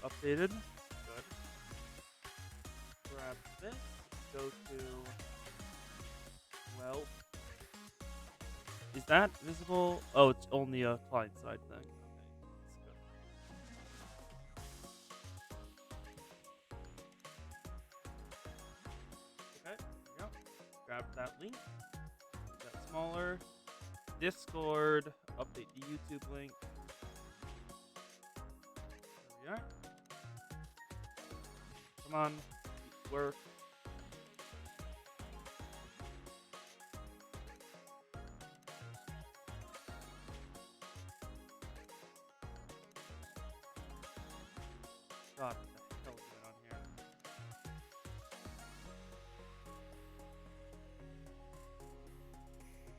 updated. Good. Grab this. Go to... Well... Is that visible? Oh, it's only a client side thing. Okay, that's good. Okay, there we go. Grab that link. Make that smaller. Discord. Update the YouTube link. There we are. Come on. Work. God, what the hell is going on here?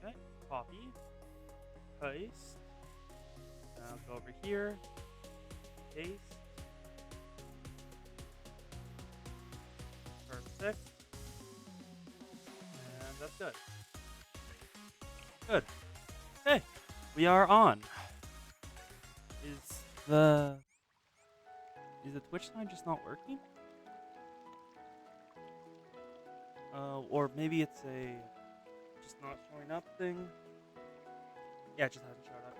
Okay, copy, paste. Now go over here, paste. Perfect. And that's good. Good. Okay, we are on. Is the Twitch sign just not working? Or maybe it's a just not showing up thing. Yeah, it just hasn't showed up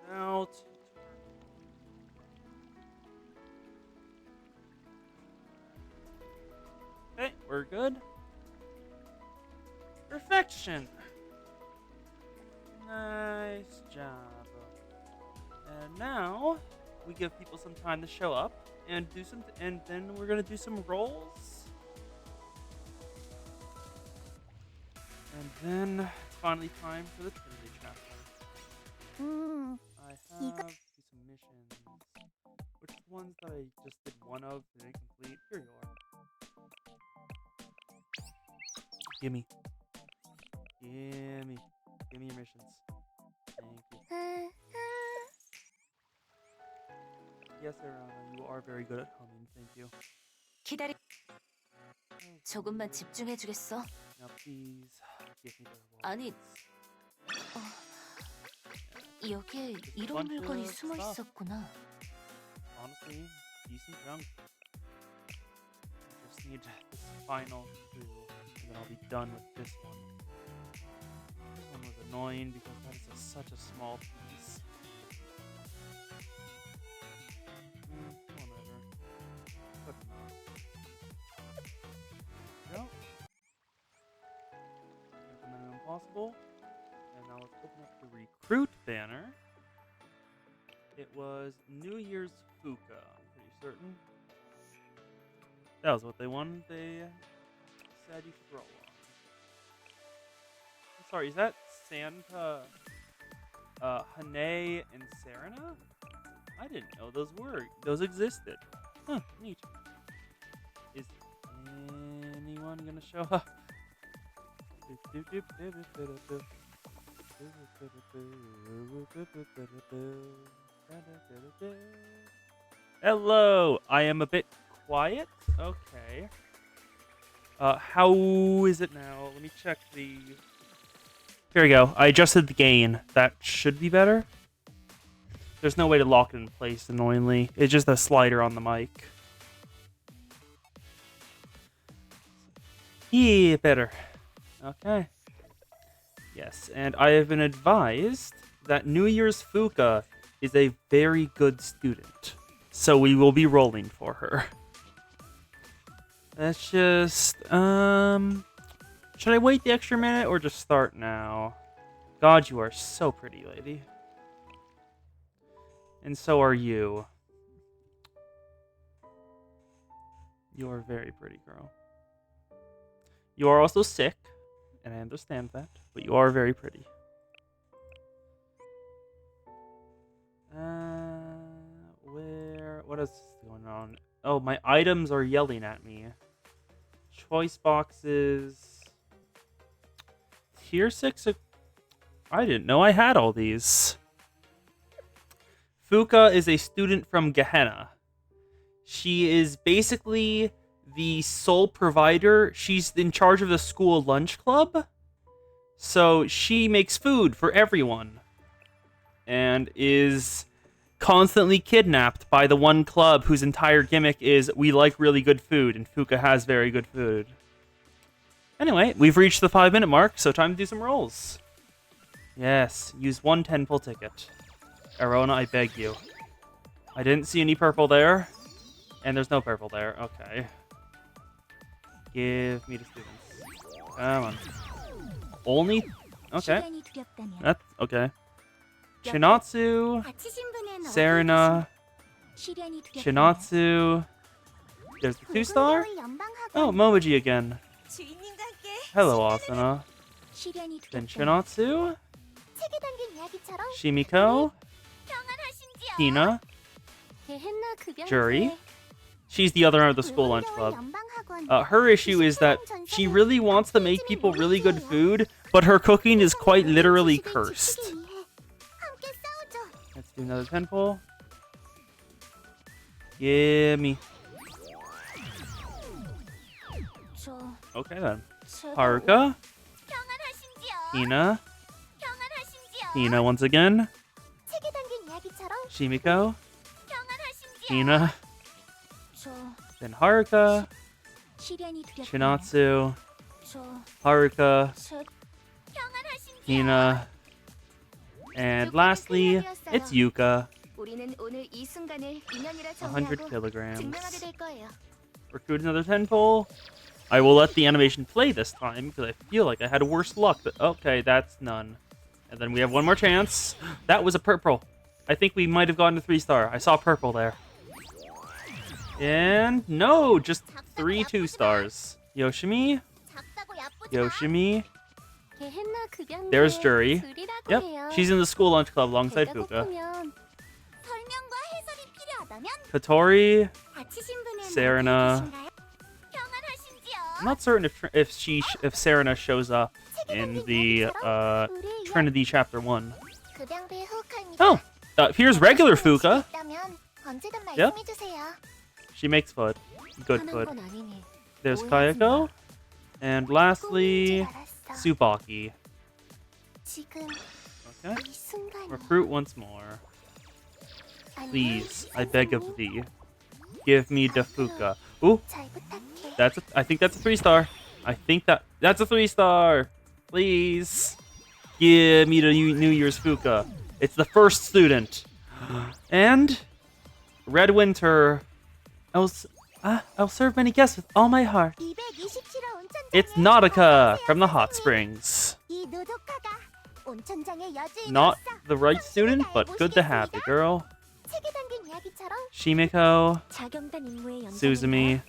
yet. Out. Okay, we're good. Perfection. Nice job. And now we give people some time to show up and do some, and then we're gonna do some rolls. And then it's finally time for the Trinity chapter. I have some missions. Which ones that I just did one of did I complete? Here you are. Gimme. Gimme. Gimme your missions. Thank you. Yes, Arana, you are very good at humming. Thank you. 기다리. 조금만 집중해주겠어? Now please give me the 아니, 여기에 이런 물건이 숨어 있었구나. Honestly, decent junk. I just need this final two, and then I'll be done with this one. This one was annoying because that is such a small piece. Whatever. Good enough. Go. The minimum possible. And now let's open up the recruit banner. It was New Year's Fuka, I'm pretty certain. That was what they wanted. They said you should roll on. I'm sorry, is that Santa, Hane, and Serena? I didn't know those existed. Huh, neat. Is anyone gonna show up? Hello, I am a bit quiet. Okay. How is it now? Let me check the... Here we go. I adjusted the gain. That should be better. There's no way to lock it in place, annoyingly. It's just a slider on the mic. Yeah, better. Okay. Yes, and I have been advised that New Year's Fuka is a very good student. So we will be rolling for her. Let's just, should I wait the extra minute or just start now? God, you are so pretty, lady. And so are you. You are very pretty, girl. You are also sick, and I understand that, but you are very pretty. What else is going on? Oh, my items are yelling at me. Choice boxes. Tier 6. I didn't know I had all these. Fuka is a student from Gehenna. She is basically the sole provider. She's in charge of the school lunch club. So she makes food for everyone. And is constantly kidnapped by the one club whose entire gimmick is we like really good food, and Fuka has very good food. Anyway, we've reached the 5-minute mark, so time to do some rolls. Yes, use one 10-pull ticket. Arona, I beg you. I didn't see any purple there, and there's no purple there. Okay. Give me the students. Come on. Only... Okay. That's okay. Chinatsu, Serena, Chinatsu. There's the 2-star. Oh, Momoji again. Hello, Asuna. Then Chinatsu, Shimiko, Hina, Juri. She's the other end of the school lunch club. Her issue is that she really wants to make people really good food, but her cooking is quite literally cursed. Let's do another 10-pull. Gimme. Okay then. Haruka. Hina. Hina once again. Shimiko. Hina. Then Haruka. Chinatsu. Haruka. Hina. And lastly, it's Yuka. 100 kilograms. Recruit another 10-pull. I will let the animation play this time, because I feel like I had worse luck. But okay, that's none. And then we have one more chance. That was a purple. I think we might have gotten a 3-star. I saw purple there. And no, just 3 2-stars. Yoshimi. Yoshimi. There's Juri. Yep, she's in the school lunch club alongside Fuka. Kotori. Serena. I'm not certain if Serena shows up in the Trinity Chapter 1. Oh, here's regular Fuka. Yep. She makes food. Good food. There's Kayako. And lastly, Tsubaki. Okay. Recruit once more. Please, I beg of thee. Give me the Fuka. Ooh. I think that's a 3-star. I think that's a 3-star. Please. Give me the New Year's Fuka. It's the first student. And Red Winter. I'll serve many guests with all my heart. It's Nautica from the hot springs. Not the right student, but good to have you, girl. Shimiko, Suzumi,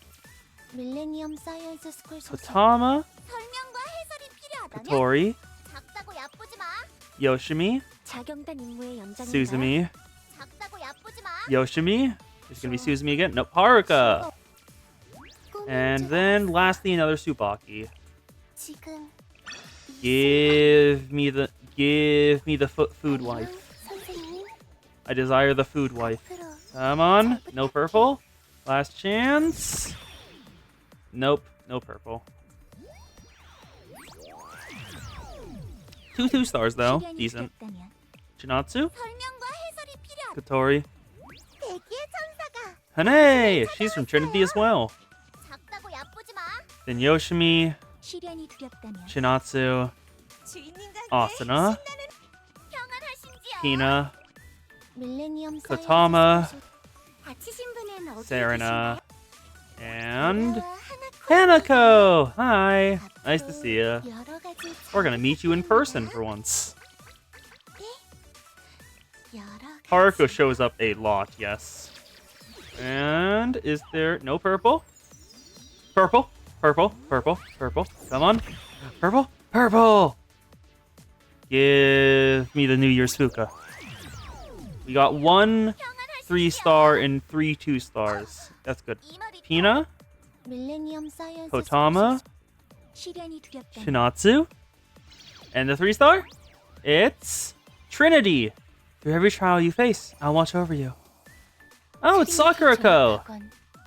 Kotama, Kotori, Yoshimi, Suzumi, Yoshimi. It's gonna be Suzumi again. Nope, Haruka. And then lastly, another Tsubaki. Give me the food wife. I desire the food wife. Come on, no purple. Last chance. Nope, no purple. 2 2-stars though, decent. Chinatsu, Kotori, Hane! She's from Trinity as well. Then Yoshimi, Chinatsu, Asuna, Hina, Kotama, Serena, and Hanako! Hi! Nice to see you. We're gonna meet you in person for once. Haruko shows up a lot, yes. And is there no purple? Purple, purple, purple, purple. Come on. Purple, purple! Give me the New Year's Fuka. We got 1 3-star and 3 2-stars. That's good. Pina, Kotama, Shinatsu, and the 3-star? It's Trinity. Through every trial you face, I'll watch over you. Oh, it's Sakurako!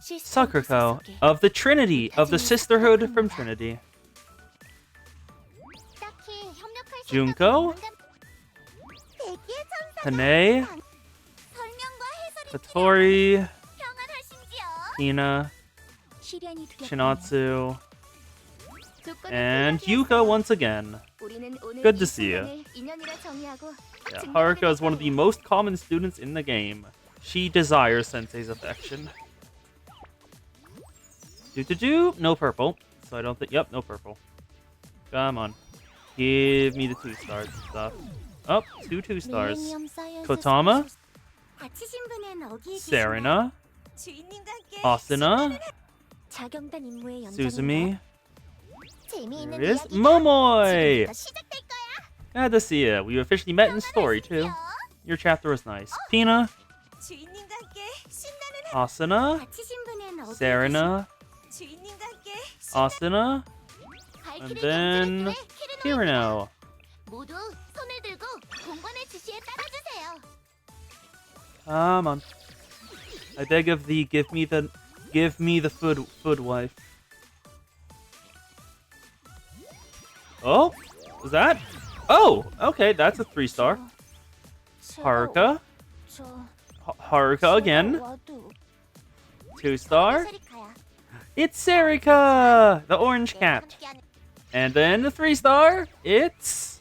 Sakurako of the Trinity, of the Sisterhood from Trinity. Junko, Hane, Satori, 평안하신지요? Hina, 시련이 두렵군요. Shinatsu, 조건을 and 클리어하였어요. Yuka once again. 우리는 오늘 Good to 이 see you. 순간을 인연이라 정의하고 Yeah, 증명하게 Haruka is one of 될 the 거예요. most common students in the game. She desires Sensei's affection. Do. No purple. So I don't think. Yep, no purple. Come on. Give me the 2-stars and stuff. Oh, two 2-stars. 밀레니엄 사이언스 Kotama, 소속- 다치신 분은 어디에 계신가요? Serena, 주인님과 함께 Asuna, 자경단 임무의 연장인가요? Suzumi. 재미있는 There it is. 이야기가 Momoi! 지금부터 시작될 거야. Glad to see you. We officially met in story too. Your chapter was nice. Pina, 주인님과 함께 신나는 Asuna, 다치신 분은 어디에 Serena, 계신- 주인님과 함께 Asuna, 발키리 and then 경찰의 키르노입니다. Kirino. 모두 손을 들고 공관의 지시에 따라주세요. Come on. I beg of thee, give me the food wife. Oh, was that? Oh, okay, that's a 3-star. Haruka, Haruka again, 2-star. It's Serika, the orange cat. And then the 3-star, it's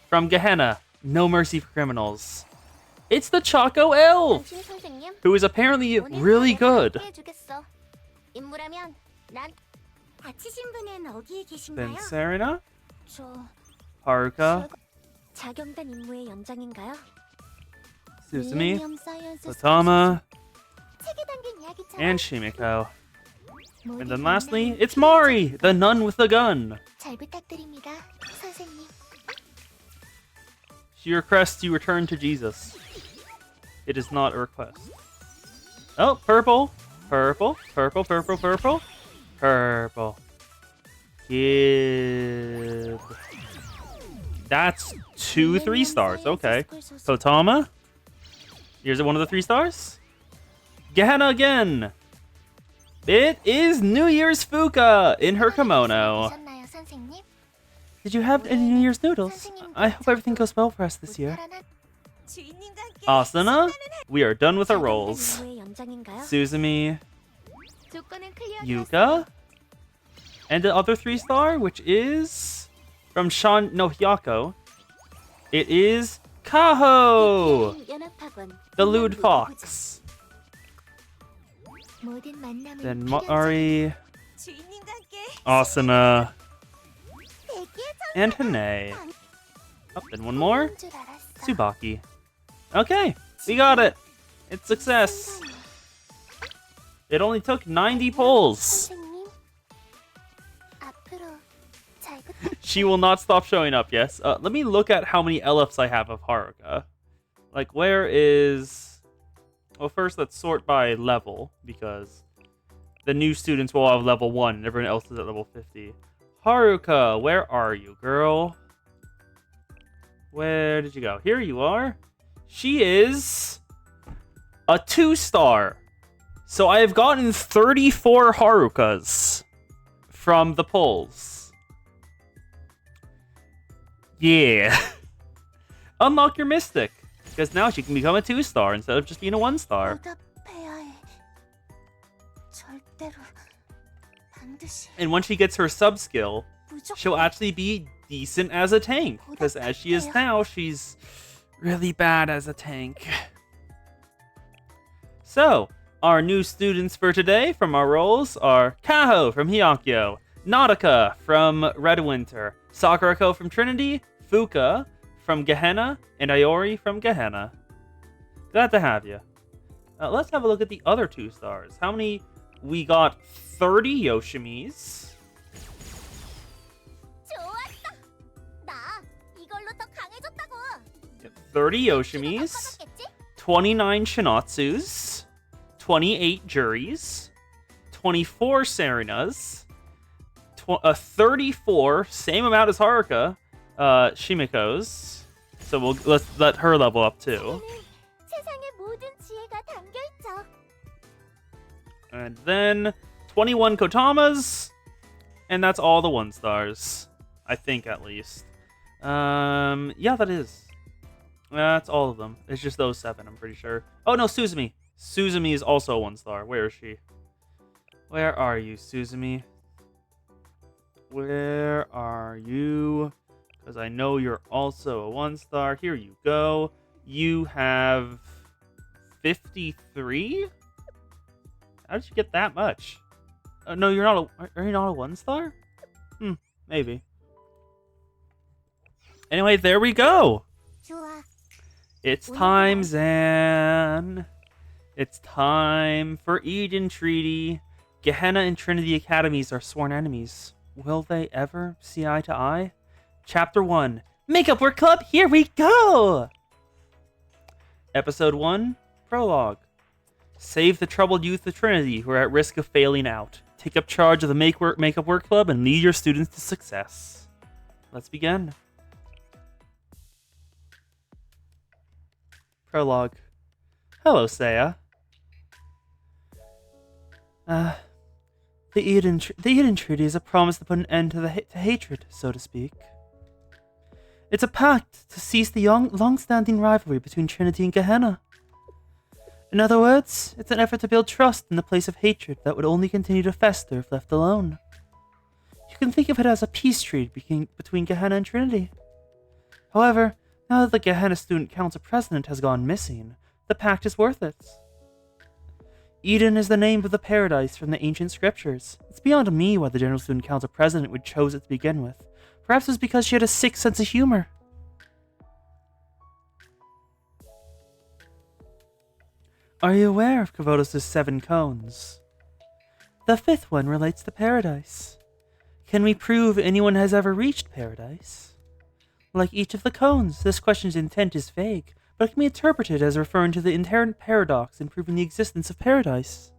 from Gehenna, No Mercy for Criminals. It's the Choco Elf, who is apparently really good. 인물하면 난 다치신 분은 어디에 Then 계신가요? Serena, 저 Haruka, 자경단 임무의 연장인가요? Suzumi, 밀레니엄 사이언스 Otama, 책에 담긴 이야기처럼 and Shimiko. 모두 And then lastly, 만나는 it's Mari, the nun with the gun. 잘 부탁드립니다, 선생님. She requests you return to Jesus. It is not a request. Oh, purple. Purple. Purple, purple, purple. Purple. Give. That's 2 3-stars. Okay. Kotama. Here's one of the 3-stars. Gehenna again. It is New Year's Fuka in her kimono. 드셨나요, 선생님? Did you have any New Year's noodles? I hope everything goes well for us this year. 주인님과 함께 Asuna, we are done with our roles. 자경단 임무의 연장인가요? Suzumi, 조건은 클리어되었어요. Yuka, and the other 3-star, which is from Hyako. It is Kaho, 연합학원 the lewd fox. 모든 만남은 Then 필요하죠. Mari, 주인님과 함께 Asuna, 대기의 and Hane. Oh, then one more, 줄 알았어. Tsubaki. Okay, we got it. It's success. It only took 90 pulls. 선생님, 앞으로 잘 부탁. She will not stop showing up, yes. Let me look at how many LFs I have of Haruka. Like, where is... Well, first, let's sort by level, because the new students will have level 1, and everyone else is at level 50. Haruka, where are you, girl? Where did you go? Here you are. She is a 2-star. So I have gotten 34 Harukas from the polls. Yeah. Unlock your Mystic. Because now she can become a 2-star instead of just being a 1-star. 보답해야 해. 절대로 반드시 And when she gets her sub-skill, she'll 무조건 actually be decent as a tank. Because as she is now, she's really bad as a tank. So, our new students for today from our roles are Kaho from Hyakyo, Nautica from Red Winter, Sakurako from Trinity, Fuka from Gehenna, and Iori from Gehenna. Glad to have you. Let's have a look at the other 2-stars. How many? We got 30 Yoshimis. 좋았어. 나 이걸로 더 강해졌다고. 30 Yoshimis, 29 Shinatsus, 28 Juries, 24 Serenas, 34, same amount as Haruka, Shimiko's. So let's let her level up too. 세상의 모든 지혜가 담겨 있죠. And then 21 Kotamas, and that's all the 1-stars. I think at least. Yeah, that is. That's all of them. It's just those 7, I'm pretty sure. Oh no, Suzumi. Suzumi is also a 1-star. Where is she? Where are you, Suzumi? Where are you? Because I know you're also a 1-star. Here you go. You have 53? How did you get that much? No, you're not a... Are you not a 1-star? Maybe. Anyway, there we go. It's time, Zan. It's time for Eden Treaty. Gehenna and Trinity Academies are sworn enemies. Will they ever see eye to eye? Chapter 1. Makeup Work Club, here we go! Episode 1. Prologue. Save the troubled youth of Trinity who are at risk of failing out. Take up charge of the Makeup Work Club and lead your students to success. Let's begin. Prologue. Hello, Seiya. The Eden Treaty is a promise to put an end to to hatred, so to speak. It's a pact to cease the long-standing rivalry between Trinity and Gehenna. In other words, it's an effort to build trust in the place of hatred that would only continue to fester if left alone. You can think of it as a peace treaty between Gehenna and Trinity. However, now that the Gehenna Student Council president has gone missing, the pact is worthless. Eden is the name of the paradise from the ancient scriptures. It's beyond me why the General Student Council president would choose it to begin with. Perhaps it was because she had a sick sense of humor. Are you aware of Kavotos' 7 cones? The 5th one relates to paradise. Can we prove anyone has ever reached paradise? Like each of the cones, this question's intent is vague, but it can be interpreted as referring to the inherent paradox in proving the existence of paradise.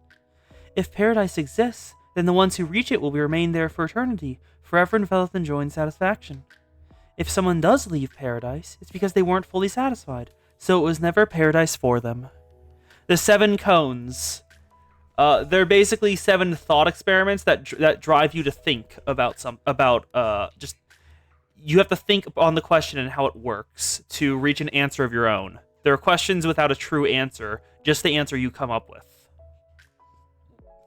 If paradise exists, then the ones who reach it will remain there for eternity, forever enveloped in joy and satisfaction. If someone does leave paradise, it's because they weren't fully satisfied, so it was never paradise for them. The 7 cones. They're basically 7 thought experiments that drive you to think about just you have to think on the question and how it works to reach an answer of your own. There are questions without a true answer, just the answer you come up with.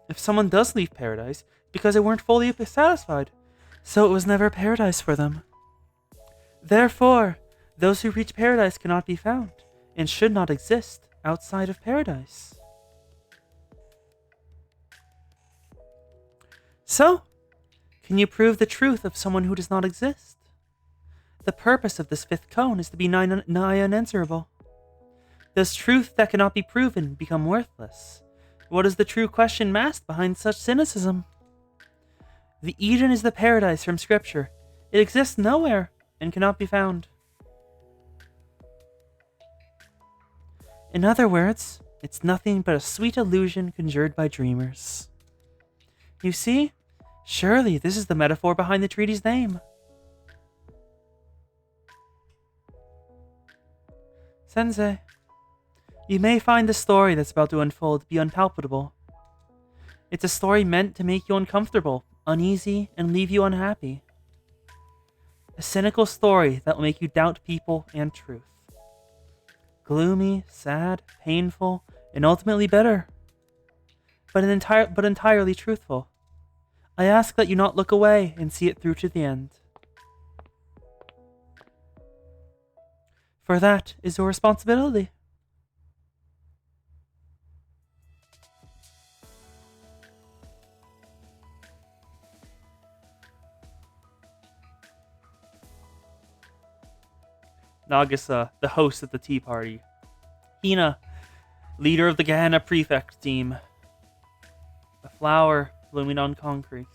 If someone does leave paradise, it's because they weren't fully satisfied, so it was never paradise for them. Therefore, those who reach paradise cannot be found, and should not exist outside of paradise. So, can you prove the truth of someone who does not exist? The purpose of this 5th cone is to be nigh unanswerable. Does truth that cannot be proven become worthless? What is the true question masked behind such cynicism? The Eden is the paradise from Scripture. It exists nowhere and cannot be found. In other words, it's nothing but a sweet illusion conjured by dreamers. You see? Surely this is the metaphor behind the treaty's name. Sensei, you may find the story that's about to unfold to be unpalatable. It's a story meant to make you uncomfortable, uneasy, and leave you unhappy. A cynical story that will make you doubt people and truth. Gloomy, sad, painful, and ultimately bitter. But entirely truthful. I ask that you not look away and see it through to the end. For that is your responsibility. Nagisa, the host at the tea party. Hina, leader of the Gehenna prefect team. A flower blooming on concrete.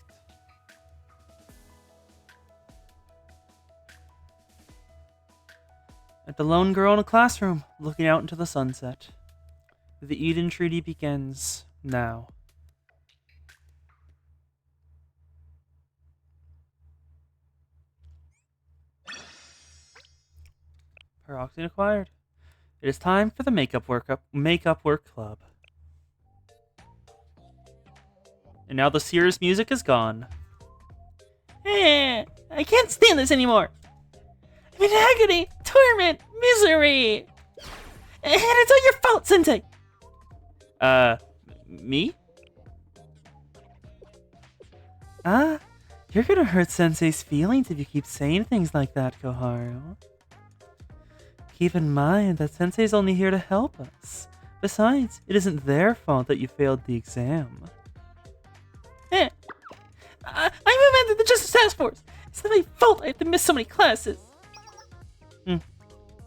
At the lone girl in a classroom, looking out into the sunset. The Eden Treaty begins now. Peroxine acquired. It is time for the Makeup Work Club. And now the serious music is gone. I can't stand this anymore. I'm in agony, torment, misery. And it's all your fault, Sensei. Me? Ah, you're gonna hurt Sensei's feelings if you keep saying things like that, Koharu. Keep in mind that Sensei's only here to help us. Besides, it isn't their fault that you failed the exam. I'm a member of the Justice Task Force. It's not my fault I have to miss so many classes.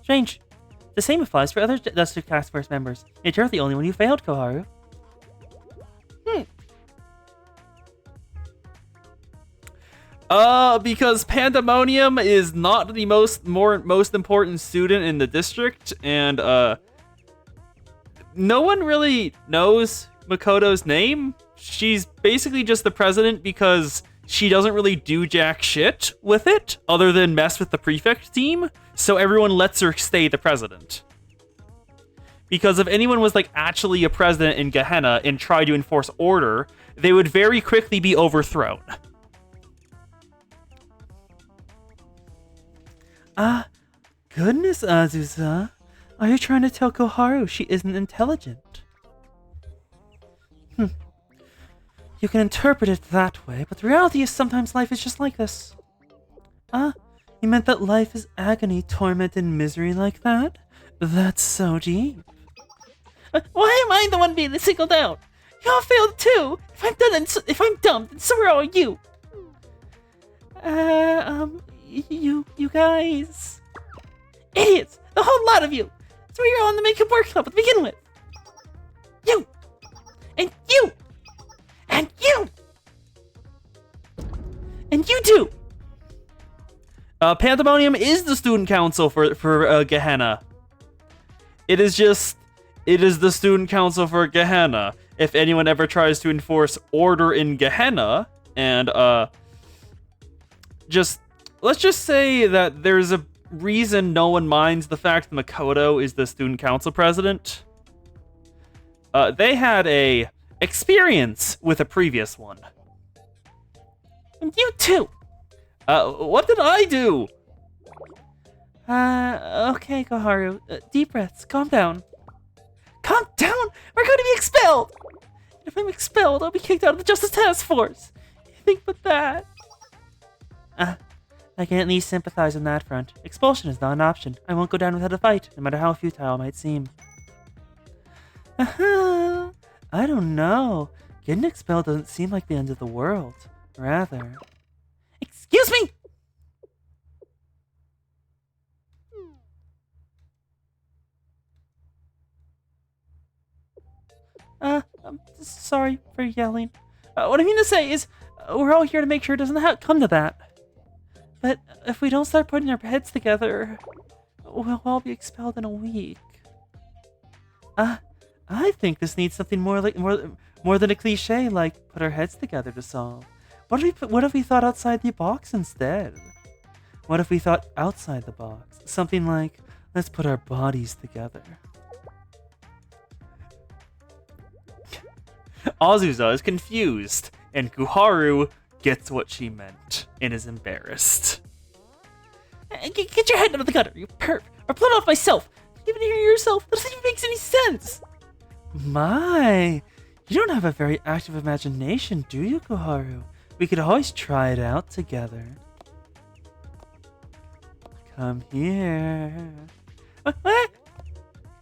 Strange. The same applies for other Justice Task Force members. Yet you're the only one who failed, Koharu. Because Pandemonium is not the most important student in the district, and no one really knows Makoto's name. She's basically just the president because she doesn't really do jack shit with it other than mess with the prefect team, so everyone lets her stay the president. Because if anyone was like actually a president in Gehenna and tried to enforce order, they would very quickly be overthrown. Goodness, Azusa. Are you trying to tell Koharu she isn't intelligent? You can interpret it that way, but the reality is sometimes life is just like this. You meant that life is agony, torment, and misery like that? That's so deep. Why am I the one being singled out? Y'all failed too! If I'm dumb, then so are all you! You guys... Idiots! The whole lot of you! That's why you're all in the Makeup Work Club to begin with! You! And you! And you! And you too! Pandemonium is the student council for Gehenna. It is the student council for Gehenna. If anyone ever tries to enforce order in Gehenna, and let's just say that there's a reason no one minds the fact that Makoto is the student council president. They had a experience with a previous one. And you too! What did I do? Okay, Koharu. Deep breaths. Calm down. Calm down? We're going to be expelled! If I'm expelled, I'll be kicked out of the Justice Task Force. Think about that. I can at least sympathize on that front. Expulsion is not an option. I won't go down without a fight, no matter how futile it might seem. I don't know. Getting expelled doesn't seem like the end of the world. Rather... Excuse me! I'm sorry for yelling. What I mean to say is, we're all here to make sure it doesn't come to that. But if we don't start putting our heads together, we'll all be expelled in a week. I think this needs something more than a cliche like put our heads together to solve. What if we thought outside the box instead? What if we thought outside the box? Something like, let's put our bodies together. Azusa is confused, and Koharu gets what she meant and is embarrassed. Get your head out of the gutter, you perp! Or pull it off myself! You even hear yourself? That doesn't even make any sense! My, you don't have a very active imagination, do you, Koharu? We could always try it out together. Come here. What?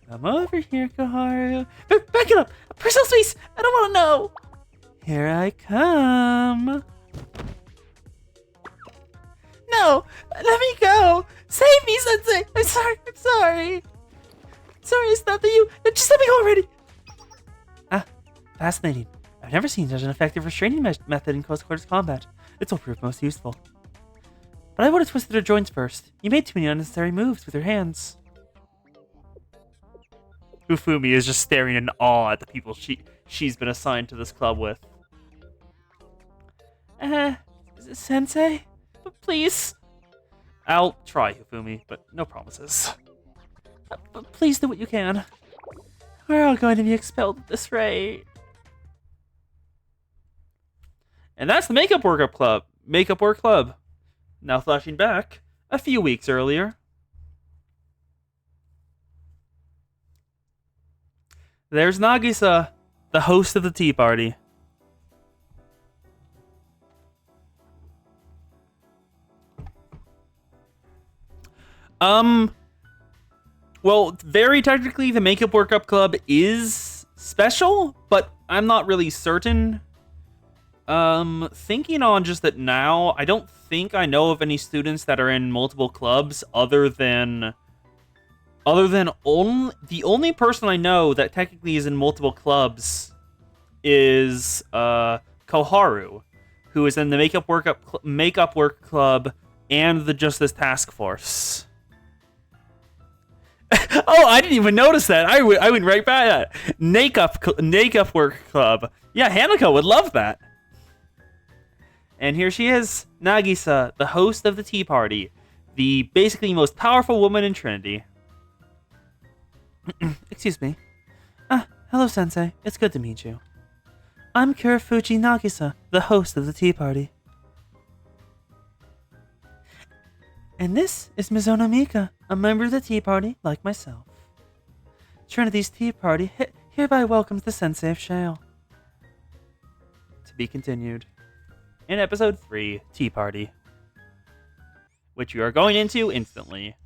Come over here, Koharu. Back it up! Personal space! I don't want to know! Here I come. No! Let me go! Save me, Sensei! I'm sorry! Sorry, it's not you! Just let me go already! Fascinating. I've never seen such an effective restraining method in close quarters combat. This will prove most useful. But I would have twisted her joints first. You made too many unnecessary moves with your hands. Ufumi is just staring in awe at the people she's been assigned to this club with. Sensei? Please? I'll try, Ufumi, but no promises. Please do what you can. We're all going to be expelled at this rate. And that's the Makeup Work Club. Now flashing back a few weeks earlier. There's Nagisa. the host of the tea party. Well, very technically, the Makeup Workup Club is special, but I'm not really certain. Thinking on just that now, I don't think I know of any students that are in multiple clubs other than the only person I know that technically is in multiple clubs is Koharu, who is in the Makeup Work Club and the Justice Task Force. Oh, I didn't even notice that. I went right by that. Makeup Work Club. Yeah, Hanako would love that. And here she is, Nagisa, the host of the tea party, the basically most powerful woman in Trinity. Excuse me. Hello, Sensei. It's good to meet you. I'm Kurafuji Nagisa, the host of the tea party. And this is Mizuno Mika, a member of the tea party like myself. Trinity's tea party hereby welcomes the Sensei of Shale. To be continued. In episode 3, Tea Party, which you are going into instantly.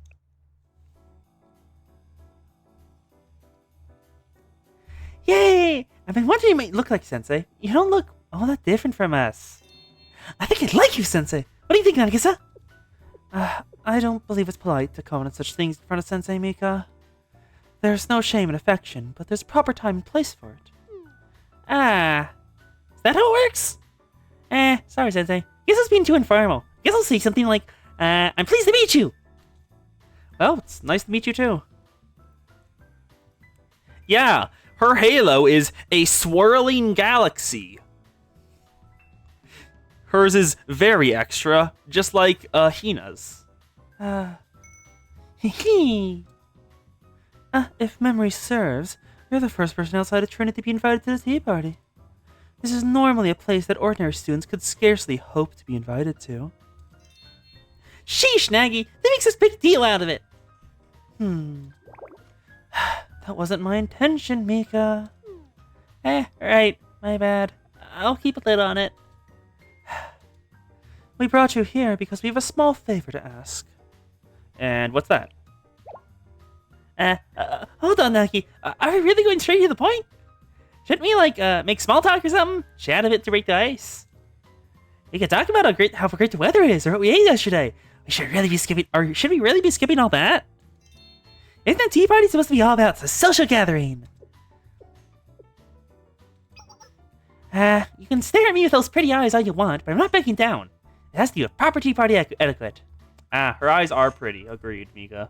Yay! I've been wondering what you might look like, Sensei. You don't look all that different from us. I think I'd like you, Sensei. What do you think, Nagisa? I don't believe it's polite to comment on such things in front of Sensei Mika. There's no shame in affection, but there's proper time and place for it. Is that how it works? Sorry, Sensei. Guess it's being too informal. Guess I'll say something like, I'm pleased to meet you. Well, it's nice to meet you too. Yeah, her halo is a swirling galaxy. Hers is very extra, just like Hina's. If memory serves, you're the first person outside of Trinity to be invited to the tea party. This is normally a place that ordinary students could scarcely hope to be invited to. Sheesh, Nagi! That makes this big deal out of it! That wasn't my intention, Mika. Right. My bad. I'll keep a lid on it. We brought you here because we have a small favor to ask. And what's that? Hold on, Nagi. Are we really going straight to the point? Shouldn't we, make small talk or something? Chat a bit to break the ice? We could talk about how great the weather is, or what we ate yesterday. Should we really be skipping all that? Isn't that tea party supposed to be all about? It's a social gathering. You can stare at me with those pretty eyes all you want, but I'm not backing down. It has to be a proper tea party etiquette. Her eyes are pretty. Agreed, Mika.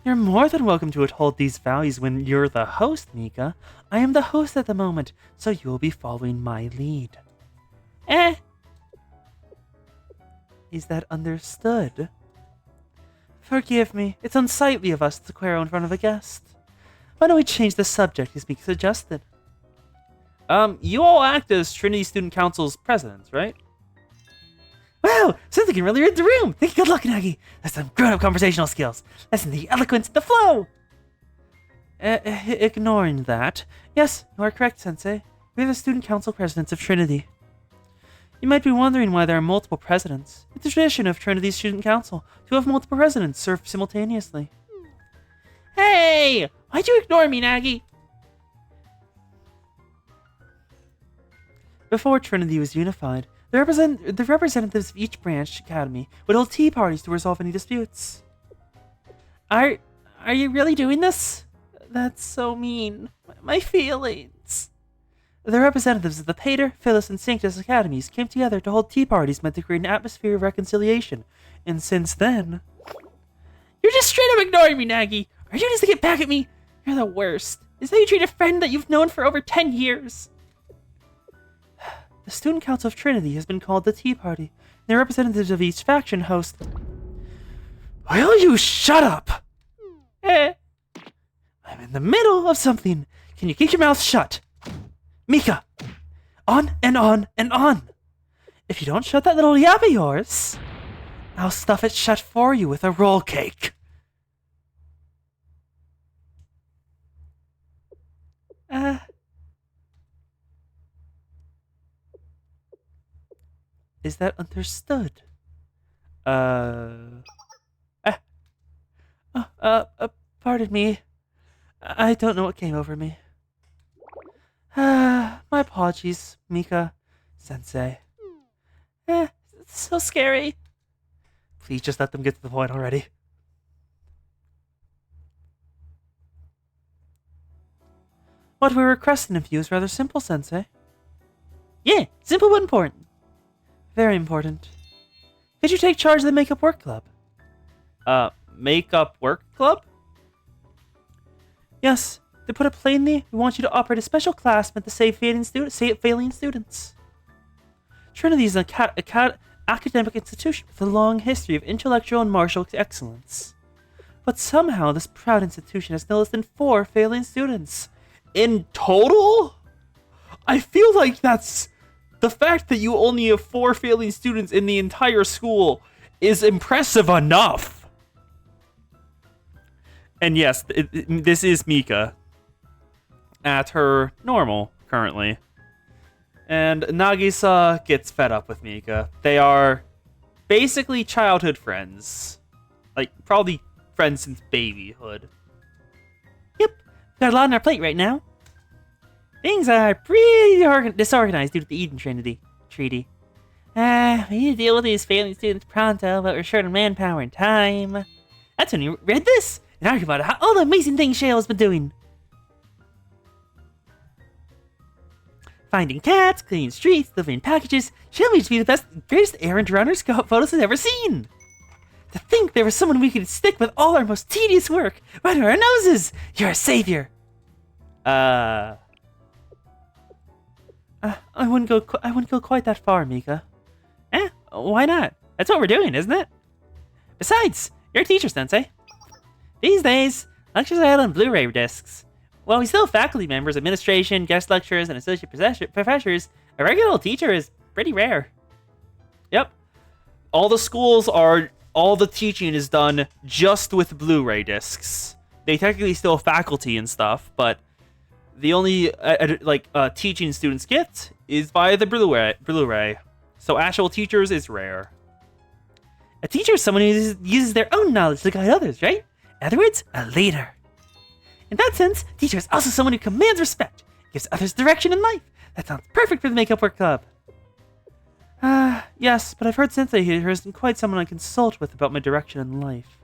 You're more than welcome to withhold these values when you're the host, Mika. I am the host at the moment, so you will be following my lead. Is that understood? Forgive me, it's unsightly of us to quarrel in front of a guest. Why don't we change the subject as Mika suggested? You all act as Trinity Student Council's presidents, right? Wow, Sensei can really read the room. Think good luck, Nagi. That's some grown-up conversational skills. That's in the eloquence, the flow. Ignoring that, yes, you are correct, Sensei. We are the Student Council presidents of Trinity. You might be wondering why there are multiple presidents. It's a tradition of Trinity's Student Council to have multiple presidents serve simultaneously. Hey! Why'd you ignore me, Nagi? Before Trinity was unified, the representatives of each branch academy would hold tea parties to resolve any disputes. Are you really doing this? That's so mean. My feelings. The representatives of the Pater, Phyllis, and Sanctus academies came together to hold tea parties meant to create an atmosphere of reconciliation, and since then... You're just straight up ignoring me, Nagi! Are you just to get back at me? You're the worst. Is that you treat a friend that you've known for over 10 years? The Student Council of Trinity has been called the Tea Party, and the representatives of each faction host... Will you shut up? I'm in the middle of something. Can you keep your mouth shut? Mika! On and on and on! If you don't shut that little yap of yours, I'll stuff it shut for you with a roll cake. Is that understood? Pardon me. I don't know what came over me. My apologies, Mika-sensei. It's so scary. Please just let them get to the point already. What we're requesting of you is rather simple, Sensei. Yeah, simple but important. Very important. Could you take charge of the Makeup Work Club? Makeup work club? Yes. To put it plainly, we want you to operate a special class meant to save failing students. Trinity is an academic institution with a long history of intellectual and martial excellence. But somehow, this proud institution has no less than 4 failing students. In total? I feel like that's... The fact that you only have 4 failing students in the entire school is impressive enough. And yes, this is Mika. At her normal, currently. And Nagisa gets fed up with Mika. They are basically childhood friends. Like, probably friends since babyhood. Yep, got a lot on our plate right now. Things are pretty disorganized due to the Eden Treaty. We need to deal with these failing students pronto, but we're short on manpower and time. That's when you read this and argued about how all the amazing things Shale has been doing. Finding cats, cleaning streets, delivering packages. Shale may just be the best, greatest errand runner Scout Photos has ever seen. To think there was someone we could stick with all our most tedious work right under our noses. You're a savior. I wouldn't go quite that far, Mika. Why not? That's what we're doing, isn't it? Besides, you're a teacher, Sensei. These days, lectures are held on Blu-ray discs. While we still have faculty members, administration, guest lecturers, and associate professors, a regular old teacher is pretty rare. Yep. All the teaching is done just with Blu-ray discs. They technically still have faculty and stuff, but the only teaching students get is via the Blu-ray. So actual teachers is rare. A teacher is someone who uses their own knowledge to guide others, right? In other words, a leader. In that sense, teacher is also someone who commands respect, gives others direction in life. That sounds perfect for the Makeup Work Club. Yes, but I've heard Sensei here isn't quite someone I consult with about my direction in life.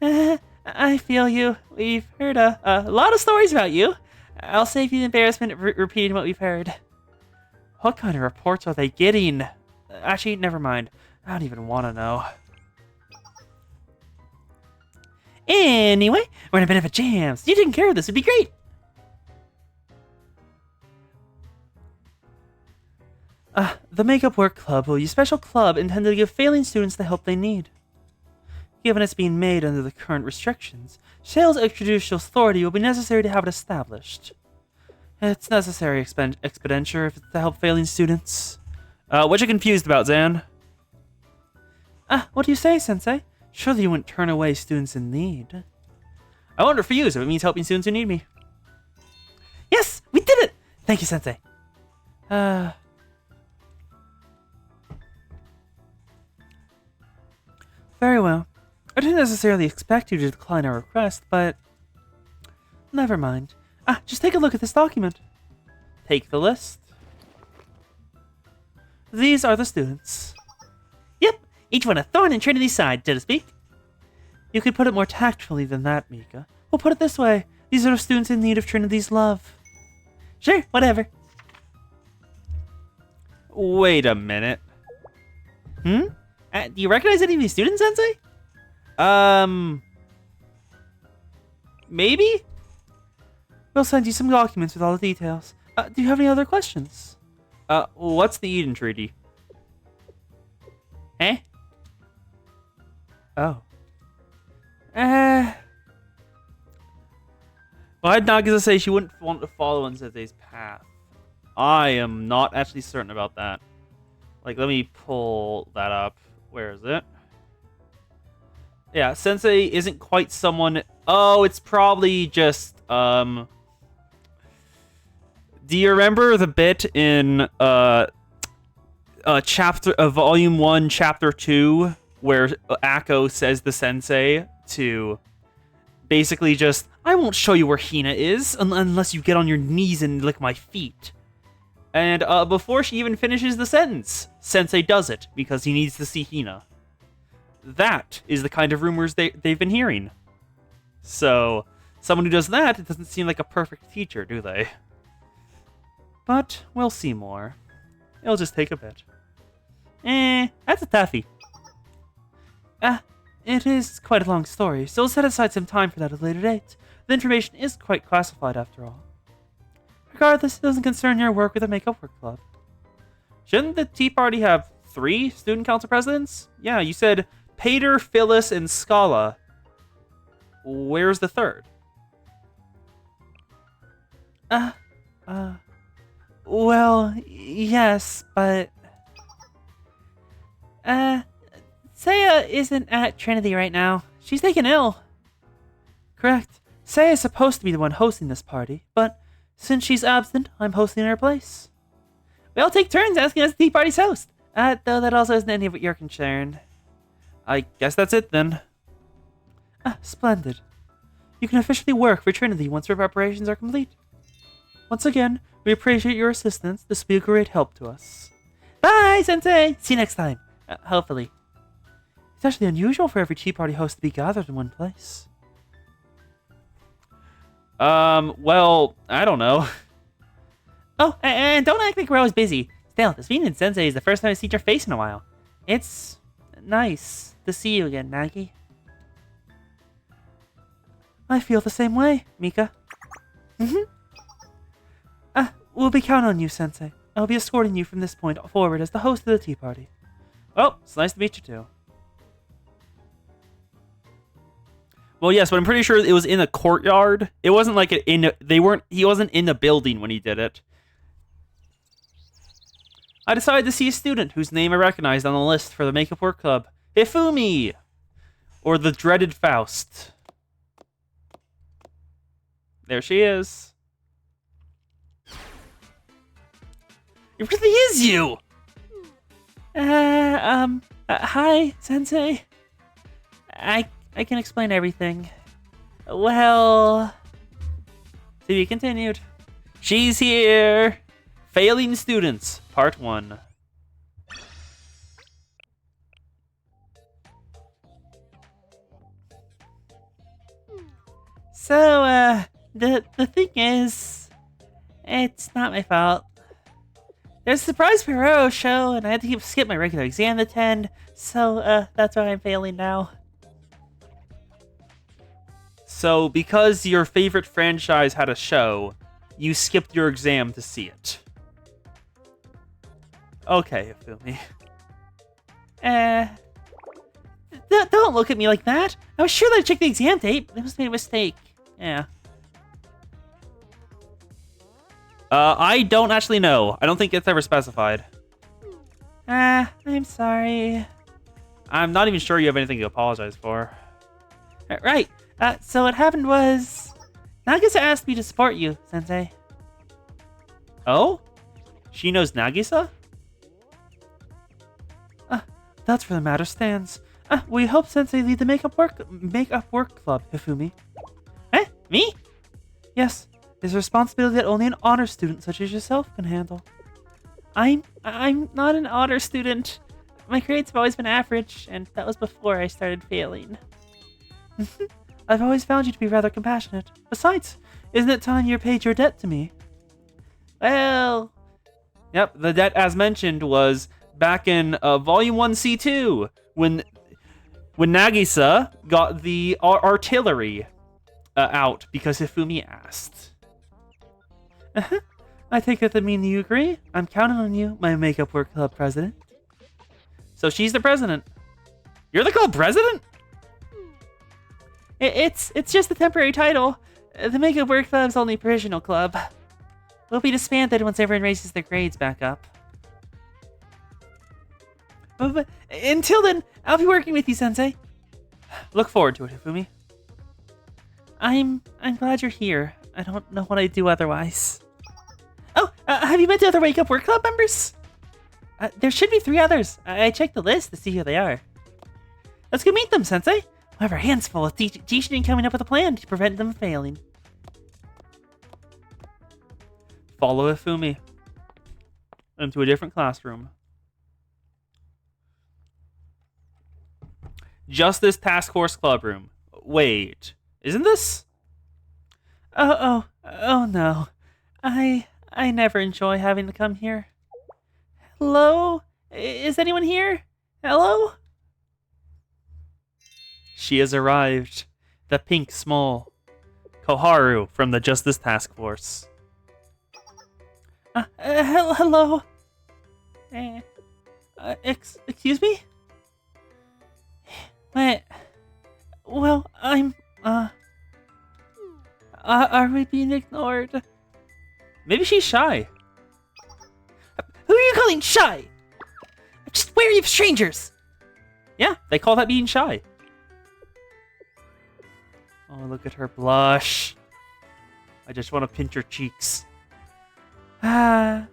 I feel you. We've heard a lot of stories about you. I'll save you the embarrassment of repeating what we've heard. What kind of reports are they getting? Actually, never mind. I don't even want to know. Anyway, we're in a bit of a jam, so you taking care of this would be great. The Makeup Work Club will use a special club intended to give failing students the help they need. Given it's being made under the current restrictions, Shale's extrajudicial authority will be necessary to have it established. It's necessary expenditure if it's to help failing students. What you confused about, Zan? What do you say, Sensei? Surely you wouldn't turn away students in need. I wonder for you if it means helping students who need me. Yes, we did it! Thank you, Sensei. Very well. I didn't necessarily expect you to decline our request, but... Never mind. Just take a look at this document. Take the list. These are the students. Yep, each one a thorn in Trinity's side, so to speak. You could put it more tactfully than that, Mika. We'll put it this way. These are the students in need of Trinity's love. Sure, whatever. Wait a minute. Do you recognize any of these students, Sensei? Maybe? We'll send you some documents with all the details. Do you have any other questions? What's the Eden Treaty? Eh? Oh. Why'd Nagisa say she wouldn't want to follow in Sensei's path? I am not actually certain about that. Like, let me pull that up. Where is it? Yeah, Sensei isn't quite someone... Oh, it's probably just, Do you remember the bit in, volume 1, chapter 2, where Akko says the sensei to basically just, I won't show you where Hina is unless you get on your knees and lick my feet. And before she even finishes the sentence, Sensei does it because he needs to see Hina. That is the kind of rumors they've been hearing. So, someone who does that, it doesn't seem like a perfect teacher, do they? But we'll see more. It'll just take a bit. That's a toughie. It is quite a long story, so we'll set aside some time for that at a later date. The information is quite classified after all. Regardless, it doesn't concern your work with the Makeup Work Club. Shouldn't the Tea Party have 3 student council presidents? Yeah, you said Pater, Phyllis, and Scala. Where's the 3rd? Well, yes, but... Saya isn't at Trinity right now. She's taken ill. Correct. Saya is supposed to be the one hosting this party, but since she's absent, I'm hosting in her place. We all take turns asking us the tea party's host. Though that also isn't any of your concern. I guess that's it then. Splendid. You can officially work for Trinity once your preparations are complete. Once again, we appreciate your assistance. This will be a great help to us. Bye, Sensei! See you next time. Hopefully. It's actually unusual for every tea party host to be gathered in one place. Well, I don't know. Oh, and don't act like we're always busy. Still, this meeting in Sensei is the first time I've seen your face in a while. It's nice to see you again, Nagi. I feel the same way, Mika. We'll be counting on you, Sensei. I'll be escorting you from this point forward as the host of the tea party. Well, it's nice to meet you too. Well, yes, but I'm pretty sure it was in a courtyard. It wasn't like he wasn't in the building when he did it. I decided to see a student whose name I recognized on the list for the Makeup Work Club. Hifumi! Or the dreaded Faust. There she is. It really is you! Hi, Sensei. I can explain everything. Well... To be continued. She's here! Failing Students, Part 1. So, the thing is... It's not my fault. There's a surprise Pierrot show, and I had to skip my regular exam to attend, so, that's why I'm failing now. So, because your favorite franchise had a show, you skipped your exam to see it. Okay, Hifumi. Don't look at me like that. I was sure that I checked the exam date. I must have made a mistake. Yeah. I don't actually know. I don't think it's ever specified. I'm sorry. I'm not even sure you have anything to apologize for. Right. So what happened was... Nagisa asked me to support you, Sensei. Oh? She knows Nagisa? That's where the matter stands. We help Sensei lead the Makeup Work Club, Hifumi. Me? Yes, it's a responsibility that only an honor student such as yourself can handle. I'm not an honor student. My grades have always been average, and that was before I started failing. I've always found you to be rather compassionate. Besides, isn't it time you paid your debt to me? Well... Yep, the debt, as mentioned, was back in Volume 1, C2, when Nagisa got the artillery out because Hifumi asked. I take it that mean you agree? I'm counting on you, my Makeup Work Club president. So she's the president. You're the club president? It's just a temporary title. The Makeup Work Club's only provisional club. We'll be disbanded once everyone raises their grades back up. But until then, I'll be working with you, Sensei. Look forward to it, Hifumi. I'm glad you're here. I don't know what I'd do otherwise. Oh, have you met the other Wake Up Work Club members? There should be 3 others. I checked the list to see who they are. Let's go meet them, Sensei. We'll have our hands full with teaching and coming up with a plan to prevent them failing. Follow Ifumi into a different classroom. Justice Task Force Club Room. Wait, isn't this? Oh no. I never enjoy having to come here. Hello? Is anyone here? Hello? She has arrived. The pink small. Koharu from the Justice Task Force. Hello? Excuse me? Wait. Well, are we being ignored? Maybe she's shy. Who are you calling shy? I'm just wary of strangers. Yeah, they call that being shy. Oh, look at her blush. I just want to pinch her cheeks. What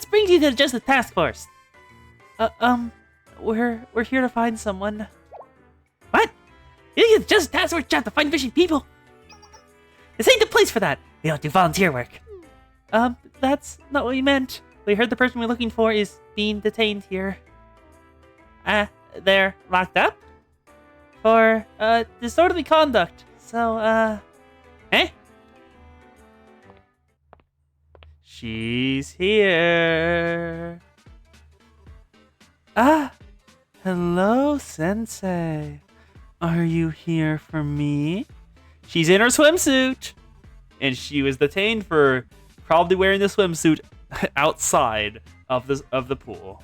brings you to the Justice Task Force? We're here to find someone. What? You think the Justice Task Force job to find missing people? This ain't the place for that. We don't do volunteer work. That's not what we meant. We heard the person we're looking for is being detained here. They're locked up? For, disorderly conduct. So, Eh? She's here. Hello, Sensei. Are you here for me? She's in her swimsuit. And she was detained for probably wearing the swimsuit outside of the pool.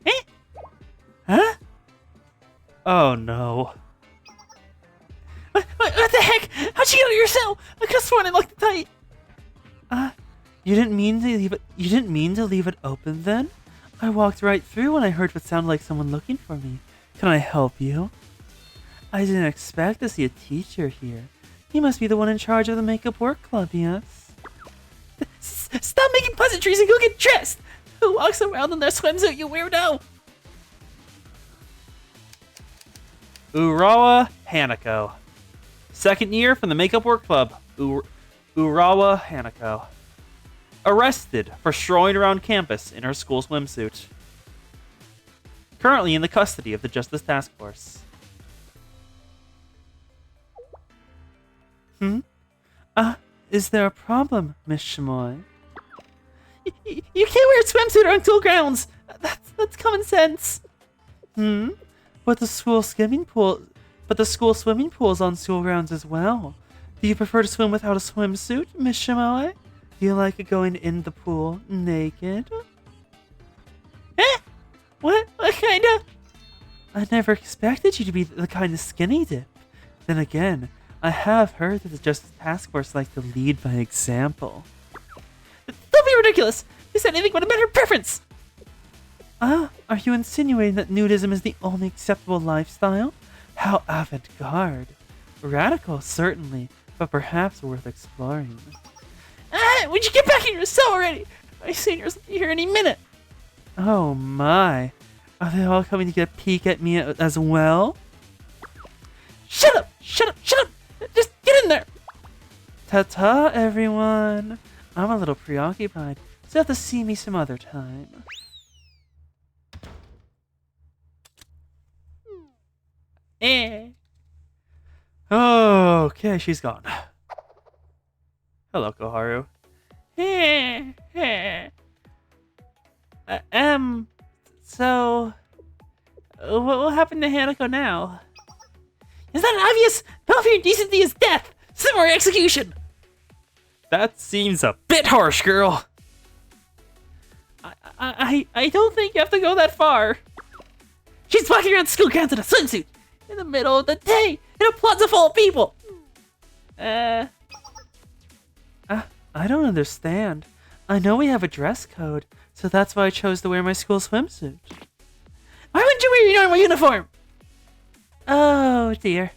Eh? Huh? Oh no. What the heck? How'd you get out of your cell? I could have sworn I locked it tight. You didn't mean to leave it. You didn't mean to leave it open then? I walked right through when I heard what sounded like someone looking for me. Can I help you? I didn't expect to see a teacher here. You must be the one in charge of the makeup work club, yes? Stop making pleasantries and go get dressed! Who walks around in their swimsuit, you weirdo? Urawa Hanako. Second year from the Makeup Work Club. Urawa Hanako. Arrested for strolling around campus in her school swimsuit. Currently in the custody of the Justice Task Force. Is there a problem, Miss Shimoy? You can't wear a swimsuit on school grounds! That's common sense! But the school swimming pool is on school grounds as well. Do you prefer to swim without a swimsuit, Miss Shimoy? Do you like going in the pool naked? What kinda? I never expected you to be the kind of skinny dip. Then again, I have heard that the Justice Task Force like to lead by example. Don't be ridiculous! You said anything but a matter of preference! Are you insinuating that nudism is the only acceptable lifestyle? How avant-garde. Radical, certainly, but perhaps worth exploring. Would you get back in your cell already? My seniors will be here any minute. Oh my. Are they all coming to get a peek at me as well? Shut up! Shut up! Shut up! Just get in there! Ta-ta, everyone. I'm a little preoccupied, so you'll have to see me some other time. Okay, she's gone. Hello, Koharu. So... what will happen to Hanako now? Is that obvious? Penalty for indecency is death! Summary execution! That seems a bit harsh, girl. I don't think you have to go that far. She's walking around school grounds in a swimsuit in the middle of the day in a plaza full of people. I don't understand. I know we have a dress code, so that's why I chose to wear my school swimsuit. Why wouldn't you wear your normal uniform? Oh dear.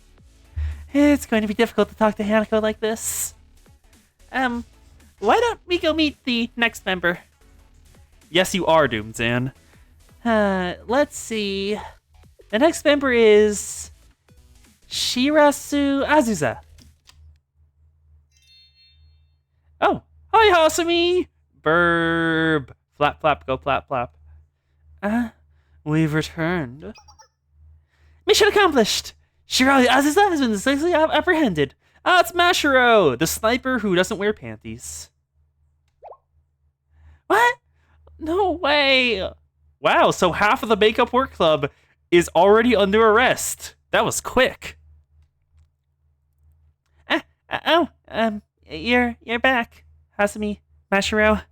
It's going to be difficult to talk to Hanako like this. why don't we go meet the next member? Yes, you are, Doomzan. Let's see. The next member is Shirasu Azusa. Oh, hi, Hasumi. Burb. Flap, flap, go flap, flap. We've returned. Mission accomplished. Shirasu Azusa has been successfully apprehended. It's Mashiro, the sniper who doesn't wear panties. What? No way. Wow, so half of the Makeup Work Club is already under arrest. That was quick. You're back, Hasumi, Mashiro.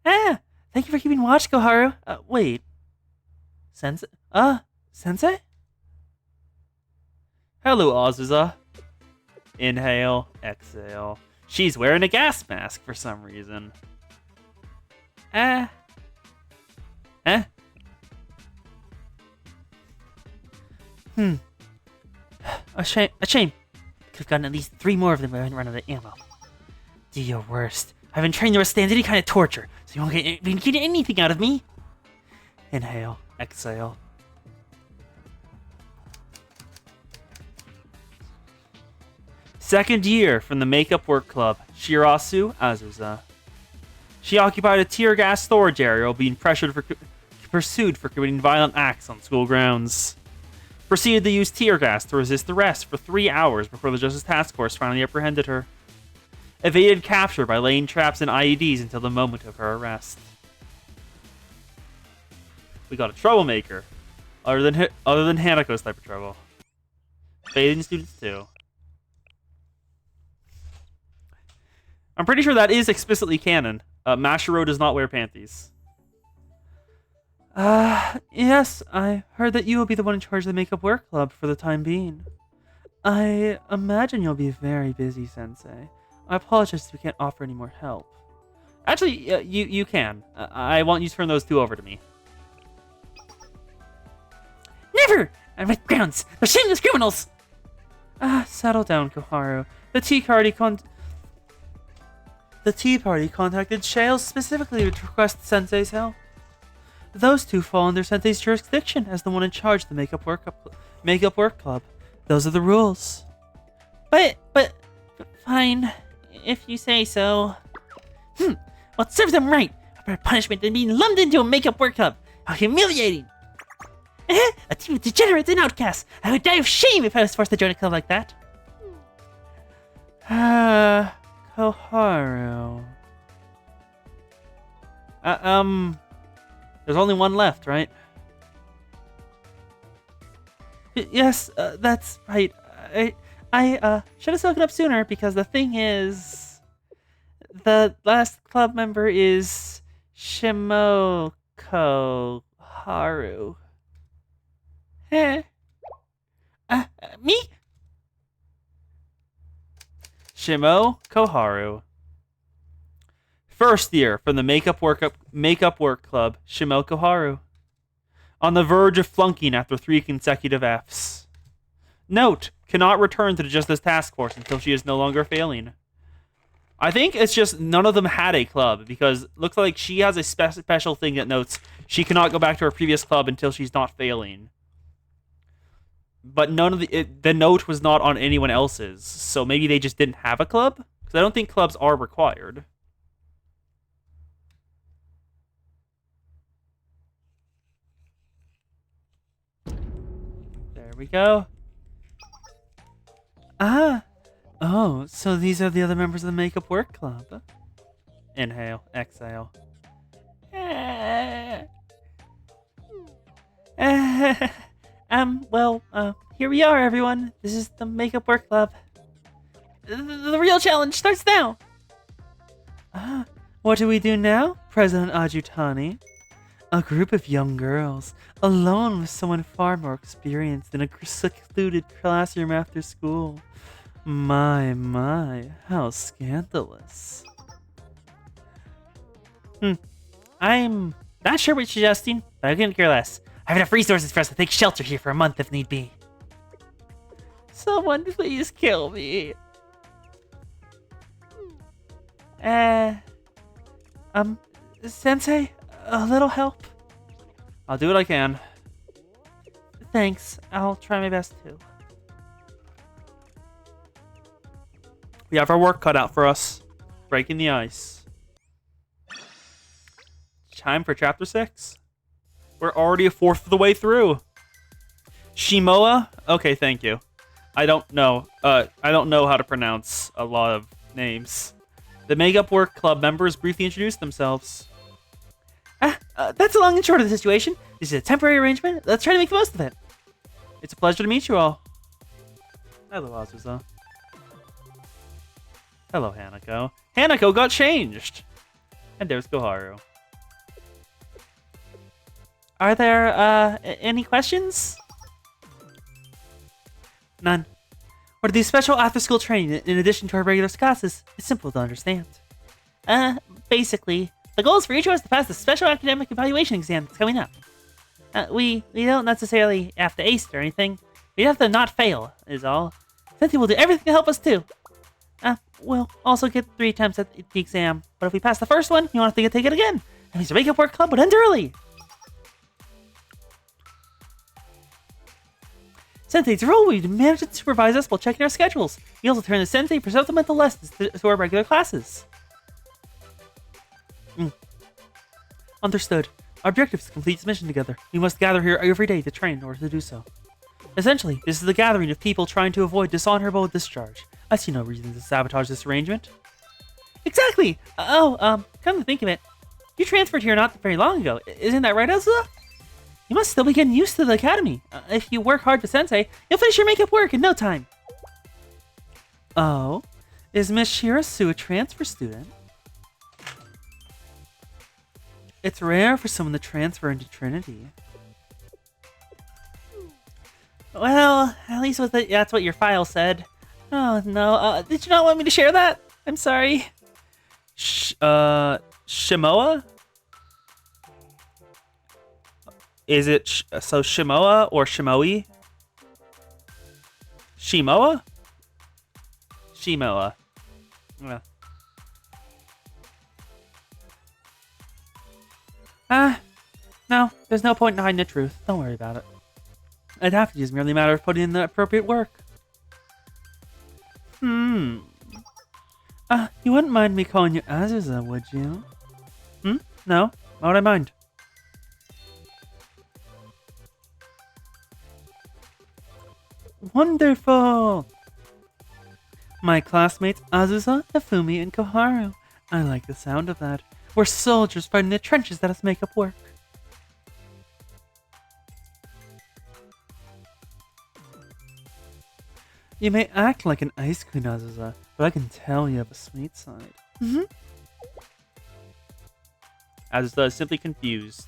Thank you for keeping watch, Koharu. Wait. Sensei? Sensei? Hello, Azusa. Inhale, exhale. She's wearing a gas mask for some reason. A shame. Could have gotten at least 3 more of them if I hadn't run out of ammo. Do your worst. I've been trained to withstand any kind of torture, so you won't get anything out of me. Inhale, exhale. Second year from the Makeup Work Club, Shirasu Azusa. She occupied a tear gas storage area while being pursued for committing violent acts on school grounds. Proceeded to use tear gas to resist arrest for 3 hours before the Justice Task Force finally apprehended her. Evaded capture by laying traps and IEDs until the moment of her arrest. We got a troublemaker. Other than Hanako's type of trouble. Fading students too. I'm pretty sure that is explicitly canon. Mashiro does not wear panties. Yes, I heard that you will be the one in charge of the Makeup Work Club for the time being. I imagine you'll be very busy, Sensei. I apologize if we can't offer any more help. Actually, you can. I want you to turn those 2 over to me. Never! On my grounds! They're shameless criminals! Settle down, Koharu. The Tea Party contacted Shales specifically to request Sensei's help. Those 2 fall under Sensei's jurisdiction as the one in charge of the Makeup Work Club. Those are the rules. But fine, if you say so. Well, it serves them right. A better punishment than being lumped into a Makeup Work Club. How humiliating! A team of degenerates and outcasts. I would die of shame if I was forced to join a club like that. Koharu. There's only one left, right? Yes, that's right. I should have spoken up sooner because the thing is, the last club member is Shimoko Haru. Me? Shimo Koharu. First year from the Makeup Work Club, Shimo Koharu. On the verge of flunking after 3 consecutive Fs. Note, cannot return to the Justice Task Force until she is no longer failing. I think it's just none of them had a club, because it looks like she has a special thing that notes she cannot go back to her previous club until she's not failing. But none of the note was not on anyone else's, so maybe they just didn't have a club? Because I don't think clubs are required. There we go. Oh, so these are the other members of the Makeup Work Club. Inhale, exhale. Here we are, everyone. This is the Makeup Work Club. The real challenge starts now. What do we do now, President Ajutani? A group of young girls, alone with someone far more experienced in a secluded classroom after school. My, how scandalous. I'm not sure what you're suggesting, but I couldn't care less. I have enough resources for us to take shelter here for a month if need be. Someone please kill me. Sensei, a little help? I'll do what I can. Thanks. I'll try my best too. We have our work cut out for us. Breaking the ice. Time for chapter 6. We're already a fourth of the way through. Shimoa? Okay, thank you. I don't know how to pronounce a lot of names. The Makeup Work Club members briefly introduced themselves. That's the long and short of the situation. This is a temporary arrangement. Let's try to make the most of it. It's a pleasure to meet you all. Hello, Azusa. Hello, Hanako. Hanako got changed. And there's Koharu. Are there, any questions? None. What are these special after-school training in addition to our regular classes? It's simple to understand. Basically, the goal is for each of us to pass the special academic evaluation exam that's coming up. We don't necessarily have to ace it or anything. We have to not fail, is all. Cynthia will do everything to help us, too. We'll also get 3 attempts at the exam, but if we pass the first one, you won't have to take it again. That means the Makeup Work Club would end early. Sensei's role will be to manage and supervise us while checking our schedules. We also turn the Sensei for supplemental lessons to our regular classes. Understood. Our objective is to complete this mission together. We must gather here every day to train in order to do so. Essentially, this is the gathering of people trying to avoid dishonorable discharge. I see no reason to sabotage this arrangement. Exactly! Come to think of it, you transferred here not very long ago. Isn't that right, Elsa? You must still be getting used to the academy. If you work hard with Sensei, you'll finish your makeup work in no time. Oh? Is Miss Shirasu a transfer student? It's rare for someone to transfer into Trinity. Well, at least that's what your file said. Oh, no. Did you not want me to share that? I'm sorry. Shimoa? Is it Shimoa or Shimoi? Shimoa? Shimoa. No, there's no point in hiding the truth. Don't worry about it. I'd have to use merely a matter of putting in the appropriate work. You wouldn't mind me calling you Azusa, would you? No? Why would I mind? Wonderful! My classmates Azusa, Hifumi, and Koharu. I like the sound of that. We're soldiers fighting the trenches that us make up work. You may act like an ice queen, Azusa, but I can tell you have a sweet side. Azusa is simply confused.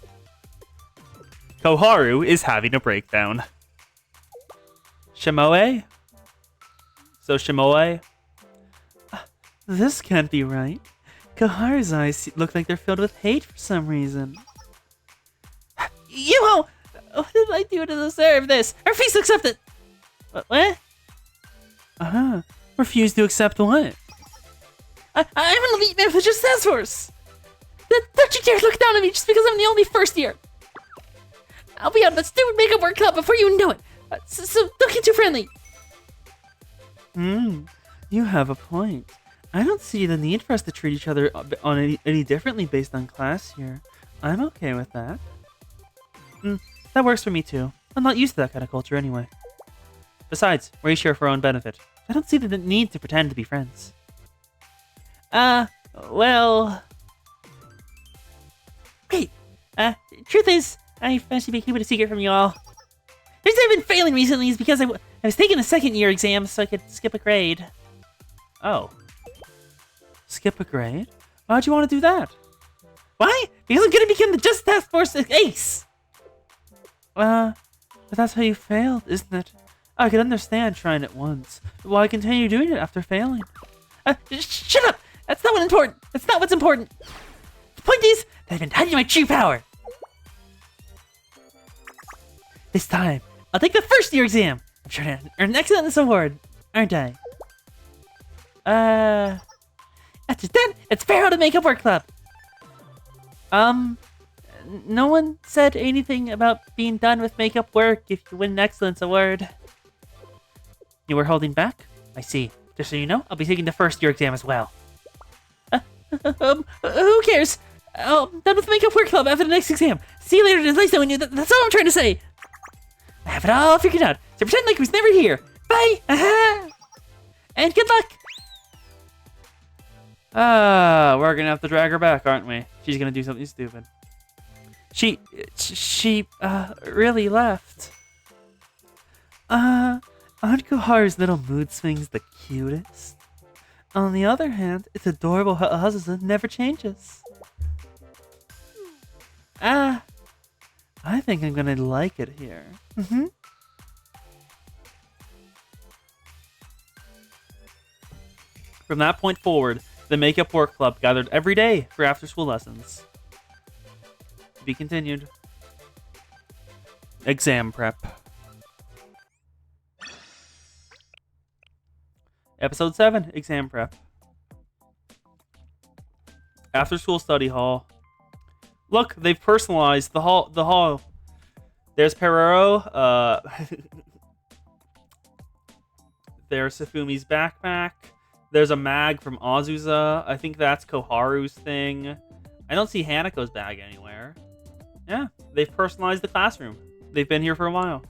Koharu is having a breakdown. Shimoe? So Shimoe? This can't be right. Koharu's eyes look like they're filled with hate for some reason. Yuho! What did I do to deserve this? Refuse to accept it! What? Refuse to accept what? I'm an elite man with just task force! Don't you dare look down at me just because I'm the only first year! I'll be out of that stupid makeup work club before you know it! So don't get too friendly! You have a point. I don't see the need for us to treat each other any differently based on class here. I'm okay with that. That works for me too. I'm not used to that kind of culture anyway. Besides, we're each here for our own benefit. I don't see the need to pretend to be friends. Well... Wait, truth is, I've actually been keeping a secret from you all. The reason I've been failing recently is because I was taking a second year exam so I could skip a grade. Oh. Skip a grade? Why'd you want to do that? Why? Because I'm gonna become the Just Task Force ace! But that's how you failed, isn't it? I can understand trying it once, but why continue doing it after failing? Shut up! That's not what's important! That's not what's important! The point is, that I've been hiding my true power! This time, I'll take the first year exam! I'm sure to earn an excellence award, aren't I? After that, it's farewell to Makeup Work Club. No one said anything about being done with makeup work if you win an excellence award. You were holding back? I see. Just so you know, I'll be taking the first year exam as well. Who cares? I'm done with Makeup Work Club after the next exam. See you later. It's nice knowing you. That's all I'm trying to say. I have it all figured out, so pretend like it was never here. Bye! And good luck! We're gonna have to drag her back, aren't we? She's gonna do something stupid. She really left. Aren't Koharu's little mood swings the cutest? On the other hand, it's adorable how Azusa never changes. I think I'm gonna like it here. From that point forward, the Makeup Work Club gathered every day for after-school lessons. To be continued. Exam prep. Episode 7, Exam Prep. After-school study hall. Look, they've personalized the hall. There's Perero. There's Safumi's backpack. There's a mag from Azusa. I think that's Koharu's thing. I don't see Hanako's bag anywhere. Yeah, they've personalized the classroom. They've been here for a while.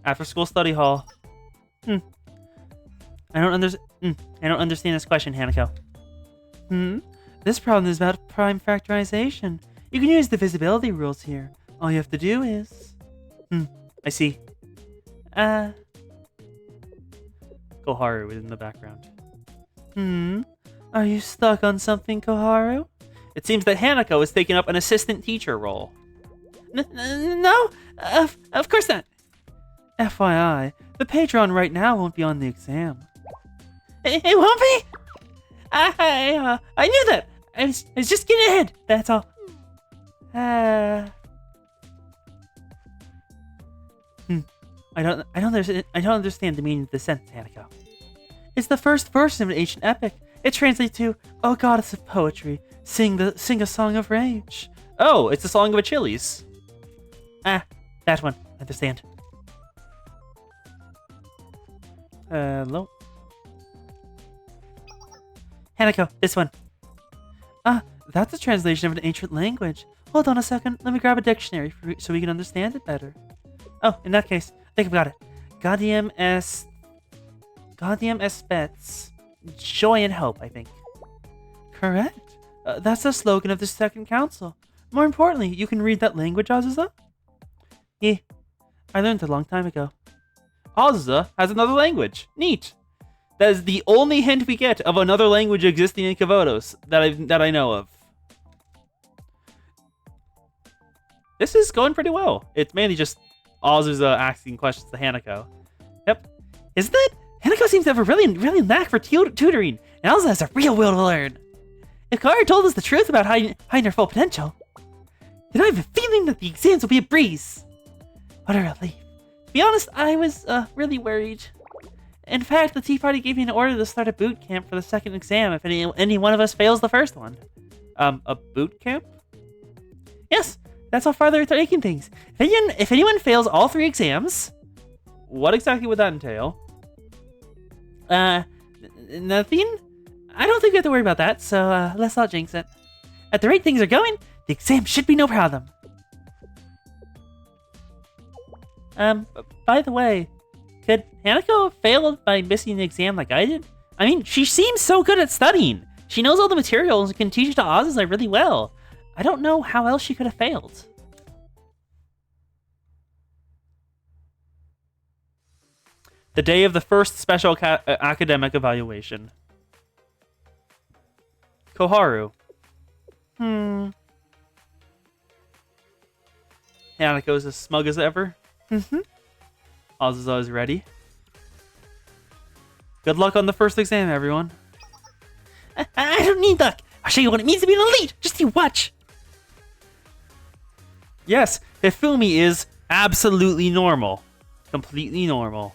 After school study hall. I don't understand this question, Hanako. This problem is about prime factorization. You can use the visibility rules here. All you have to do is... I see. Koharu is in the background. Are you stuck on something, Koharu? It seems that Hanako is taking up an assistant teacher role. No, of course not. FYI, the patron right now won't be on the exam. It won't be? I knew that. I was just getting ahead. That's all. I don't understand the meaning of the sentence, Hanako. It's the first verse of an ancient epic. It translates to, "O goddess of poetry, sing a song of rage." Oh, it's the Song of Achilles. That one. Understand. Hello. Hanako, this one. That's a translation of an ancient language. Hold on a second. Let me grab a dictionary so we can understand it better. Oh, in that case, I think I've got it. Gaudium spets. Joy and hope, I think. Correct. That's the slogan of the second council. More importantly, you can read that language, Azusa? Yeah, I learned it a long time ago. Azusa has another language. Neat. That is the only hint we get of another language existing in Kavotos that I know of. This is going pretty well. It's mainly just Azusa asking questions to Hanako. Yep. Isn't it? Hanako seems to have a really knack for tutoring, and Azusa has a real will to learn. If Kara told us the truth about hiding her full potential, then I have a feeling that the exams will be a breeze. What a relief. To be honest, I was really worried. In fact, the Tea Party gave me an order to start a boot camp for the second exam if any one of us fails the first one. A boot camp? Yes, that's how far they're taking things. If anyone fails all 3 exams... What exactly would that entail? Nothing? I don't think we have to worry about that, so let's not jinx it. At the rate things are going, the exam should be no problem. By the way, could Hanako fail by missing the exam like I did? I mean, she seems so good at studying. She knows all the materials and can teach it to Azusa really well. I don't know how else she could have failed. The day of the first special academic evaluation. Koharu. Hanako's as smug as ever. Azusa is ready. Good luck on the first exam, everyone. I don't need luck. I'll show you what it means to be an elite. Just you watch. Yes, Hifumi is absolutely normal. Completely normal.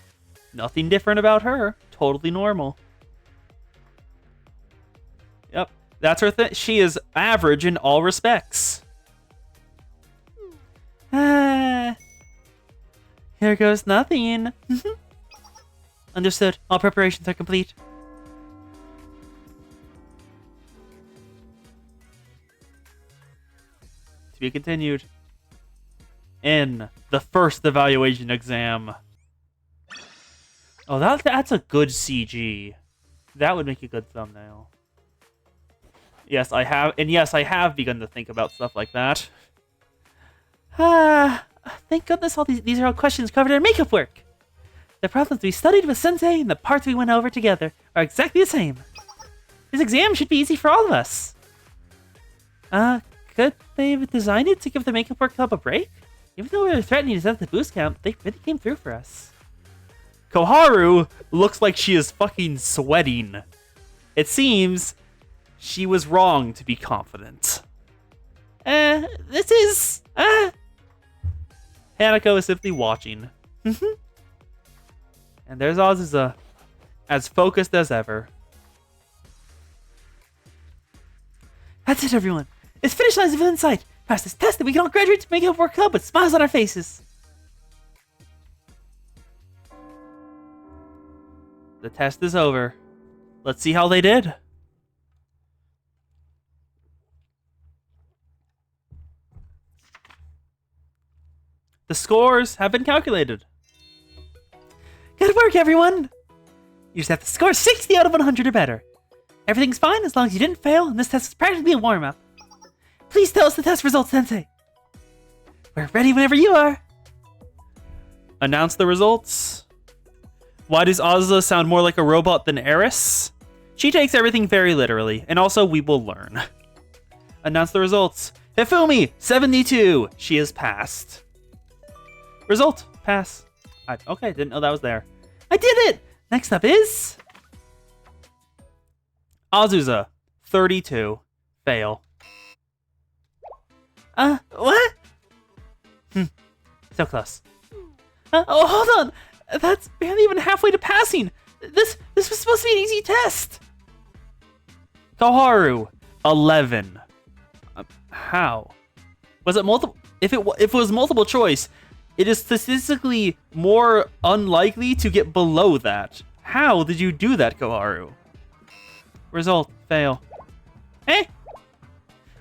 Nothing different about her. Totally normal. Yep, that's her thing. She is average in all respects. Ah, here goes nothing. Understood. All preparations are complete. To be continued. In the first evaluation exam. Oh, that's a good CG. That would make a good thumbnail. Yes, I have, and yes, I have begun to think about stuff like that. Ah, thank goodness all these are all questions covered in makeup work. The problems we studied with Sensei and the parts we went over together are exactly the same. This exam should be easy for all of us. Could they have designed it to give the makeup work club a break? Even though we were threatening to set the boost count, they really came through for us. Koharu looks like she is fucking sweating. It seems she was wrong to be confident. This is, Hanako is simply watching. And there's Azusa, as focused as ever. That's it, everyone. It's finish lines within sight. Pass this test and we can all graduate to Makeup Work Club with smiles on our faces. The test is over. Let's see how they did. The scores have been calculated. Good work, everyone. You just have to score 60 out of 100 or better. Everything's fine as long as you didn't fail, and this test is practically a warm-up. Please tell us the test results, Sensei. We're ready whenever you are. Announce the results. Why does Azusa sound more like a robot than Eris? She takes everything very literally, and also we will learn. Announce the results. Hifumi, 72. She is passed. Result, pass. Okay, didn't know that was there. I did it! Next up is... Azusa, 32. Fail. What? So close. Oh, hold on! That's barely even halfway to passing! This was supposed to be an easy test! Koharu, 11. How? Was it multiple? If it was multiple choice, it is statistically more unlikely to get below that. How did you do that, Koharu? Result, fail. Eh?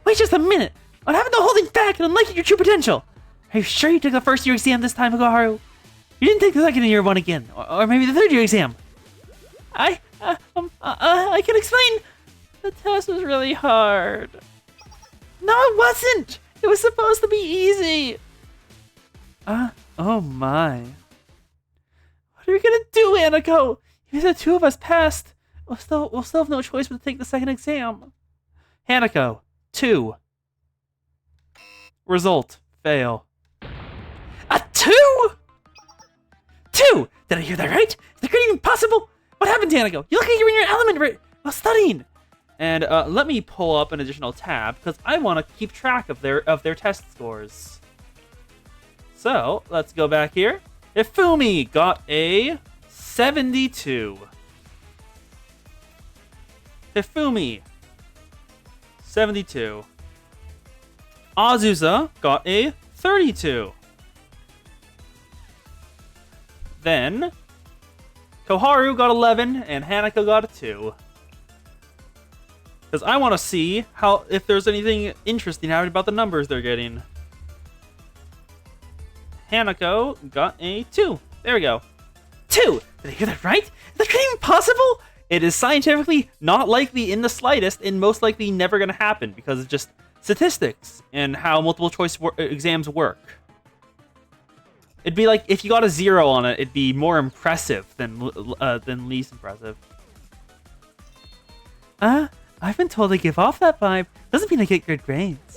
Wait just a minute! What happened to holding back and unliking your true potential? Are you sure you took the first year exam this time, Koharu? You didn't take the second year one again, or maybe the third year exam. I can explain. The test was really hard. No, it wasn't. It was supposed to be easy. Oh my. What are we gonna do, Aniko? If the two of us passed, we'll still have no choice but to take the second exam. Hanako, 2. Result, fail. A 2? 2? Did I hear that right? Is the grade even possible? What happened, Aniko? You look like you're in your element right while studying. And let me pull up an additional tab because I want to keep track of their test scores. So let's go back here. Hifumi got a 72. Hifumi, 72. Azusa got a 32. Then Koharu got 11 and Hanako got a 2. Because I want to see if there's anything interesting happening about the numbers they're getting. Hanako got a 2. There we go. 2! Did I hear that right? Is that even possible? It is scientifically not likely in the slightest and most likely never going to happen because it's just statistics and how multiple choice exams work. It'd be like if you got a 0 on it, it'd be more impressive than least impressive. I've been told to give off that vibe. Doesn't mean I get good grades.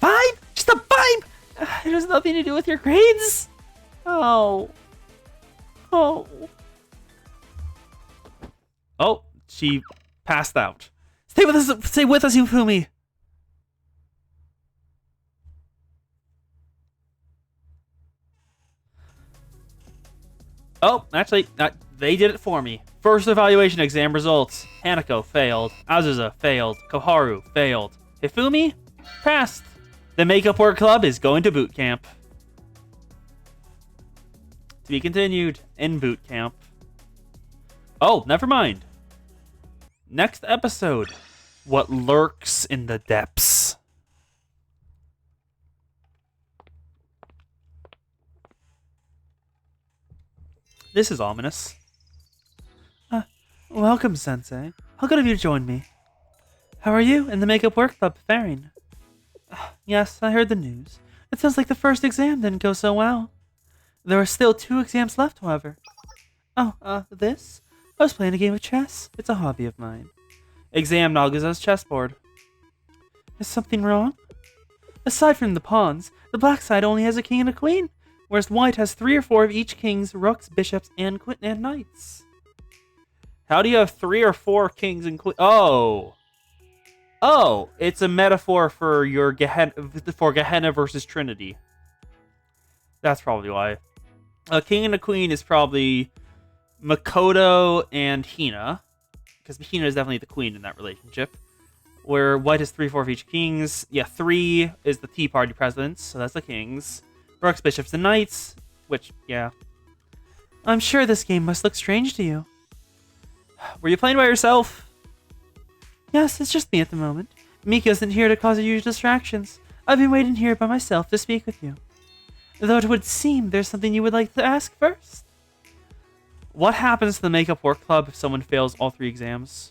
Vibe? Just a vibe? It has nothing to do with your grades? Oh. Oh. Oh, she passed out. Stay with us, Hifumi. Oh, actually, They did it for me. First evaluation exam results. Hanako failed. Azusa failed. Koharu failed. Hifumi passed. The Makeup Work Club is going to boot camp. To be continued in boot camp. Oh, never mind. Next episode. What lurks in the depths. This is ominous. Welcome, Sensei. How good of you to join me. How are you and the Makeup Work Club faring? Yes, I heard the news. It sounds like the first exam didn't go so well. There are still 2 exams left, however. Oh, this? I was playing a game of chess. It's a hobby of mine. Exam Nagasa's chessboard. Is something wrong? Aside from the pawns, the black side only has a king and a queen, whereas white has 3 or 4 of each kings, rooks, bishops, and knights. How do you have 3 or 4 kings and queens? Oh, it's a metaphor for your Gehenna versus Trinity. That's probably why. A king and a queen is probably Makoto and Hina, because Hina is definitely the queen in that relationship. Where white has 3, 4 of each kings. Yeah, 3 is the Tea Party presidents, so that's the kings. Rooks, bishops, and knights, which, yeah. I'm sure this game must look strange to you. Were you playing by yourself? Yes, it's just me at the moment. Mika isn't here to cause unusual distractions. I've been waiting here by myself to speak with you. Though it would seem there's something you would like to ask first. What happens to the Makeup Work Club if someone fails all 3 exams?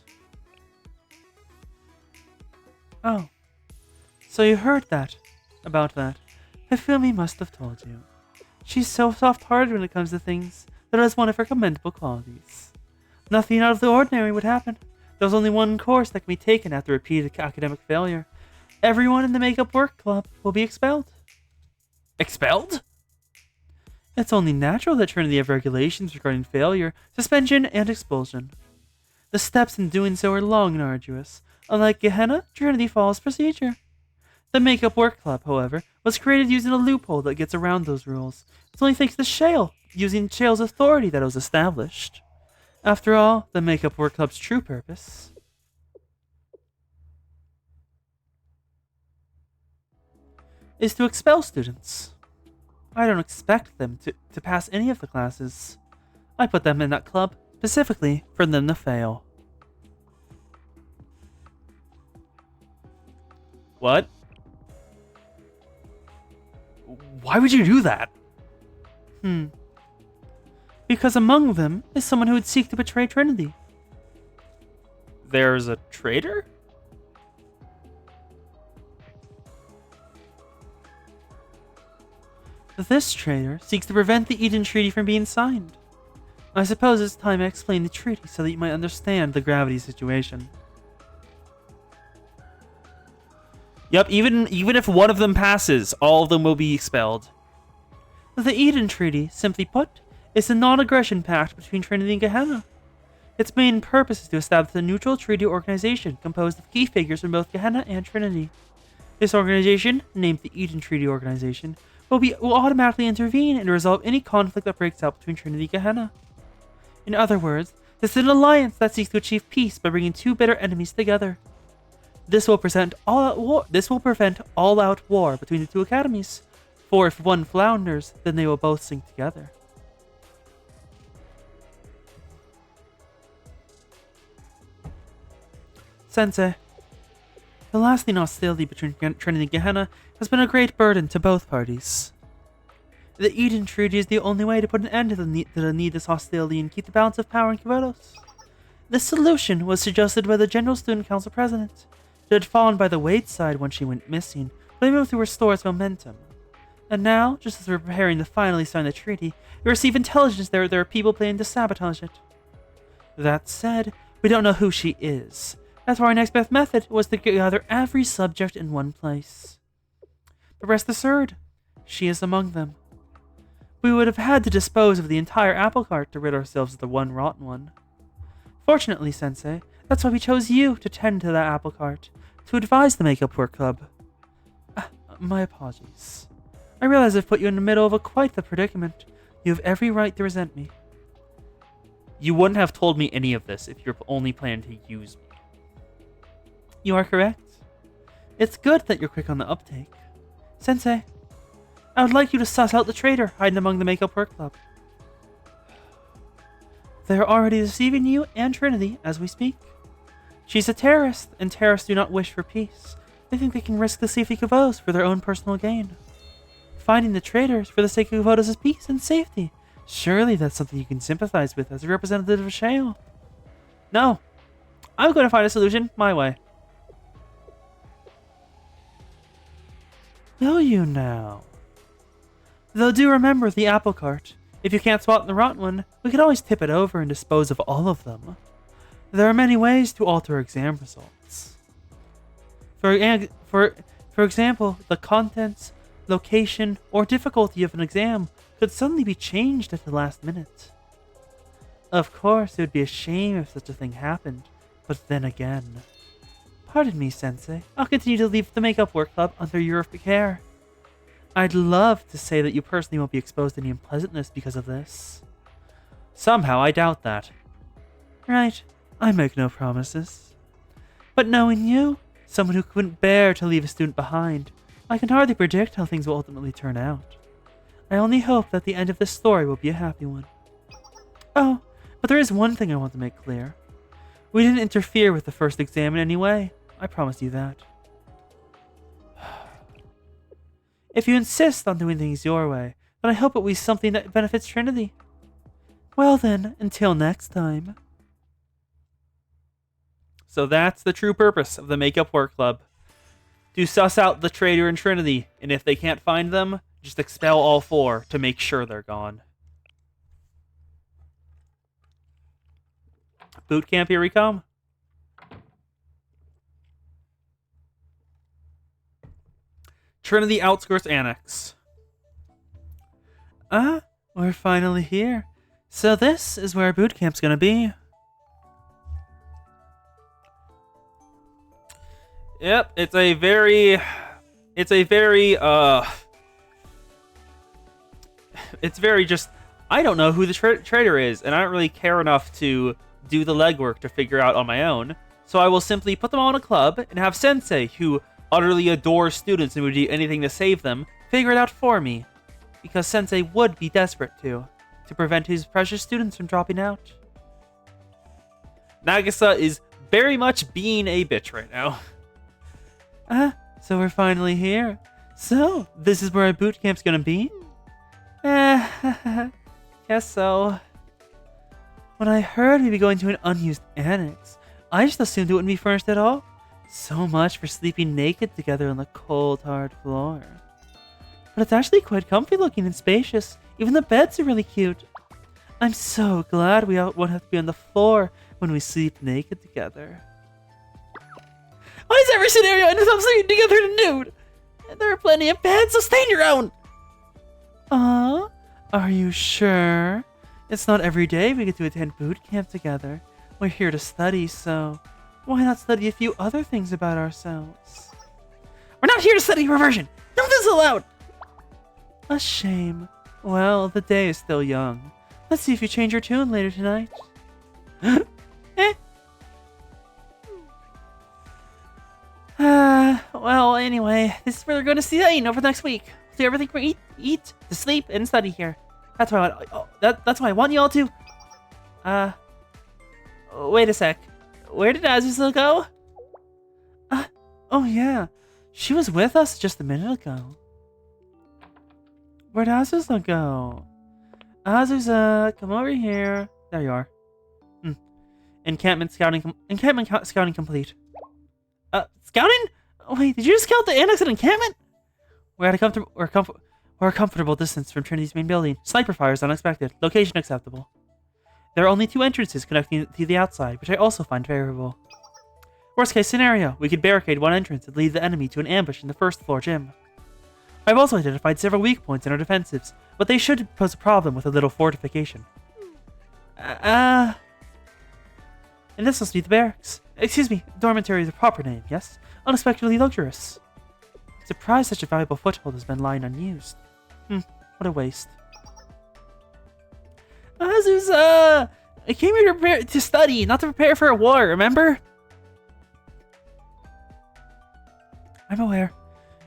Oh. So you heard that. About that. Hifumi must have told you. She's so soft-hearted when it comes to things. That is one of her commendable qualities. Nothing out of the ordinary would happen. There's only one course that can be taken after repeated academic failure. Everyone in the Makeup Work Club will be expelled. Expelled? It's only natural that Trinity have regulations regarding failure, suspension, and expulsion. The steps in doing so are long and arduous. Unlike Gehenna, Trinity follows procedure. The Makeup Work Club, however, was created using a loophole that gets around those rules. It's only thanks to Shale, using Shale's authority, that it was established. After all, the Makeup Work Club's true purpose is to expel students. I don't expect them to pass any of the classes. I put them in that club specifically for them to fail. What? Why would you do that? Because among them is someone who would seek to betray Trinity. There's a traitor? This traitor seeks to prevent the Eden Treaty from being signed. I suppose it's time I explain the treaty so that you might understand the gravity situation. Yep, even if one of them passes, all of them will be expelled. The Eden Treaty, simply put, is a non-aggression pact between Trinity and Gehenna. Its main purpose is to establish a neutral treaty organization composed of key figures from both Gehenna and Trinity. This organization, named the Eden Treaty Organization, will automatically intervene and resolve any conflict that breaks out between Trinity and Gehenna. In other words, this is an alliance that seeks to achieve peace by bringing 2 bitter enemies together. This will prevent all-out war between the 2 academies, for if one flounders, then they will both sink together. Sensei, the lasting hostility between Trinity and Gehenna has been a great burden to both parties. The Eden Treaty is the only way to put an end to the needless hostility and keep the balance of power in Kyotos. This solution was suggested by the General Student Council President. It had fallen by the Wade's side when she went missing, but able to restore its momentum. And now, just as we're preparing to finally sign the treaty, we receive intelligence that there are people planning to sabotage it. That said, we don't know who she is. That's why our next best method was to gather every subject in one place. But rest assured, she is among them. We would have had to dispose of the entire apple cart to rid ourselves of the one rotten one. Fortunately, Sensei, that's why we chose you to tend to that apple cart, to advise the Makeup Work Club. My apologies. I realize I've put you in the middle of quite the predicament. You have every right to resent me. You wouldn't have told me any of this if you're only planning to use me. You are correct. It's good that you're quick on the uptake. Sensei, I would like you to suss out the traitor hiding among the Makeup Work Club. They're already deceiving you and Trinity as we speak. She's a terrorist, and terrorists do not wish for peace. They think they can risk the safety of Kavo's for their own personal gain. Finding the traitors for the sake of Kavo's peace and safety. Surely that's something you can sympathize with as a representative of Shale. No. I'm going to find a solution my way. Will you now? Though do remember the apple cart. If you can't spot the rotten one, we could always tip it over and dispose of all of them. There are many ways to alter exam results. For example, the contents, location, or difficulty of an exam could suddenly be changed at the last minute. Of course, it would be a shame if such a thing happened, but then again... Pardon me, Sensei. I'll continue to leave the Makeup Work Club under your care. I'd love to say that you personally won't be exposed to any unpleasantness because of this. Somehow, I doubt that. Right. I make no promises. But knowing you, someone who couldn't bear to leave a student behind, I can hardly predict how things will ultimately turn out. I only hope that the end of this story will be a happy one. Oh, but there is one thing I want to make clear. We didn't interfere with the first exam in any way. I promise you that. If you insist on doing things your way, then I hope it will be something that benefits Trinity. Well then, until next time. So that's the true purpose of the Makeup Work Club. To suss out the traitor in Trinity, and if they can't find them, just expel all 4 to make sure they're gone. Boot camp, here we come. Trinity Outskirts Annex. We're finally here. So this is where boot camp's gonna be. Yep, it's a very, just, I don't know who the traitor is, and I don't really care enough to do the legwork to figure out on my own, so I will simply put them all in a club and have Sensei, who utterly adores students and would do anything to save them, figure it out for me, because Sensei would be desperate to prevent his precious students from dropping out. Nagisa is very much being a bitch right now. So we're finally here. So, this is where our boot camp's gonna be? Guess so. When I heard we'd be going to an unused annex, I just assumed it wouldn't be furnished at all. So much for sleeping naked together on the cold, hard floor. But it's actually quite comfy looking and spacious. Even the beds are really cute. I'm so glad we won't have to be on the floor when we sleep naked together. Why is every scenario ends up sleeping together in nude? And there are plenty of beds, so stand your own! Are you sure? It's not every day we get to attend boot camp together. We're here to study, so why not study a few other things about ourselves? We're not here to study reversion! No, this is allowed! A shame. Well, the day is still young. Let's see if you change your tune later tonight. Well, anyway, this is where they're going to study over the next week. Do everything from eat to sleep and study here. That's why that's why I want you all to. Wait a sec. Where did Azusa go? Oh yeah, she was with us just a minute ago. Where'd Azusa go? Azusa, come over here. There you are. Encampment scouting complete. Scouting? Wait, did you just scout the annex and encampment? We're at a comfortable distance from Trinity's main building. Sniper fire is unexpected. Location acceptable. There are only 2 entrances connecting to the outside, which I also find favorable. Worst case scenario, we could barricade one entrance and lead the enemy to an ambush in the first floor gym. I've also identified several weak points in our defensives, but they should pose a problem with a little fortification. And this must be the barracks. Excuse me, dormitory is the proper name, yes? Unexpectedly luxurious. Surprised such a valuable foothold has been lying unused. What a waste. Azusa! I came here to prepare to study, not to prepare for a war, remember? I'm aware.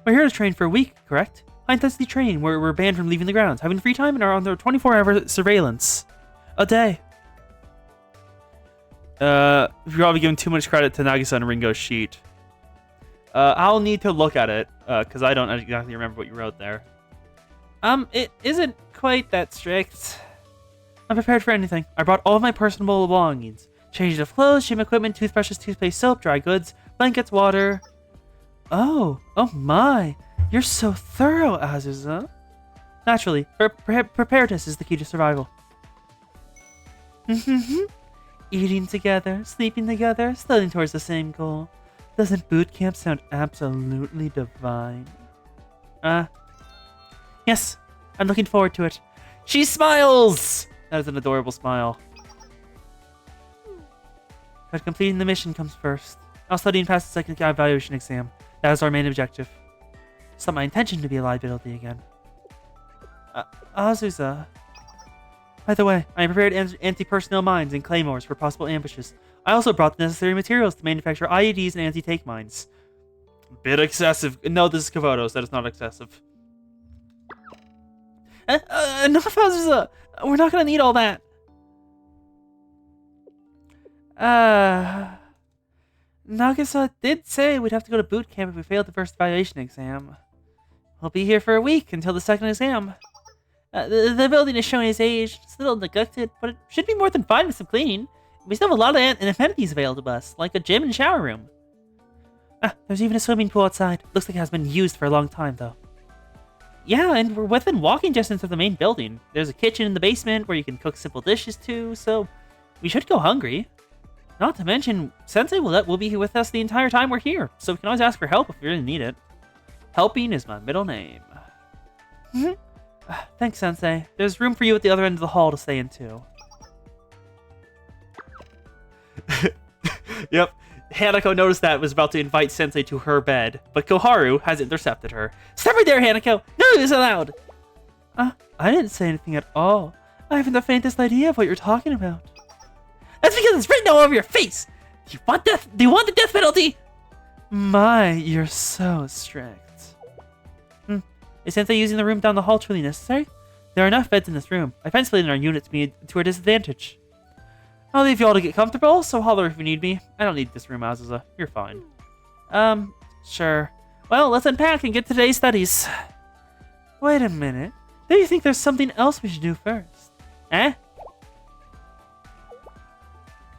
We're here to train for a week, correct? High-intensity training, where we're banned from leaving the grounds, having free time, and are under 24-hour surveillance. A day. You're probably giving too much credit to Nagisa and Ringo's sheet. I'll need to look at it, because I don't exactly remember what you wrote there. It isn't quite that strict. I'm prepared for anything. I brought all of my personal belongings. Changes of clothes, gym equipment, toothbrushes, toothpaste, soap, dry goods, blankets, water. Oh my. You're so thorough, Azusa. Naturally, preparedness is the key to survival. Eating together, sleeping together, studying towards the same goal. Doesn't boot camp sound absolutely divine? Yes, I'm looking forward to it. She smiles! That is an adorable smile. But completing the mission comes first. I'll study and pass the second evaluation exam. That is our main objective. It's not my intention to be a liability again. Azusa. By the way, I prepared anti-personnel mines and claymores for possible ambushes. I also brought the necessary materials to manufacture IEDs and anti-tank mines. Bit excessive. No, this is Kavotos. That is not excessive. Enough, Azusa! We're not gonna need all that. Nagisa did say we'd have to go to boot camp if we failed the first evaluation exam. We'll be here for a week until the second exam. The building is showing its age. It's a little neglected, but it should be more than fine with some cleaning. We still have a lot of amenities available to us, like a gym and shower room. There's even a swimming pool outside. Looks like it has been used for a long time, though. Yeah, and we're within walking distance of the main building. There's a kitchen in the basement where you can cook simple dishes too, so we should go hungry. Not to mention, Sensei will be here with us the entire time we're here, so we can always ask for help if we really need it. Helping is my middle name. Thanks, Sensei. There's room for you at the other end of the hall to stay in, too. Yep. Hanako noticed that and was about to invite Sensei to her bed, but Koharu has intercepted her. Stop right there, Hanako! No news allowed! I didn't say anything at all. I haven't the faintest idea of what you're talking about. That's because it's written all over your face! Do you want death? Do you want the death penalty? My, you're so strict. Is Sensei using the room down the hall truly necessary? There are enough beds in this room. I've isolated our unit to our disadvantage. I'll leave you all to get comfortable, so holler if you need me. I don't need this room, Azusa. You're fine. Sure. Well, let's unpack and get to today's studies. Wait a minute. Don't you think there's something else we should do first?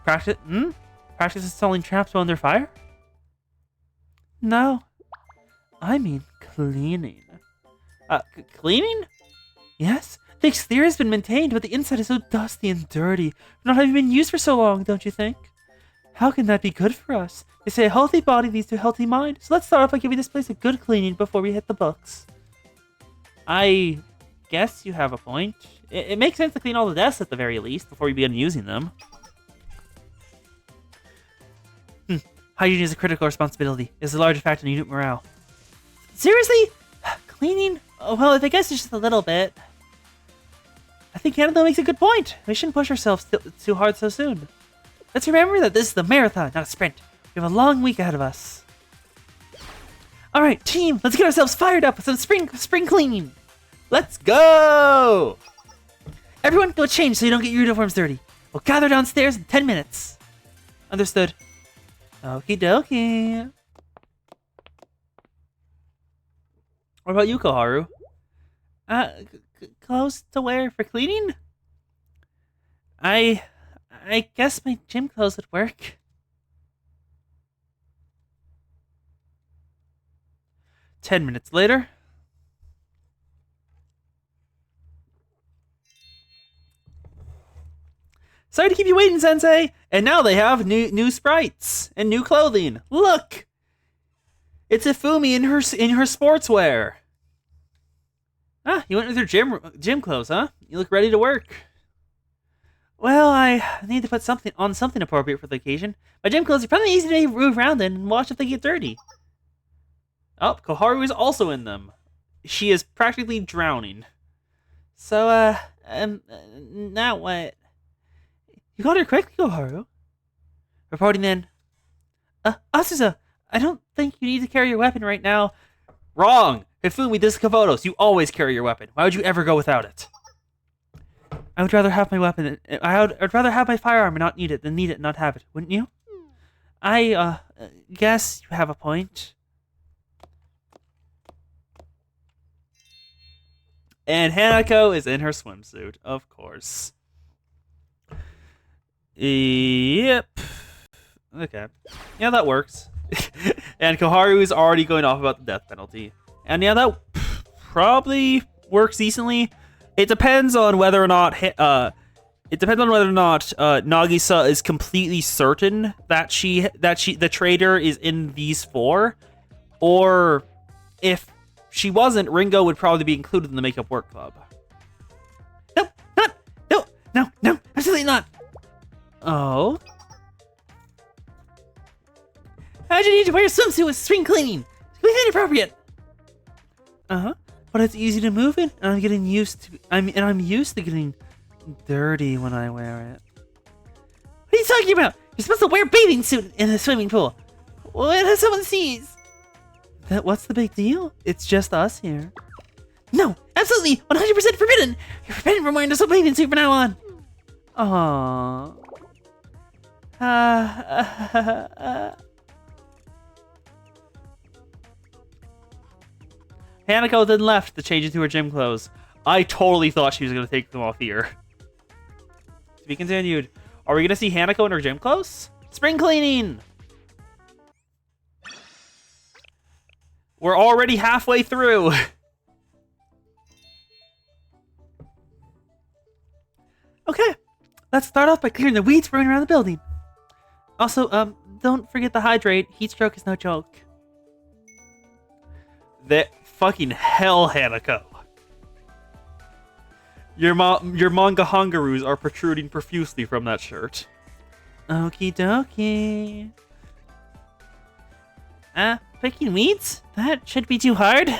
Practice installing traps while under fire? No. I mean cleaning. Cleaning? Yes. The exterior has been maintained, but the inside is so dusty and dirty, not having been used for so long, don't you think? How can that be good for us? They say a healthy body leads to a healthy mind, so let's start off by giving this place a good cleaning before we hit the books. I guess you have a point. It makes sense to clean all the desks at the very least before you begin using them. Hygiene is a critical responsibility. It's a large factor in unit morale. Seriously? Cleaning? Oh, well, I guess it's just a little bit. I think Canada makes a good point. We shouldn't push ourselves too hard so soon. Let's remember that this is the marathon, not a sprint. We have a long week ahead of us. Alright, team, let's get ourselves fired up with some spring cleaning. Let's go! Everyone, go change so you don't get your uniforms dirty. We'll gather downstairs in 10 minutes. Understood. Okie dokie. What about you, Koharu? Clothes to wear for cleaning? I guess my gym clothes would work. 10 minutes later. Sorry to keep you waiting, Sensei. And now they have new sprites and new clothing. Look, it's Ifumi in her sportswear. You went with your gym clothes, huh? You look ready to work. Well, I need to put something appropriate for the occasion. My gym clothes are probably easy to move around in and wash if they get dirty. Oh, Koharu is also in them. She is practically drowning. So, now what? You got her quickly, Koharu. Reporting in. Asusa, I don't think you need to carry your weapon right now. Wrong! Hifumi, this is Kavotos. You always carry your weapon. Why would you ever go without it? I would rather have my weapon. I'd rather have my firearm and not need it than need it and not have it, wouldn't you? I guess you have a point. And Hanako is in her swimsuit, of course. Yep. Okay. Yeah, that works. And Koharu is already going off about the death penalty. And yeah, that probably works decently. It depends on whether or not Nagisa is completely certain that the traitor is in these four, or if she wasn't, Ringo would probably be included in the Make Up Work Club. No, absolutely not. Oh. How'd you need to wear a swimsuit with spring cleaning? It's completely inappropriate. But it's easy to move in, and I'm used to getting dirty when I wear it. What are you talking about? You're supposed to wear a bathing suit in the swimming pool. What if someone sees? What's the big deal? It's just us here. No, absolutely, 100% forbidden. You're forbidden from wearing a bathing suit from now on. Aww. Hanako then left to change into her gym clothes. I totally thought she was going to take them off here. To be continued. Are we going to see Hanako in her gym clothes? Spring cleaning! We're already halfway through. Okay, let's start off by clearing the weeds growing around the building. Also, don't forget to hydrate. Heat stroke is no joke. That fucking hell, Hanako. Your manga hungaroos are protruding profusely from that shirt. Okie dokie. Picking weeds? That should be too hard.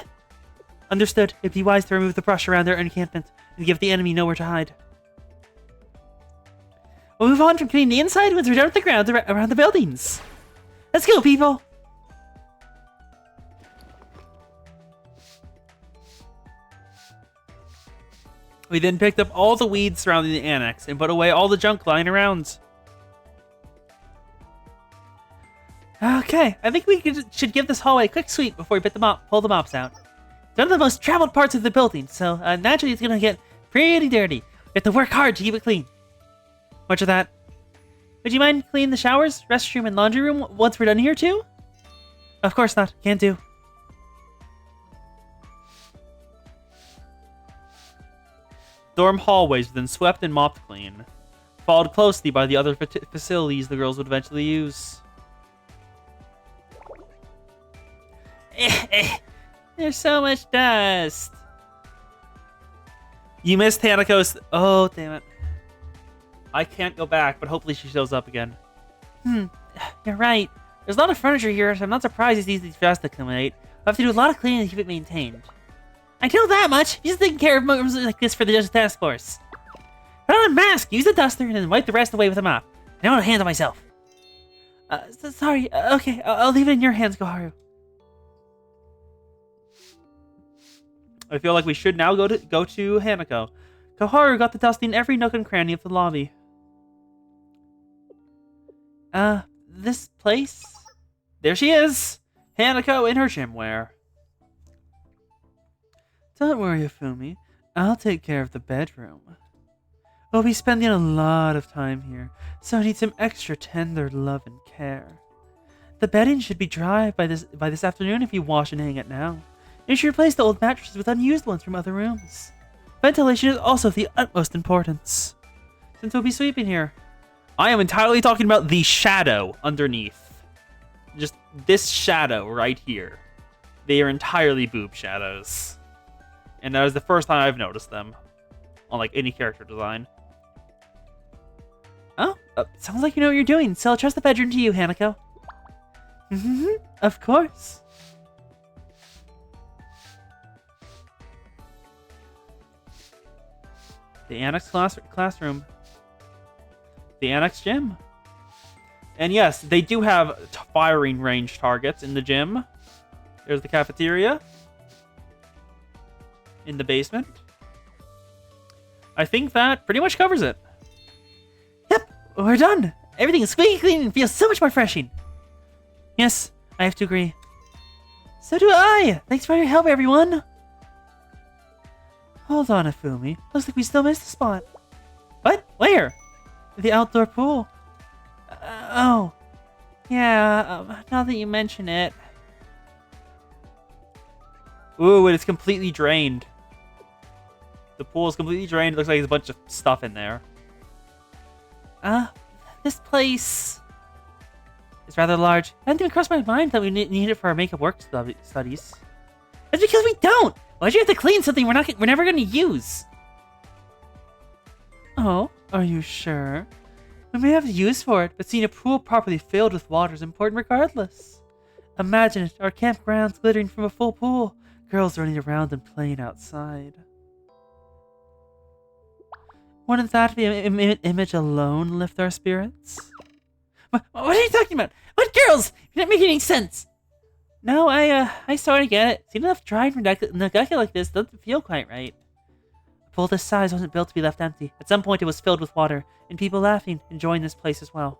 Understood. It'd be wise to remove the brush around their encampment and give the enemy nowhere to hide. We'll move on from cleaning the inside once we're done with the grounds around the buildings. Let's go, people! We then picked up all the weeds surrounding the annex and put away all the junk lying around. Okay, I think we should give this hallway a quick sweep before we pull the mops out. It's one of the most traveled parts of the building, so naturally it's gonna get pretty dirty. We have to work hard to keep it clean. Much of that. Would you mind cleaning the showers, restroom, and laundry room once we're done here too? Of course not. Can't do. Dorm hallways were then swept and mopped clean, followed closely by the other facilities the girls would eventually use. There's so much dust. You missed Hanako's... Oh, damn it. I can't go back, but hopefully she shows up again. You're right. There's a lot of furniture here, so I'm not surprised it's easy for us to accumulate. We'll have to do a lot of cleaning to keep it maintained. I know that much. He's taking care of rooms like this for the Justice Task Force. Put on a mask, use the duster, and then wipe the rest away with a mop. I want to handle myself. Sorry. Okay, I'll leave it in your hands, Koharu. I feel like we should now go to Hanako. Koharu got the dusting every nook and cranny of the lobby. This place? There she is! Hanako in her gym wear. Don't worry, Ifumi. I'll take care of the bedroom. We'll be spending a lot of time here, so I need some extra tender love and care. The bedding should be dry by this afternoon if you wash and hang it now. You should replace the old mattresses with unused ones from other rooms. Ventilation is also of the utmost importance, since we'll be sleeping here. I am entirely talking about the shadow underneath. Just this shadow right here. They are entirely boob shadows. And that is the first time I've noticed them on like any character design. Oh, sounds like you know what you're doing, so I'll trust the bedroom to you, Hanako. Of course. The annex classroom. the Annex Gym. And yes, they do have firing range targets in the gym. There's the cafeteria. In the basement. I think that pretty much covers it. Yep, we're done. Everything is squeaky clean and feels so much more refreshing. Yes, I have to agree. So do I. Thanks for your help, everyone. Hold on, Ifumi. Looks like we still missed a spot. What? Where? The outdoor pool. Oh. Yeah, now that you mention it. Ooh, and it's completely drained. The pool is completely drained. It looks like there's a bunch of stuff in there. This place is rather large. It didn't even cross my mind that we need it for our makeup work studies. That's because we don't! Why'd you have to clean something we're never gonna use? Oh, are you sure? We may have use for it, but seeing a pool properly filled with water is important regardless. Imagine it, our campgrounds glittering from a full pool, girls running around and playing outside. Wouldn't that image alone lift our spirits? What are you talking about? What girls? You're not making any sense. No, I sort of get it. Seeing enough dried neglected like this doesn't feel quite right. A pool this size wasn't built to be left empty. At some point it was filled with water, and people laughing, enjoying this place as well.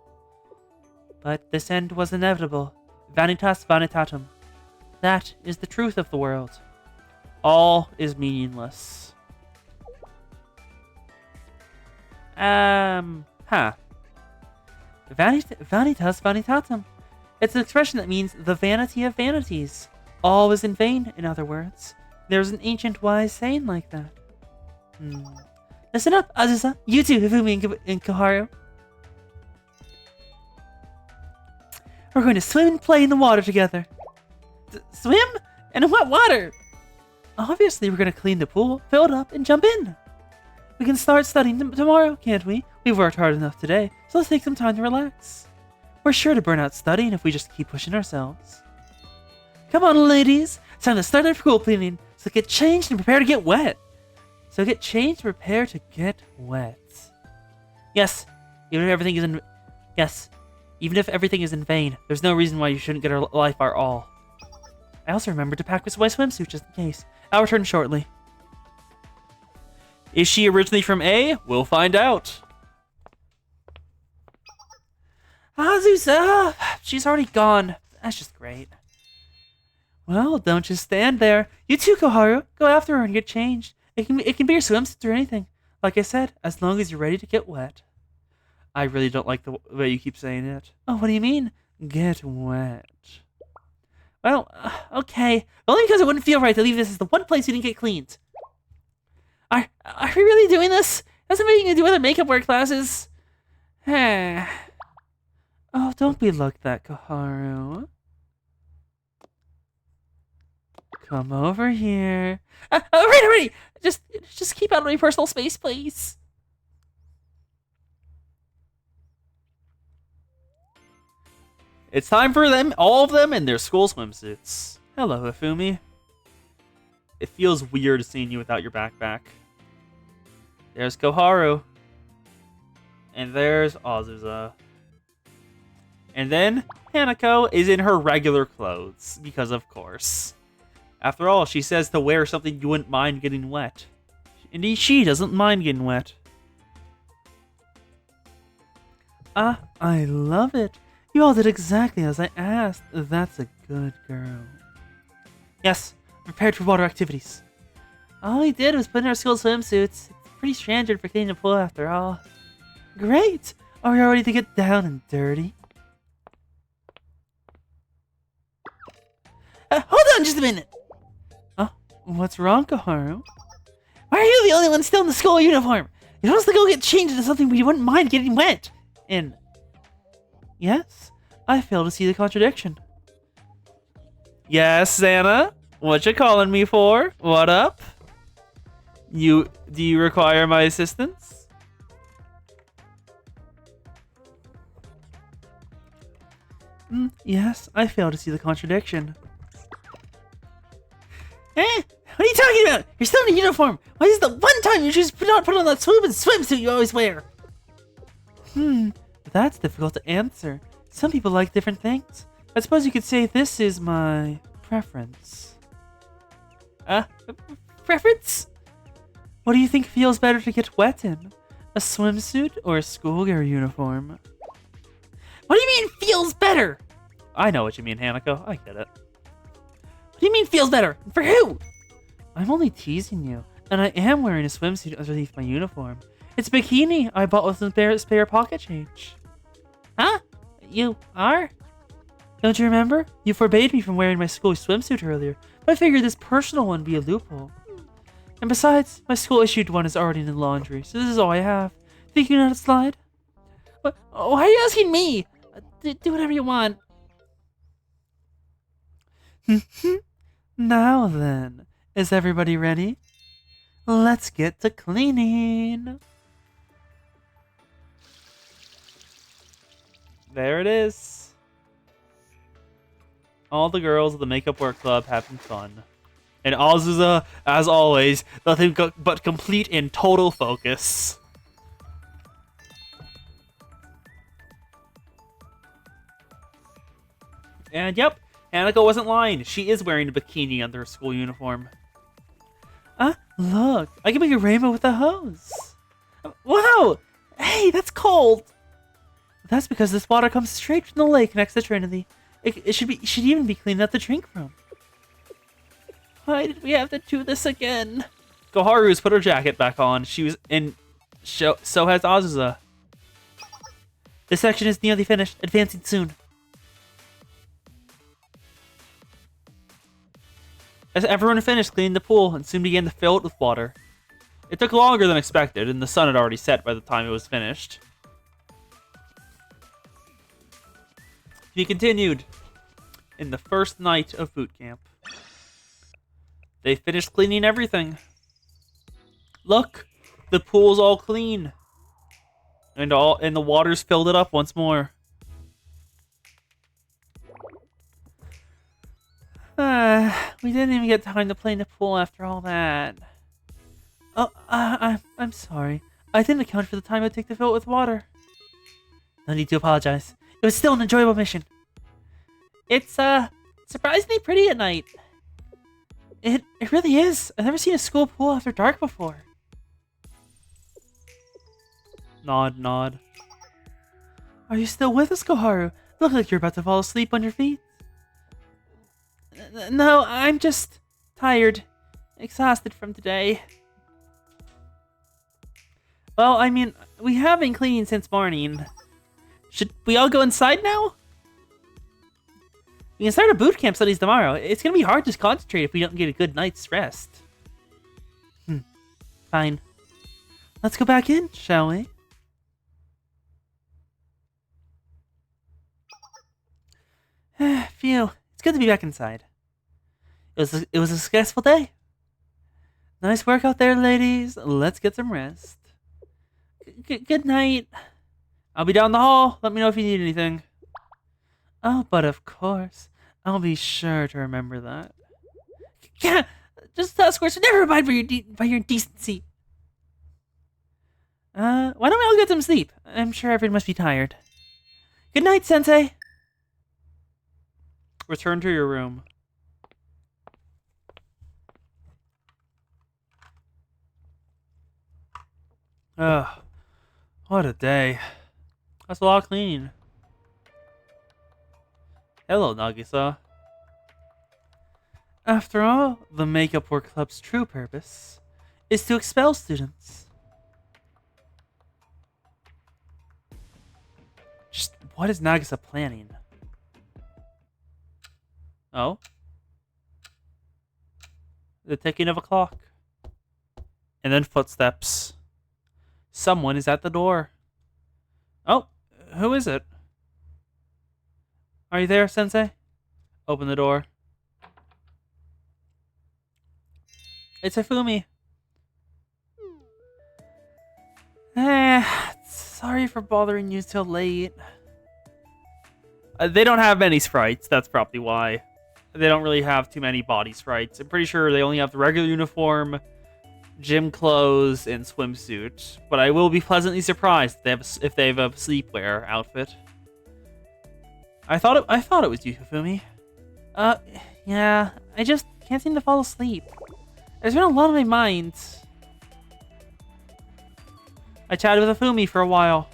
But this end was inevitable. Vanitas vanitatum. That is the truth of the world. All is meaningless. Vanitas vanitatum. It's an expression that means the vanity of vanities. All is in vain, in other words. There's an ancient wise saying like that. Listen up, Azusa. You too, Hifumi and Koharu. We're going to swim and play in the water together. Swim? And in what water? Obviously, we're going to clean the pool, fill it up, and jump in. We can start studying tomorrow, can't we? We've worked hard enough today, so let's take some time to relax. We're sure to burn out studying if we just keep pushing ourselves. Come on, ladies. It's time to start our pool cleaning. So get changed and prepare to get wet. Yes, even if everything is in vain, there's no reason why you shouldn't get our life our all. I also remembered to pack my swimsuit just in case. I'll return shortly. Is she originally from A? We'll find out. Azusa! She's already gone. That's just great. Well, don't just stand there. You too, Koharu. Go after her and get changed. It can be your swimsuit or anything. Like I said, as long as you're ready to get wet. I really don't like the way you keep saying it. Oh, what do you mean? Get wet. Well, okay. Only because it wouldn't feel right to leave this as the one place we didn't get cleaned. Are we really doing this? Has something to do with our makeup work classes? Oh, don't be like that, Koharu. Come over here. Alright. Just keep out of my personal space, please. It's time for them, all of them, in their school swimsuits. Hello, Hifumi. It feels weird seeing you without your backpack. There's Koharu. And there's Azusa. And then Hanako is in her regular clothes, because of course. After all, she says to wear something you wouldn't mind getting wet. Indeed, she doesn't mind getting wet. Ah, I love it. You all did exactly as I asked. That's a good girl. Yes, prepared for water activities. All we did was put in our school swimsuits. It's pretty standard for cleaning a pool after all. Great! Are we all ready to get down and dirty? Hold on just a minute. What's wrong, Koharu? Why are you the only one still in the school uniform? You want us to go get changed into something we wouldn't mind getting wet in. Yes, I fail to see the contradiction. Yes, Santa? What you calling me for? What up? Do you require my assistance? Yes, I fail to see the contradiction. What are you talking about? You're still in a uniform. Why is this the one time you just not put on that swimsuit you always wear? That's difficult to answer. Some people like different things. I suppose you could say this is my preference. Preference? What do you think feels better to get wet in? A swimsuit or a schoolgirl uniform? What do you mean feels better? I know what you mean, Hanako. I get it. What do you mean feels better? For who? I'm only teasing you, and I am wearing a swimsuit underneath my uniform. It's a bikini I bought with some spare pocket change. Huh? You are? Don't you remember? You forbade me from wearing my school swimsuit earlier, but I figured this personal one would be a loophole. And besides, my school issued one is already in the laundry, so this is all I have. Think you know how to slide? What? Why are you asking me? Do whatever you want. Now then, is everybody ready? Let's get to cleaning. There it is. All the girls of the Makeup Work Club having fun. And Azusa, as always, nothing but complete and total focus. And yep, Hanako wasn't lying. She is wearing a bikini under her school uniform. Look, I can make a rainbow with a hose. Wow! Hey, that's cold. That's because this water comes straight from the lake next to Trinity. It should even be clean enough to drink from. Why did we have to do this again? Koharu's put her jacket back on. She was in. So has Azusa. This section is nearly finished. Advancing soon. As everyone finished cleaning the pool and soon began to fill it with water. It took longer than expected, and the sun had already set by the time it was finished. He continued. In the first night of boot camp, they finished cleaning everything. Look, the pool's all clean, and the water's filled it up once more. We didn't even get time to play in the pool after all that. Oh, I'm sorry. I didn't account for the time it would take to fill it with water. No need to apologize. It was still an enjoyable mission. It's, surprisingly pretty at night. It really is. I've never seen a school pool after dark before. Nod, nod. Are you still with us, Koharu? Look like you're about to fall asleep on your feet. No, I'm just tired. Exhausted from today. Well, I mean, we have been cleaning since morning. Should we all go inside now? We can start our boot camp studies tomorrow. It's gonna be hard to concentrate if we don't get a good night's rest. Fine. Let's go back in, shall we? Phew. It's good to be back inside. It was a successful day. Nice work out there, ladies. Let's get some rest. Good night. I'll be down the hall. Let me know if you need anything. Oh, but of course. I'll be sure to remember that. Yeah, just task force. Never abide by your decency. Why don't we all get some sleep? I'm sure everyone must be tired. Good night, Sensei. Return to your room. Ugh. What a day. That's a lot of cleaning. Hello, Nagisa. After all, the Makeup Work Club's true purpose is to expel students. Just what is Nagisa planning? Oh? The ticking of a clock. And then footsteps. Someone is at the door. Oh, who is it? Are you there, Sensei? Open the door. It's Ifumi. Sorry for bothering you so late. They don't have many sprites, that's probably why. They don't really have too many body sprites. I'm pretty sure they only have the regular uniform, gym clothes and swimsuit, but I will be pleasantly surprised if they have a sleepwear outfit. I thought it was you, Hifumi. Yeah, I just can't seem to fall asleep. There's been a lot on my mind. I chatted with Hifumi for a while.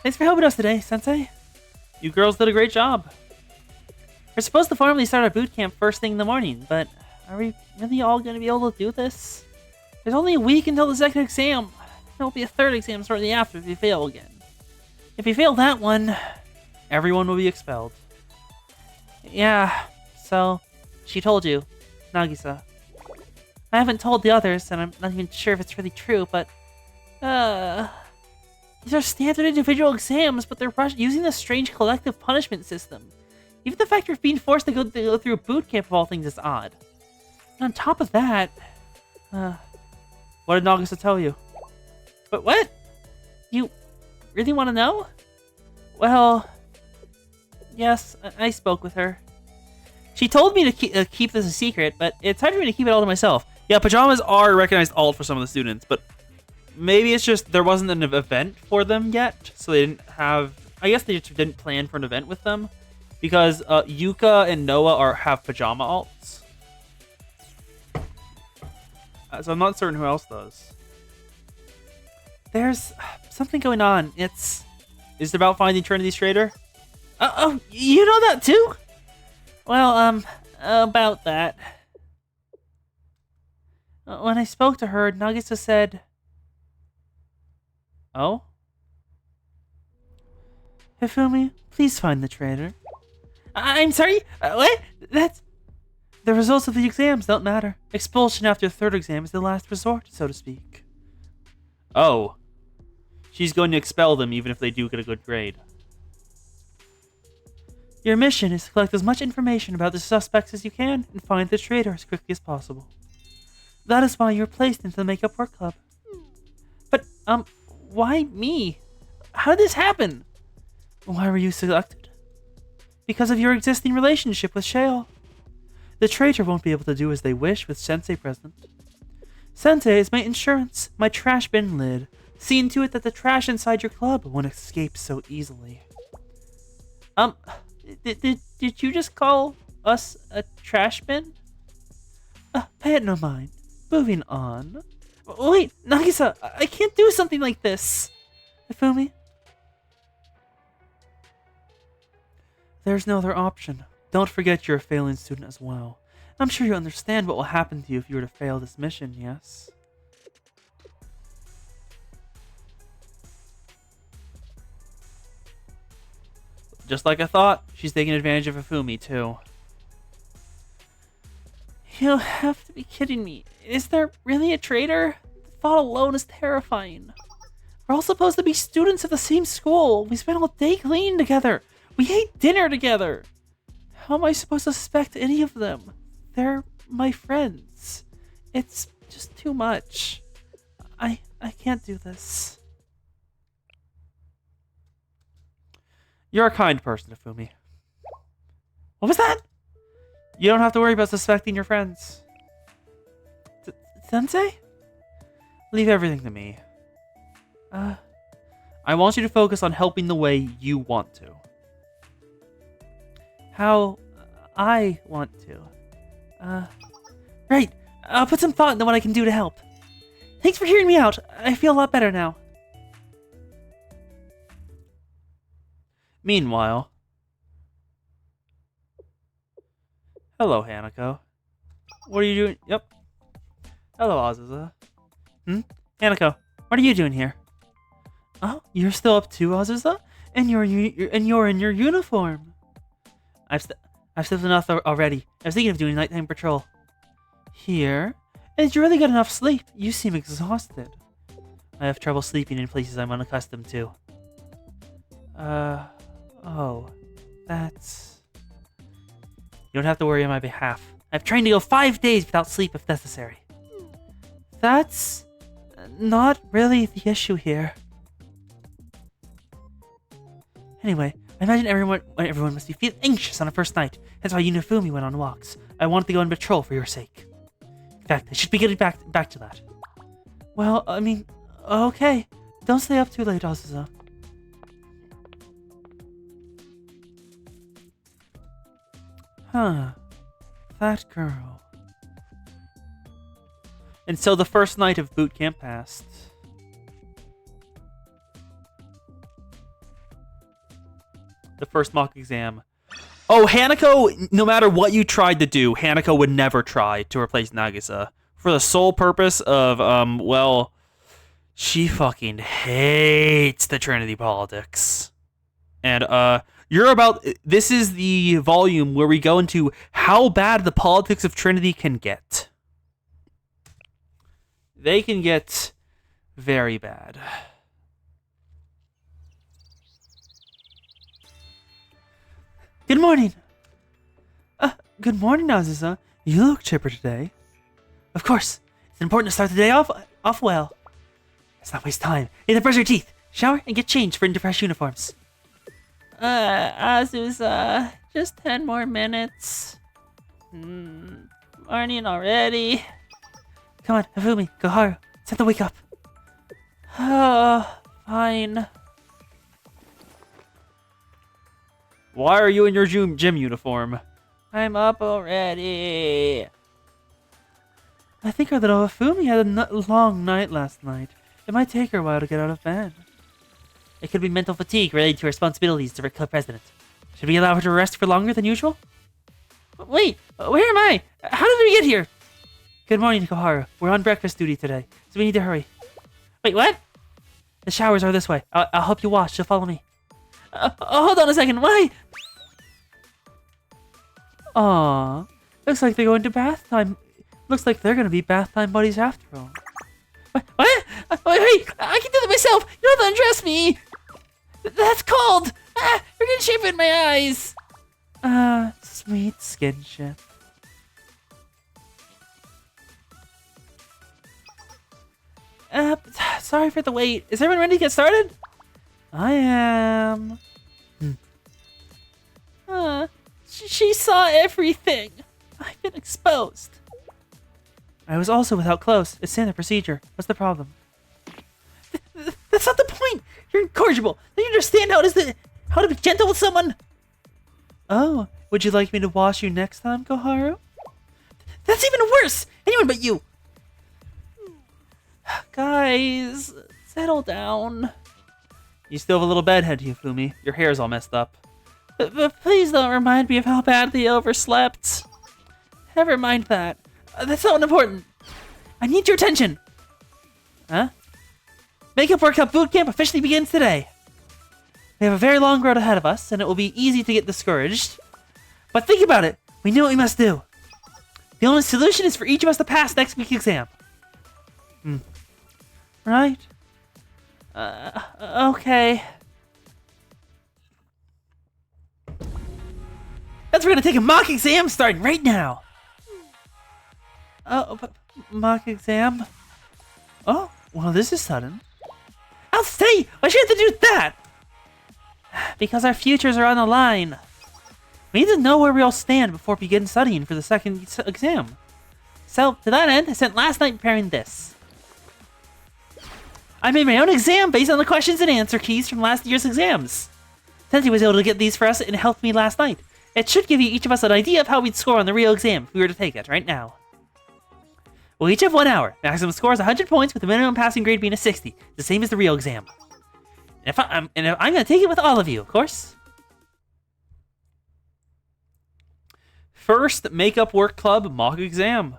Thanks for helping us today, Sensei. You girls did a great job. We're supposed to formally start our boot camp first thing in the morning, but are we really all going to be able to do this? There's only a week until the second exam. There'll be a third exam shortly after if we fail again. If we fail that one, Everyone will be expelled. yeah, so she told you, Nagisa. I haven't told the others, and I'm not even sure if it's really true, but these are standard individual exams, but they're using this strange collective punishment system. Even the fact of being forced to go through a boot camp of all things is odd. And on top of that, What did Nagisa tell you? but what? You really want to know? Well, yes, I spoke with her. She told me to keep this a secret, but it's hard for me to keep it all to myself. Yeah, pajamas are a recognized alt for some of the students, but maybe it's just there wasn't an event for them yet, so they didn't have... I guess they just didn't plan for an event with them, because Yuka and Noah have pajama alts. So I'm not certain who else does. There's something going on. Is it about finding Trinity's traitor? Oh, you know that too? Well, about that. When I spoke to her, Nagisa said... Oh? Hifumi, please find the traitor. I'm sorry? What? That's... The results of the exams don't matter. Expulsion after the third exam is the last resort, so to speak. Oh. She's going to expel them even if they do get a good grade. Your mission is to collect as much information about the suspects as you can and find the traitor as quickly as possible. That is why you were placed into the Makeup Work Club. But, why me? How did this happen? Why were you selected? Because of your existing relationship with Shale. The traitor won't be able to do as they wish with Sensei present. Sensei is my insurance, my trash bin lid. Seeing to it that the trash inside your club won't escape so easily. Did you just call us a trash bin? Pay it no mind. Moving on. Wait, Nagisa, I can't do something like this. Ifumi? There's no other option. Don't forget you're a failing student as well. I'm sure you understand what will happen to you if you were to fail this mission, yes? Just like I thought, she's taking advantage of Ifumi, too. You have to be kidding me. Is there really a traitor? The thought alone is terrifying. We're all supposed to be students of the same school. We spent all day cleaning together. We ate dinner together. How am I supposed to suspect any of them? They're my friends. It's just too much. I can't do this. You're a kind person, Ifumi. What was that? You don't have to worry about suspecting your friends. Sensei? Leave everything to me. I want you to focus on helping the way you want to. How I want to. Right. I'll put some thought into what I can do to help. Thanks for hearing me out. I feel a lot better now. Meanwhile... Hello, Hanako. What are you doing? Yep. Hello, Azusa. Hanako, what are you doing here? Oh, you're still up too, Azusa? And you're in your uniform. I've slept enough already. I was thinking of doing nighttime patrol. Here? And did you really get enough sleep? You seem exhausted. I have trouble sleeping in places I'm unaccustomed to. Oh. That's... You don't have to worry on my behalf. I've trained to go 5 days without sleep if necessary. That's... not really the issue here. Anyway, I imagine everyone must be feeling anxious on a first night. That's why Unifumi went on walks. I wanted to go on patrol for your sake. In fact, I should be getting back to that. Well, I mean, okay. Don't stay up too late, Azusa. Huh. That girl. And so the first night of boot camp passed. The first mock exam. Oh, Hanako, no matter what you tried to do, Hanako would never try to replace Nagisa. For the sole purpose of, well, she fucking hates the Trinity politics. And, this is the volume where we go into how bad the politics of Trinity can get. They can get very bad. Good morning. Good morning, Azusa. You look chipper today. Of course. It's important to start the day off well. Let's not waste time. Need to brush your teeth, shower, and get changed for into fresh uniforms. Azusa, just 10 more minutes. Morning already. Come on, Hifumi, Koharu, set the wake up. Oh, fine. Why are you in your gym uniform? I'm up already. I think our little Hifumi had a long night last night. It might take her a while to get out of bed. It could be mental fatigue related to responsibilities to her club president. Should we allow her to rest for longer than usual? Wait, where am I? How did we get here? Good morning, Koharu. We're on breakfast duty today, so we need to hurry. Wait, what? The showers are this way. I'll help you wash. You'll follow me. Hold on a second. Why? Aww. Looks like they're going to bath time. Looks like they're going to be bath time buddies after all. What? Wait, I can do that myself. You don't have to undress me. That's cold. You're getting shape in my eyes. Sweet skinship. Sorry for the wait. Is everyone ready to get started? I am. She saw everything. I've been exposed. I was also without clothes. It's standard procedure. What's the problem? That's not the point. You're incorrigible. Don't you understand how to be gentle with someone? Oh, would you like me to wash you next time, Koharu? That's even worse. Anyone but you. Guys, settle down. You still have a little bedhead, Hifumi. Your hair's all messed up. But please don't remind me of how badly I overslept. Never mind that. That's not important. I need your attention. Huh? Makeup Workout Boot Camp officially begins today. We have a very long road ahead of us, and it will be easy to get discouraged. But think about it. We know what we must do. The only solution is for each of us to pass next week's exam. Right? Okay. That's we're gonna take a mock exam starting right now. But mock exam? Oh, well, this is sudden. I'll stay. Why should I have to do that? Because our futures are on the line. We need to know where we all stand before we begin studying for the second exam. So, to that end, I spent last night preparing this. I made my own exam based on the questions and answer keys from last year's exams. Sensei was able to get these for us and helped me last night. It should give each of us an idea of how we'd score on the real exam if we were to take it right now. We'll each have 1 hour. Maximum score is 100 points with the minimum passing grade being a 60. The same as the real exam. And I'm going to take it with all of you, of course. First Makeup Work Club mock exam.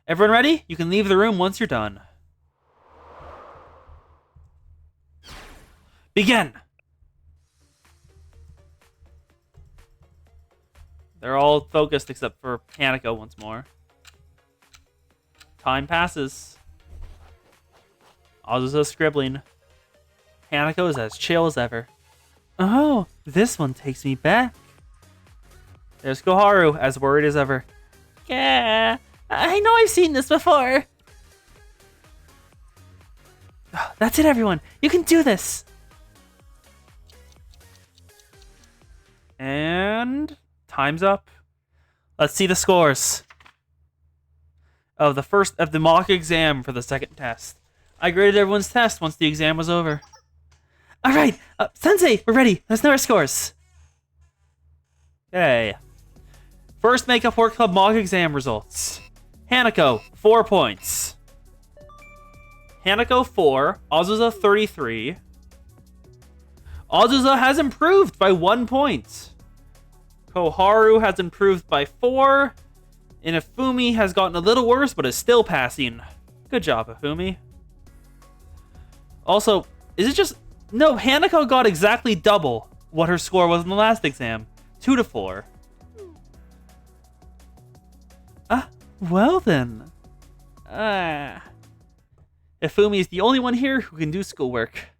Everyone ready? You can leave the room once you're done. Begin! They're all focused except for Hanako once more. Time passes. Azusa scribbling. Hanako is as chill as ever. Oh, this one takes me back. There's Koharu, as worried as ever. Yeah, I know I've seen this before. That's it, everyone. You can do this. And time's up. Let's see the scores of the mock exam for the second test. I graded everyone's test once the exam was over. All right, Sensei, we're ready. Let's know our scores. Okay. First Makeup Work Club mock exam results. Hanako, 4 points. Hanako 4, Azusa 33. Azusa has improved by 1 point. Koharu has improved by 4. Inafumi has gotten a little worse, but is still passing. Good job, Ifumi. Also, is it just... No, Hanako got exactly double what her score was in the last exam. 2 to 4. Well then. Ifumi is the only one here who can do schoolwork.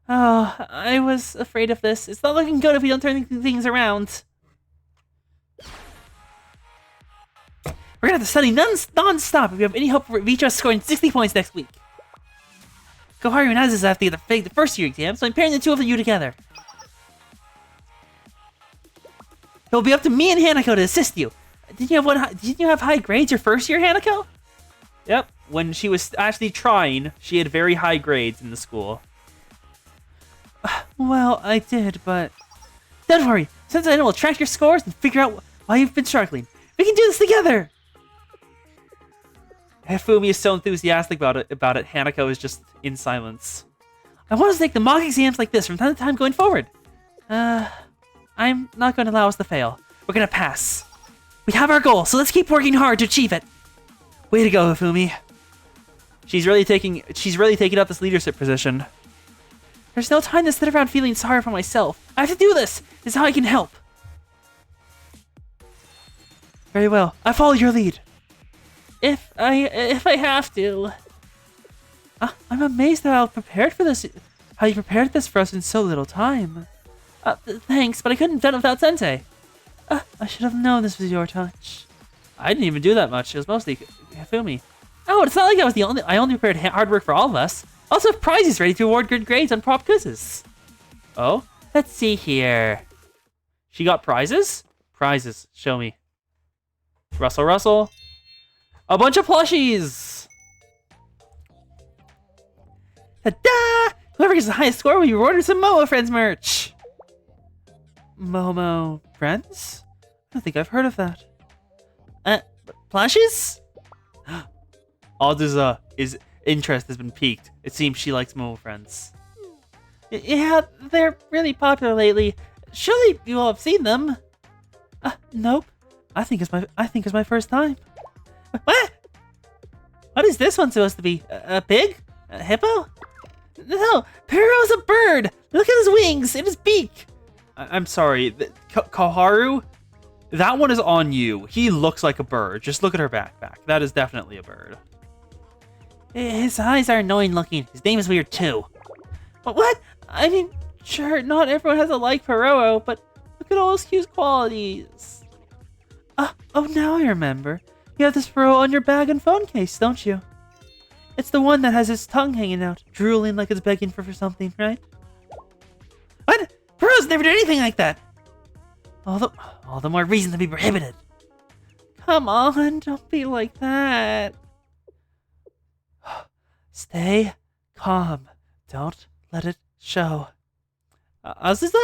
Oh, I was afraid of this. It's not looking good if we don't turn things around. We're gonna have to study non-stop if we have any hope of each of us scoring 60 points next week. Koharu and Azusa have to get the first year exam, so I'm pairing the two of you together. It'll be up to me and Hanako to assist you. Didn't you have high grades your first year, Hanako? Yep, when she was actually trying, she had very high grades in the school. Well, I did, but... Don't worry, since I know we'll track your scores and figure out why you've been struggling. We can do this together! Ifumi is so enthusiastic about it. Hanako is just in silence. I want us to take the mock exams like this from time to time going forward. I'm not going to allow us to fail. We're going to pass. We have our goal, so let's keep working hard to achieve it. Way to go, Ifumi. She's really taking up this leadership position. There's no time to sit around feeling sorry for myself. I have to do this. This is how I can help. Very well. I follow your lead. If I have to. I'm amazed how prepared for this. How you prepared this for us in so little time. Thanks, but I couldn't have done it without Sensei. I should have known this was your touch. I didn't even do that much. It was mostly Ifumi. Oh, it's not like I only prepared hard work for all of us. I also have prizes ready to award good grades on prop quizzes. Oh? Let's see here. She got prizes? Prizes. Show me. Russell, Russell. A bunch of plushies! Ta-da! Whoever gets the highest score will be rewarded some Momo Friends merch. Momo Friends? I don't think I've heard of that. Plushies? Azusa's interest has been piqued. It seems she likes Momo Friends. Yeah, they're really popular lately. Surely you all have seen them. Nope. I think it's my first time. What? What is this one supposed to be? A pig? A hippo? No, Piro's a bird! Look at his wings and his beak! I'm sorry, Koharu? That one is on you. He looks like a bird. Just look at her backpack. That is definitely a bird. His eyes are annoying looking. His name is weird too. But what? I mean, sure, not everyone has a like Piro, but look at all his cute qualities. Oh, now I remember. You have this Piro on your bag and phone case, don't you? It's the one that has his tongue hanging out, drooling like it's begging for something, right? What? Piro's never did anything like that. All the more reason to be prohibited. Come on, don't be like that. Stay calm. Don't let it show. Azusa?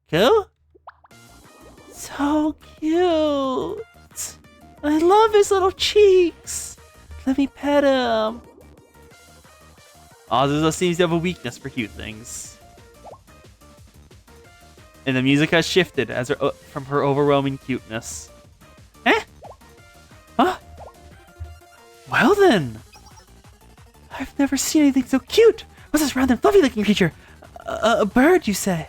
Cool? So cute. I love his little cheeks. Let me pet him. Azusa seems to have a weakness for cute things. And the music has shifted from her overwhelming cuteness. Huh? Well then. I've never seen anything so cute. What's this round and fluffy looking creature? A bird, you say?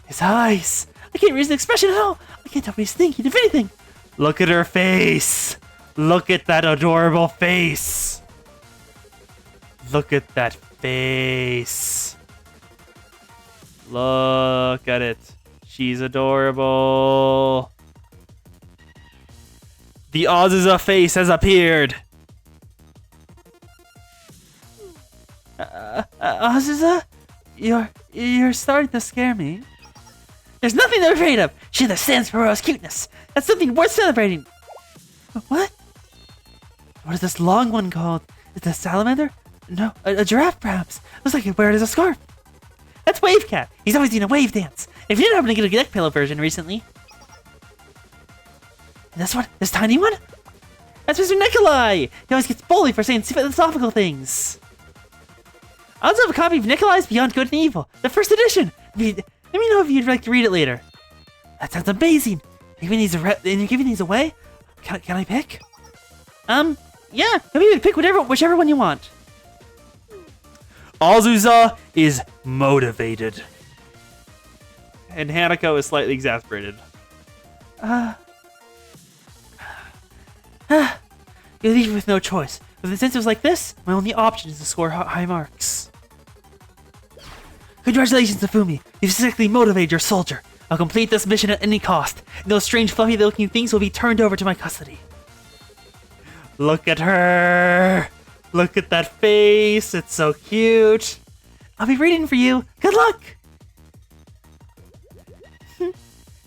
His eyes. I can't read his expression at all. I can't tell what he's thinking, if anything. Look at her face. Look at that adorable face. Look at that face. Look at it. She's adorable. The Azusa face has appeared. Azusa? You're starting to scare me. There's nothing to be afraid of. She understands Perora's cuteness. That's something worth celebrating. What? What is this long one called? Is it a salamander? No, a giraffe perhaps. Looks like it wear it as a scarf. That's Wave Cat. He's always doing a wave dance. If you didn't happen to get a deck pillow version recently. And this one? This tiny one? That's Mr. Nikolai. He always gets bullied for saying philosophical things. I also have a copy of Nikolai's Beyond Good and Evil, the first edition. Let me know if you'd like to read it later. That sounds amazing. You're giving these away? Can I pick? Yeah. Maybe pick whichever one you want. Azusa is motivated. And Hanako is slightly exasperated. You leave with no choice. With incentives like this, my only option is to score high marks. Congratulations, Ifumi. You've successfully motivated your soldier. I'll complete this mission at any cost, and those strange fluffy-looking things will be turned over to my custody. Look at her! Look at that face, it's so cute! I'll be reading for you. Good luck!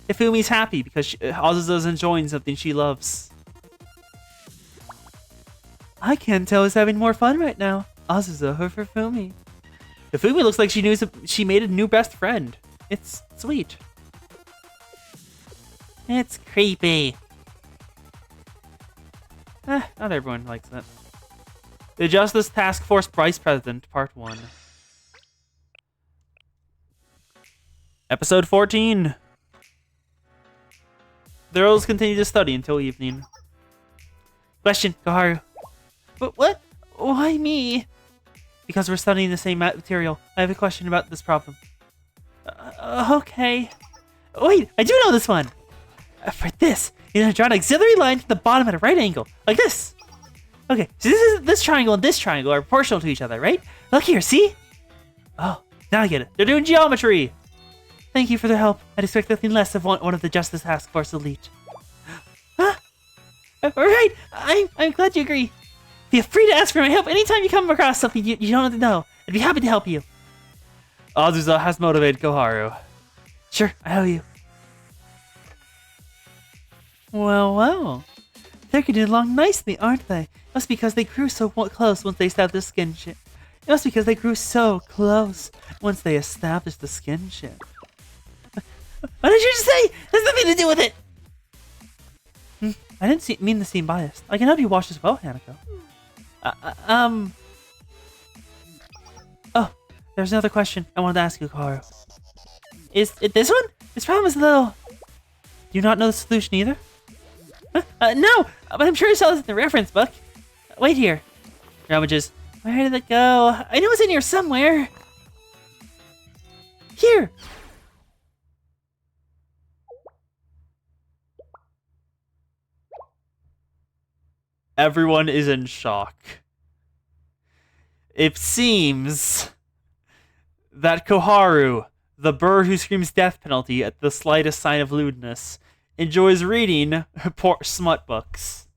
Ifumi's happy because Azusa's enjoying something she loves. I can't tell who's having more fun right now. Azusa or Ifumi. Ifumi looks like she made a new best friend. It's sweet. It's creepy. Not everyone likes that. The Justice Task Force Vice President, Part 1. Episode 14. The girls continue to study until evening. Question, Koharu. What? Why me? Because we're studying the same material. I have a question about this problem. Okay. Wait, I do know this one. For this, you're gonna draw an auxiliary line to the bottom at a right angle, like this. Okay, so this triangle and this triangle are proportional to each other, right? Look here, see? Oh, now I get it. They're doing geometry. Thank you for the help. I'd expect nothing less of one of the Justice Task Force elite. Huh? Alright, I'm glad you agree. Feel free to ask for my help anytime you come across something you don't know. I'd be happy to help you. Azusa has motivated Koharu. Sure, I owe you. Well. They're getting along nicely, aren't they? Must be because they grew so close once they established the skinship. It must be because they grew so close once they established the skinship. What did you just say? There's nothing to do with it. I didn't mean to seem biased. I can help you wash as well, Hanako. Oh, there's another question I wanted to ask you, Koharu. Is it this one? This problem is a little... Do you not know the solution either? No, but I'm sure I saw this in the reference book. Wait here. Rummages. Where did it go? I know it's in here somewhere. Here. Everyone is in shock. It seems that Koharu, the bird who screams death penalty at the slightest sign of lewdness, enjoys reading smut books.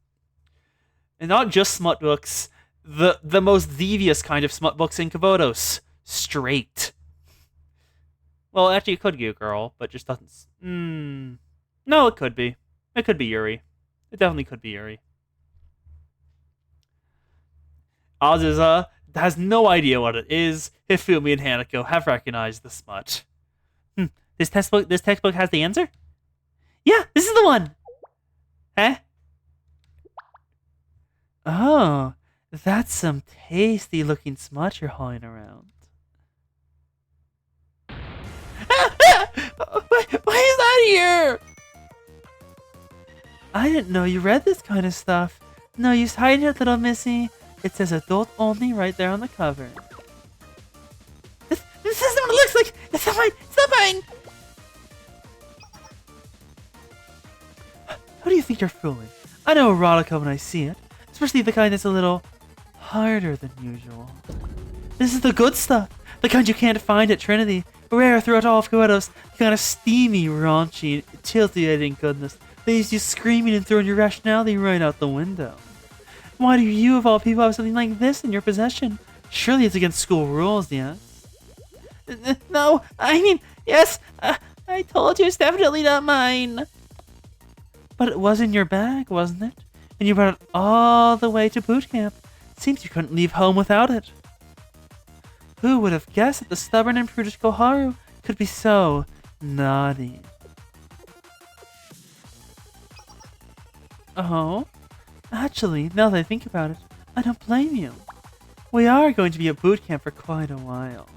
And not just smut books, the most devious kind of smut books in Kavodos. Straight. Well, actually, it could be a girl, but just doesn't... No, it could be. It could be Yuri. It definitely could be Yuri. Azusa has no idea what it is. Hifumi and Hanako have recognized the smut. This textbook has the answer? Yeah, this is the one. Huh? Oh, that's some tasty looking smut you're hauling around. Why is that here? I didn't know you read this kind of stuff. No use hiding it, little missy. It says adult only right there on the cover. This isn't what it looks like. It's not mine. It's not mine. Who do you think you're fooling? I know erotica when I see it, especially the kind that's a little harder than usual. This is the good stuff, the kind you can't find at Trinity. Rare throughout all of Kavodos, the kind of steamy, raunchy, titillating goodness that leaves you screaming and throwing your rationality right out the window. Why do you, of all people, have something like this in your possession? Surely it's against school rules, yes? No, I mean, yes. I told you it's definitely not mine. But it was in your bag, wasn't it? And you brought it all the way to boot camp. Seems you couldn't leave home without it. Who would have guessed that the stubborn and prudish Koharu could be so naughty? Oh? Actually, now that I think about it, I don't blame you. We are going to be at boot camp for quite a while.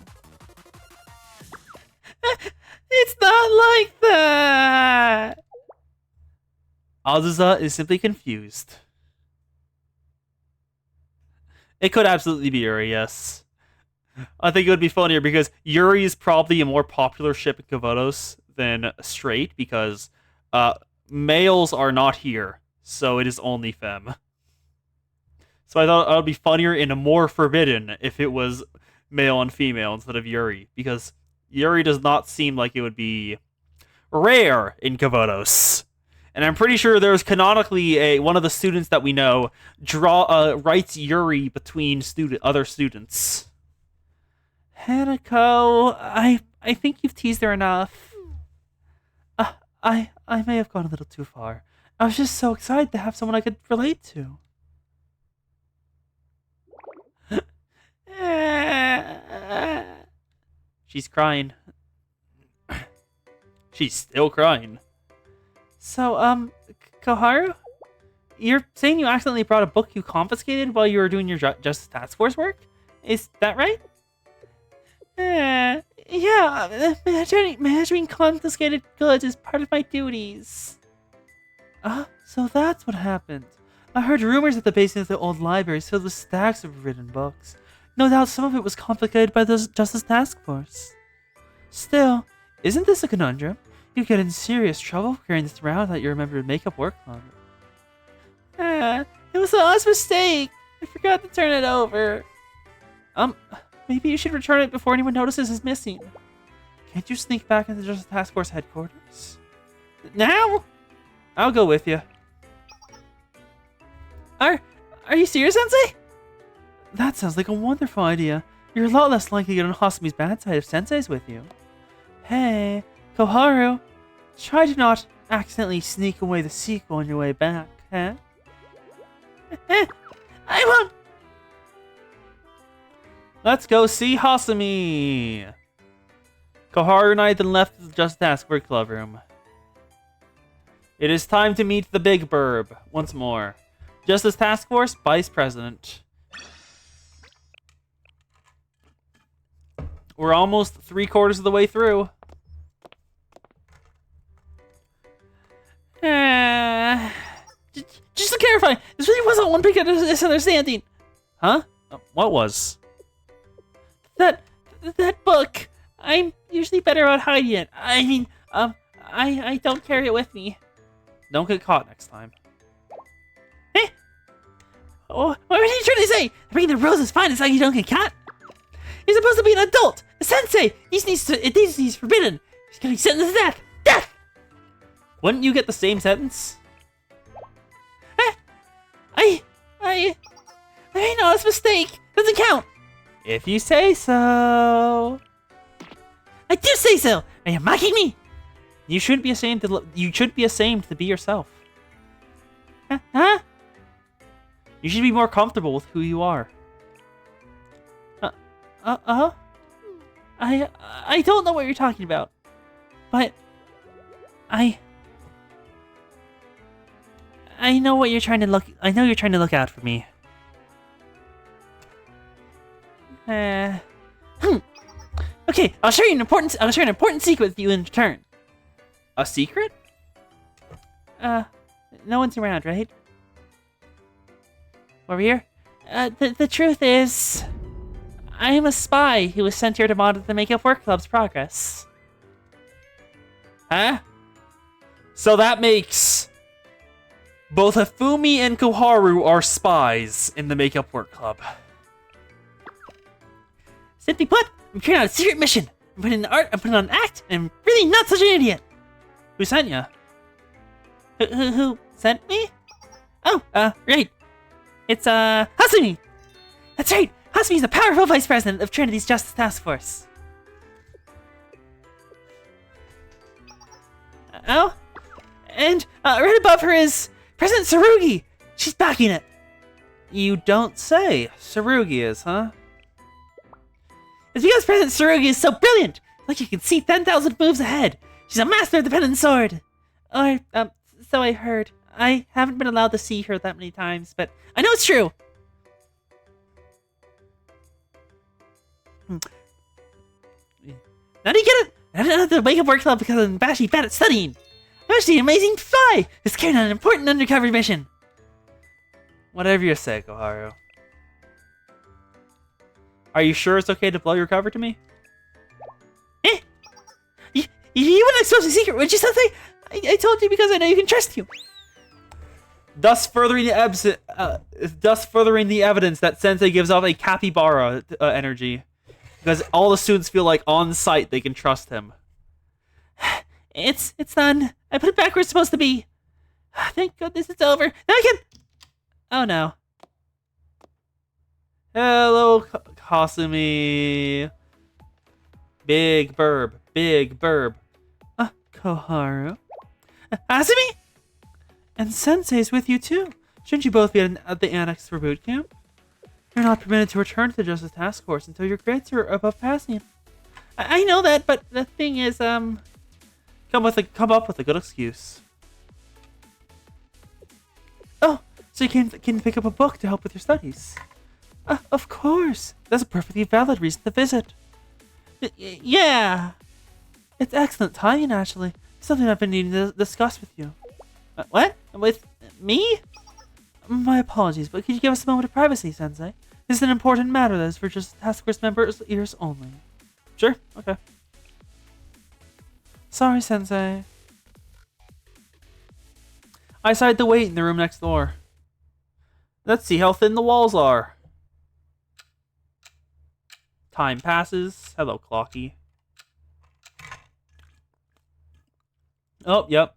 It's not like that! Azusa is simply confused. It could absolutely be Yuri, yes. I think it would be funnier because Yuri is probably a more popular ship in Kavodos than Straight because males are not here, so it is only femme. So I thought it would be funnier and more forbidden if it was male and female instead of Yuri, because Yuri does not seem like it would be rare in Kavodos. And I'm pretty sure there's canonically one of the students that we know writes Yuri between other students. Hanako, I think you've teased her enough. I may have gone a little too far. I was just so excited to have someone I could relate to. She's crying. She's still crying. So, Koharu? You're saying you accidentally brought a book you confiscated while you were doing your Justice Task Force work? Is that right? Yeah, managing confiscated goods is part of my duties. So that's what happened. I heard rumors that the basement of the old library is filled with stacks of written books. No doubt some of it was confiscated by the Justice Task Force. Still, isn't this a conundrum? You get in serious trouble carrying this around without your remembered makeup work closet. It was an honest mistake. I forgot to turn it over. Maybe you should return it before anyone notices it's missing. Can't you sneak back into the Justice Task Force headquarters? Now? I'll go with you. Are you serious, Sensei? That sounds like a wonderful idea. You're a lot less likely to get on Hasumi's bad side if Sensei's with you. Hey, Koharu, try to not accidentally sneak away the sequel on your way back, huh? I won't. Let's go see Hasumi. Koharu and I then left the Just Task Force Club room. It is time to meet the Big Burb once more. Justice Task Force Vice President. We're almost 3/4 of the way through. Just to clarify, this really wasn't one big misunderstanding. Huh? What was? That book. I'm usually better about hiding it. I mean, I don't carry it with me. Don't get caught next time. Eh? Oh, what were you trying to say? Bringing the rules is fine as long as you don't get caught. You're supposed to be an adult, a sensei. He's forbidden. He's gonna be sentenced to death. Death. Wouldn't you get the same sentence? I know it's a mistake. Doesn't count. If you say so. I do say so. Are you mocking me? You shouldn't be ashamed to be yourself. Huh? You should be more comfortable with who you are. I don't know what you're talking about, but I know what you're trying to look. I know you're trying to look out for me. Okay, I'll share an important secret with you in return. A secret? No one's around, right? Over here? The truth is, I am a spy who was sent here to monitor the Makeup Work Club's progress. Huh? So that makes both Hifumi and Koharu are spies in the Makeup Work Club. Simply put, I'm carrying out a secret mission. I'm putting on an act, and I'm really not such an idiot. Who sent ya? Who sent me? Oh, right. It's, Hasumi! That's right! Hasumi's the powerful vice president of Trinity's Justice Task Force. Oh, and right above her is President Tsurugi. She's backing it. You don't say. Tsurugi is, huh? It's because President Tsurugi is so brilliant. Like you can see 10,000 moves ahead. She's a master of the pen and sword. Or, so I heard. I haven't been allowed to see her that many times, but I know it's true. Now do you get it? I don't have to wake up work club because I'm bashy bad at studying. I'm actually an amazing spy who's carrying on an important undercover mission. Whatever you say, Koharu. Are you sure it's okay to blow your cover to me? Eh? You wouldn't expose a secret, would you, Sensei? I told you because I know you can trust you. Thus furthering the evidence that Sensei gives off a capybara energy. Because all the students feel like on sight they can trust him. It's done. I put it back where it's supposed to be. Thank goodness it's over. Now I can... Oh no. Hello, Kasumi. Big burb. Big burb. Koharu. Asumi? And Sensei's with you too. Shouldn't you both be at the annex for boot camp? You're not permitted to return to the Justice Task Force until your grades are above passing. I know that, but the thing is, come up with a good excuse. Oh, so you can pick up a book to help with your studies. Of course. That's a perfectly valid reason to visit. Yeah. It's excellent timing, actually. Something I've been needing to discuss with you. What? With me? My apologies, but could you give us a moment of privacy, Sensei? This is an important matter that is for just Task Force members' ears only. Sure, okay. Sorry, Sensei. I decided to wait in the room next door. Let's see how thin the walls are. Time passes. Hello, Clocky. Oh, yep.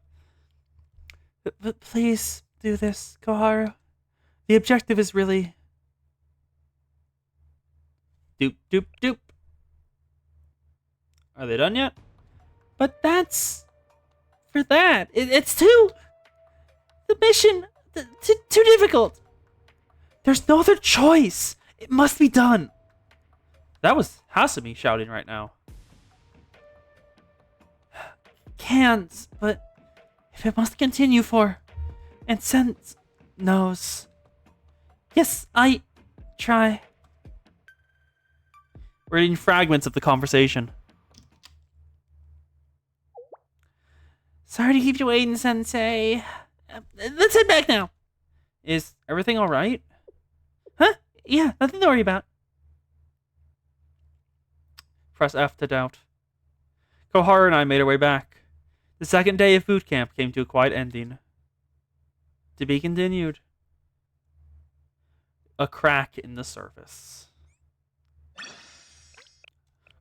But please do this, Koharu. The objective is really... Doop, doop, doop. Are they done yet? But that's... For that. It's too... The mission... Too difficult. There's no other choice. It must be done. That was Hasumi shouting right now. Can't, but if it must continue for... And Sense knows. Yes, I try. We're reading fragments of the conversation. Sorry to keep you waiting, Sensei. Let's head back now. Is everything alright? Huh? Yeah, nothing to worry about. Press F to doubt. Koharu and I made our way back. The second day of boot camp came to a quiet ending. To be continued. A crack in the surface.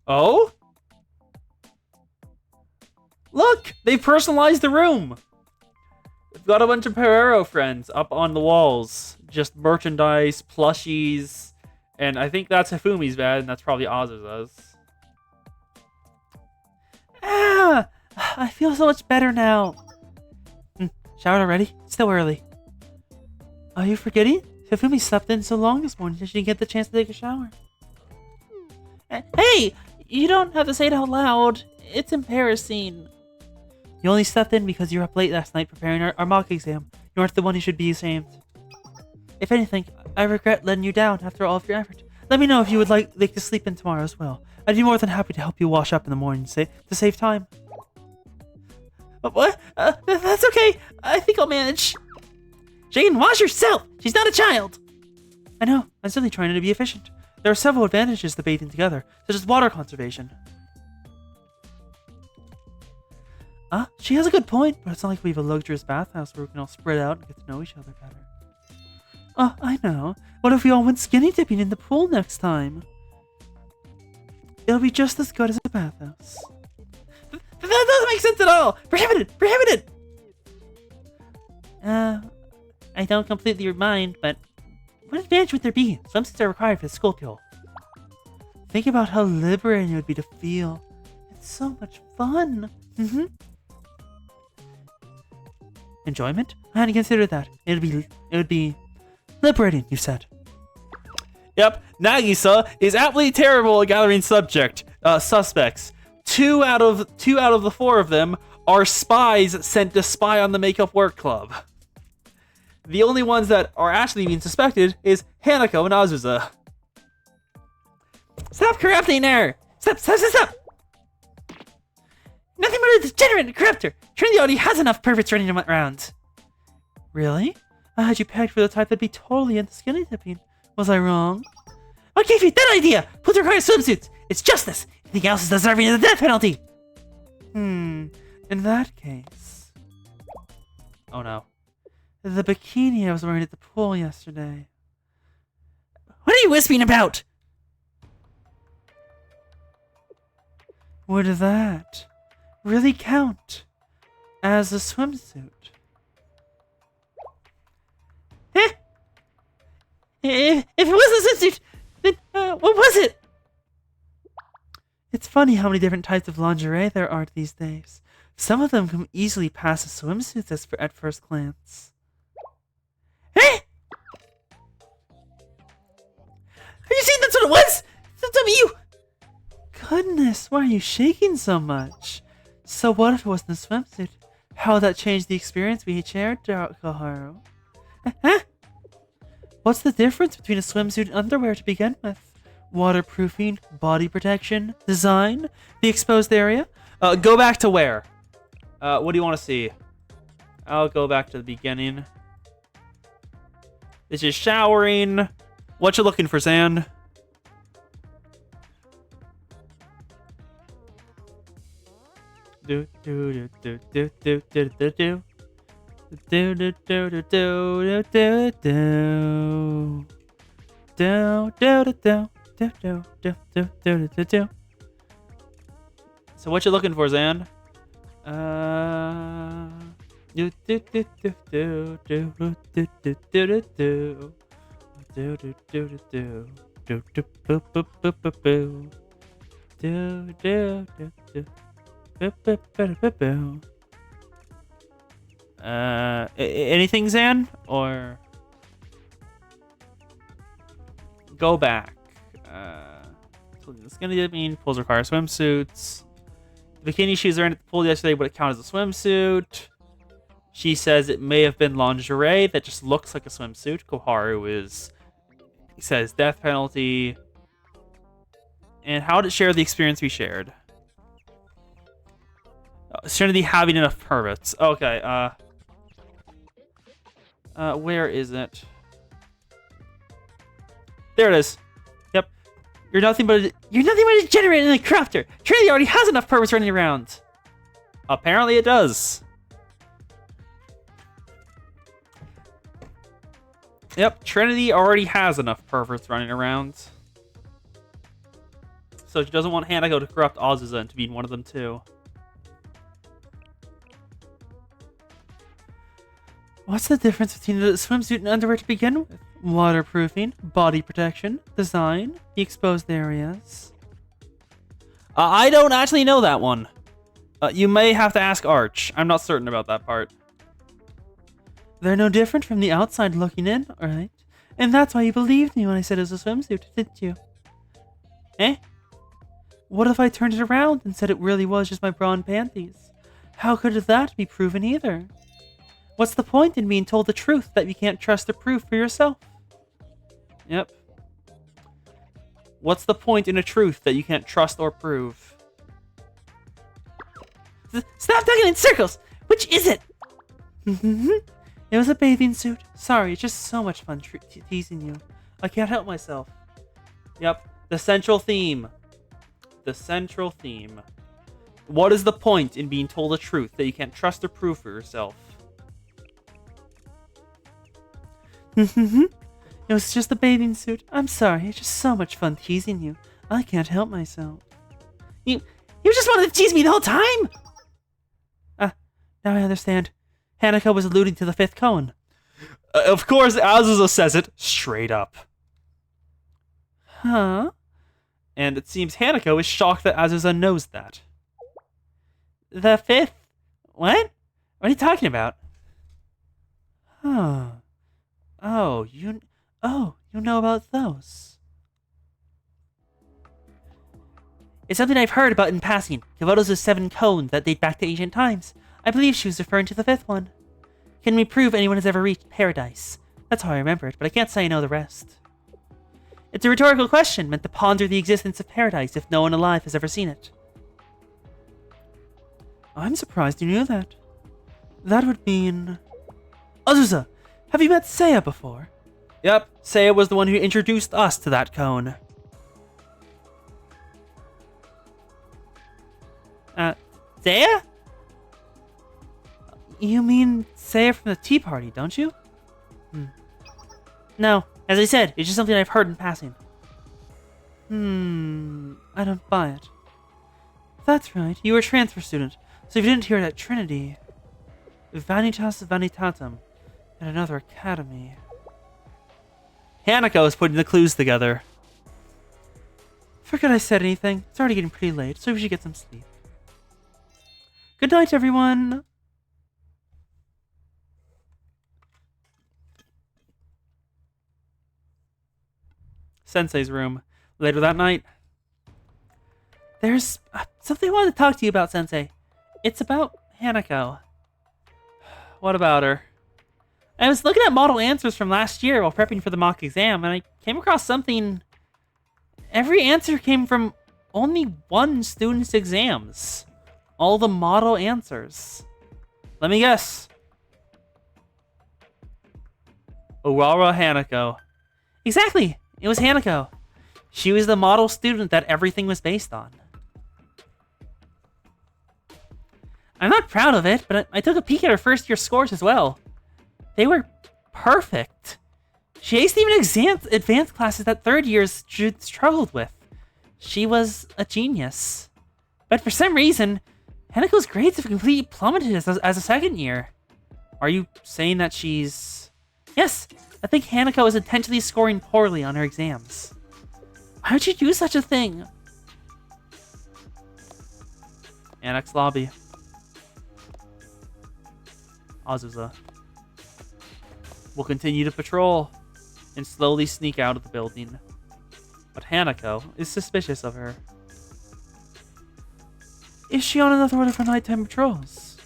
Oh? Look! They personalized the room! We've got a bunch of Perero friends up on the walls. Just merchandise, plushies, and I think that's Hifumi's bed, and that's probably Azusa's. Ah! I feel so much better now. Showered already? It's still early. Are you forgetting? Hifumi slept in so long this morning that she didn't get the chance to take a shower. Hey! You don't have to say it out loud. It's embarrassing. You only slept in because you were up late last night preparing our mock exam. You aren't the one who should be ashamed. If anything, I regret letting you down after all of your effort. Let me know if you would like to sleep in tomorrow as well. I'd be more than happy to help you wash up in the morning to save time. What? That's okay. I think I'll manage. Jane, wash yourself! She's not a child! I know. I'm simply trying to be efficient. There are several advantages to bathing together, such as water conservation. She has a good point, but it's not like we have a luxurious bathhouse where we can all spread out and get to know each other better. I know. What if we all went skinny dipping in the pool next time? It'll be just as good as a bathhouse. That doesn't make sense at all! Prohibited! Prohibited! I don't completely mind, but what advantage would there be? Swimsuits are required for the school pool. Think about how liberating it would be to feel. It's so much fun. Enjoyment? I hadn't considered that. It would be liberating, you said. Yep, Nagisa is absolutely terrible at gathering suspects. Two out of the four of them are spies sent to spy on the Makeup Work Club. The only ones that are actually being suspected is Hanako and Azusa. Stop corrupting her! Stop! Nothing but a degenerate and corrupter! Trinity already has enough perverts running around. Really? I had you pegged for the type that'd be totally into skinny dipping. Was I wrong? What gave you that idea? Put her in swimsuits! It's justice! Anything else is deserving of the death penalty! In that case... Oh no. The bikini I was wearing at the pool yesterday. What are you whispering about? Would that really count as a swimsuit? If it wasn't a swimsuit, then what was it? It's funny how many different types of lingerie there are these days. Some of them can easily pass as swimsuits at first glance. Have you seen that's what it was? Tell me you... Goodness, why are you shaking so much? So what if it wasn't a swimsuit? How would that change the experience we shared, Koharu? Huh? What's the difference between a swimsuit and underwear to begin with? Waterproofing, body protection, design, the exposed area? Go back to where? What do you want to see? I'll go back to the beginning. This is showering. What you looking for, Zan? Do do do do do do do do. Do do do do do do do do do do do do do do do do do do. So what you looking for, Zan? Do do do do do do do do do do do do do do do do do boo boo boo boo boo do do do do boo boo boo boo boo. Anything, Zan? Or go back. Skinny dipping, pools require swimsuits. The bikini she was wearing at the pool yesterday would count as a swimsuit. She says it may have been lingerie that just looks like a swimsuit. Koharu says death penalty. And how did it share the experience we shared? Trinity having enough perverts. Okay, where is it? There it is. Yep. You're nothing but a degenerate and a corrupter. Trinity already has enough perverts running around. Apparently it does. Yep, Trinity already has enough perverts running around. So she doesn't want Hanako to corrupt Azusa into being one of them too. What's the difference between a swimsuit and underwear to begin with? Waterproofing, body protection, design, the exposed areas. I don't actually know that one. You may have to ask Arch. I'm not certain about that part. They're no different from the outside looking in, right? And that's why you believed me when I said it was a swimsuit, didn't you? Eh? What if I turned it around and said it really was just my bra and panties? How could that be proven either? What's the point in being told the truth that you can't trust the proof for yourself? Yep. What's the point in a truth that you can't trust or prove? Stop talking in circles! Which is it? It was a bathing suit. Sorry, it's just so much fun teasing you. I can't help myself. Yep. The central theme. The central theme. What is the point in being told the truth that you can't trust or prove for yourself? It was just a bathing suit. I'm sorry, it's just so much fun teasing you. I can't help myself. You just wanted to tease me the whole time! Now I understand. Hanako was alluding to the fifth cone. Of course, Azusa says it straight up. Huh? And it seems Hanako is shocked that Azusa knows that. The fifth? What? What are you talking about? Huh. Oh, you know about those. It's something I've heard about in passing. Kivoto's 7 cones that date back to ancient times. I believe she was referring to the 5th one. Can we prove anyone has ever reached paradise? That's how I remember it, but I can't say I know the rest. It's a rhetorical question meant to ponder the existence of paradise if no one alive has ever seen it. I'm surprised you knew that. That would mean... Azusa, have you met Seiya before? Yep, Seiya was the one who introduced us to that cone. Seiya? You mean Seiya from the tea party, don't you? No, as I said, it's just something I've heard in passing. I don't buy it. That's right, you were a transfer student, so if you didn't hear it at Trinity... Vanitas Vanitatum, and another academy. Hanako is putting the clues together. Forget I said anything. It's already getting pretty late, so we should get some sleep. Good night, everyone! Sensei's room. Later that night. There's something I wanted to talk to you about, Sensei. It's about Hanako. What about her? I was looking at model answers from last year while prepping for the mock exam, and I came across something. Every answer came from only one student's exams. All the model answers. Let me guess. Urawa Hanako. Exactly! It was Hanako. She was the model student that everything was based on. I'm not proud of it, but I took a peek at her first year scores as well. They were perfect. She aced even advanced classes that third years struggled with. She was a genius. But for some reason, Hanako's grades have completely plummeted as a second year. Are you saying that she's... Yes, I think Hanako is intentionally scoring poorly on her exams. Why would you do such a thing? Annex lobby. Azusa. We'll continue to patrol and slowly sneak out of the building. But Hanako is suspicious of her. Is she on another one of her nighttime patrols?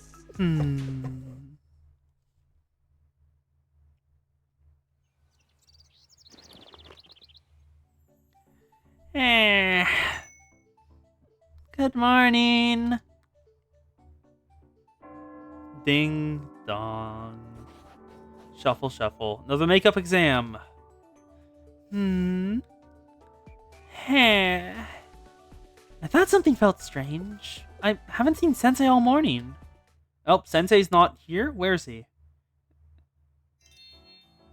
Good morning. Ding dong. Shuffle, shuffle. Another makeup exam. I thought something felt strange. I haven't seen Sensei all morning. Oh, Sensei's not here? Where is he?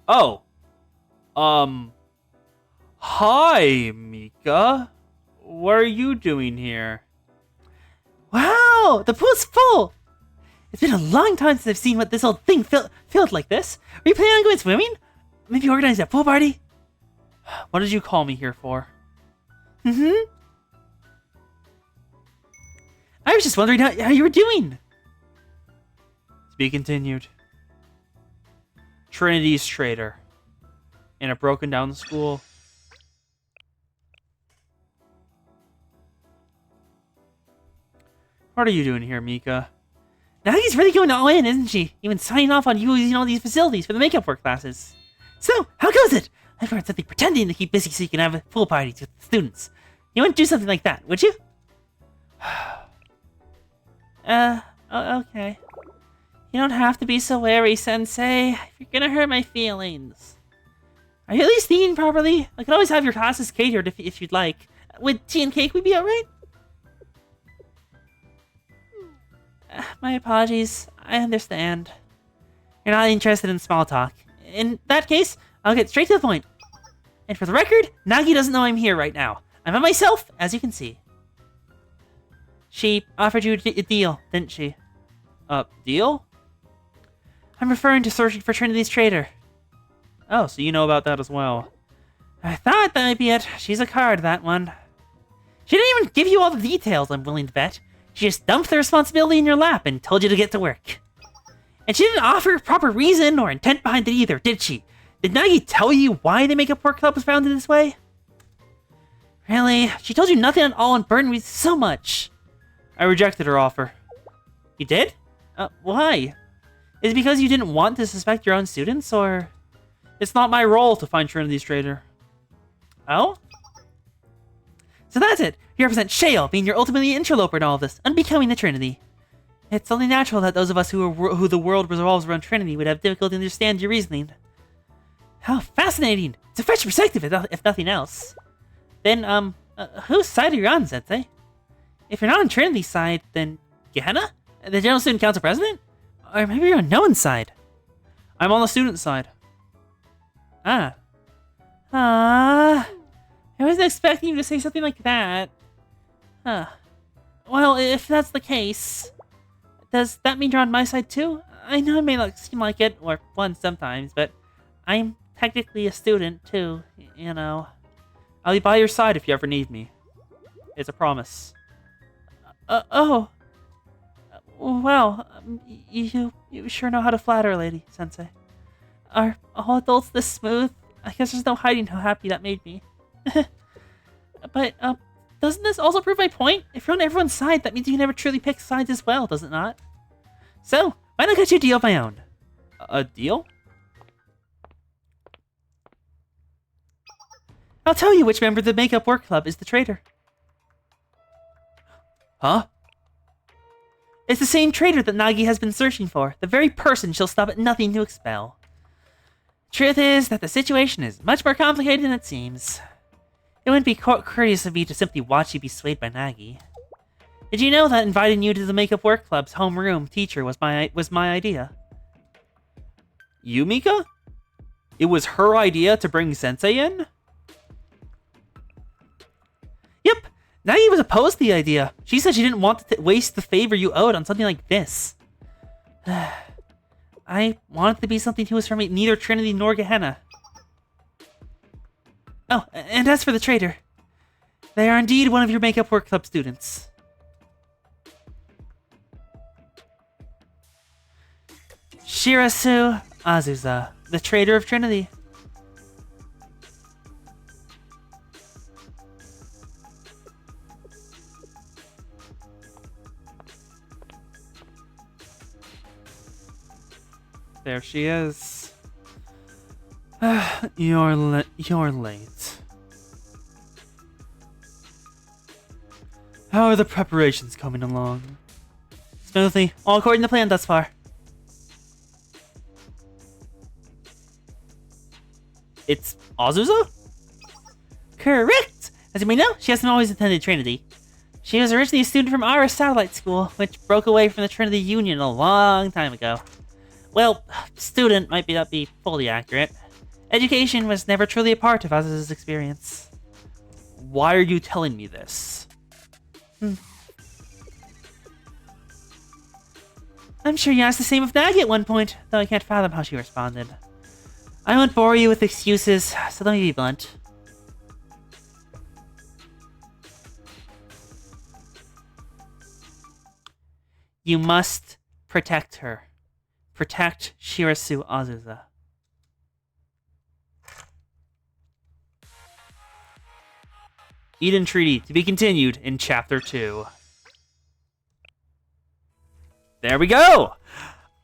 Oh. Hi, Mika. What are you doing here? Wow, the pool's full! It's been a long time since I've seen what this old thing filled like this. Are you planning on going swimming? Maybe organize a pool party? What did you call me here for? I was just wondering how you were doing. To be continued. Trinity's traitor. In a broken down school. What are you doing here, Mika? Nagi's really going all in, isn't she? Even signing off on you using all these facilities for the makeup work classes. So, how goes it? I've heard something pretending to keep busy so you can have pool parties with the students. You wouldn't do something like that, would you? Okay. You don't have to be so wary, Sensei. If you're gonna hurt my feelings. Are you at least eating properly? I could always have your classes catered if you'd like. With tea and cake, we'd be alright? My apologies. I understand. You're not interested in small talk. In that case, I'll get straight to the point. And for the record, Nagi doesn't know I'm here right now. I'm by myself, as you can see. She offered you a deal, didn't she? Deal? I'm referring to searching for Trinity's traitor. Oh, so you know about that as well. I thought that might be it. She's a card, that one. She didn't even give you all the details, I'm willing to bet. She just dumped the responsibility in your lap and told you to get to work. And she didn't offer a proper reason or intent behind it either, did she? Did Nagi tell you why the Makeup Work Club was founded this way? Really? She told you nothing at all and burdened me so much. I rejected her offer. You did? Why? Is it because you didn't want to suspect your own students, or...? It's not my role to find Trinity's traitor. Oh? So that's it. You represent Shale, being your ultimately interloper in all of this, unbecoming the Trinity. It's only natural that those of us who the world revolves around Trinity would have difficulty understanding your reasoning. How fascinating! It's a fresh perspective, if nothing else. Then, whose side are you on, Sensei? If you're not on Trinity's side, then Gehenna? The General Student Council President? Or maybe you're on no one's side? I'm on the student side. I wasn't expecting you to say something like that. Huh. Well, if that's the case, does that mean you're on my side too? I know it may not seem like it, or fun sometimes, but I'm technically a student too, you know. I'll be by your side if you ever need me. It's a promise. Oh. Well, you sure know how to flatter a lady, Sensei. Are all adults this smooth? I guess there's no hiding how happy that made me. But, doesn't this also prove my point? If you're on everyone's side, that means you can never truly pick sides as well, does it not? So, why not get you a deal of my own? A deal? I'll tell you which member of the Makeup Work Club is the traitor. Huh? It's the same traitor that Nagi has been searching for, the very person she'll stop at nothing to expel. Truth is that the situation is much more complicated than it seems. It wouldn't be courteous of me to simply watch you be swayed by Nagi. Did you know that inviting you to the Makeup Work Club's homeroom teacher was my idea? You, Mika? It was her idea to bring Sensei in? Yep, Nagi was opposed to the idea. She said she didn't want to waste the favor you owed on something like this. I wanted it to be something who was from neither Trinity nor Gehenna. Oh, and as for the traitor, they are indeed one of your Makeup Work Club students. Shirasu Azusa, the traitor of Trinity. There she is. You're late. How are the preparations coming along? Smoothly, all according to plan thus far. It's Azusa? Correct! As you may know, she hasn't always attended Trinity. She was originally a student from our satellite school, which broke away from the Trinity Union a long time ago. Well, student might not be fully accurate. Education was never truly a part of Azusa's experience. Why are you telling me this? I'm sure you asked the same of Nagi at one point, though I can't fathom how she responded. I won't bore you with excuses, so let me be blunt. You must protect her. Protect Shirasu Azusa. Eden Treaty, to be continued in Chapter 2. There we go!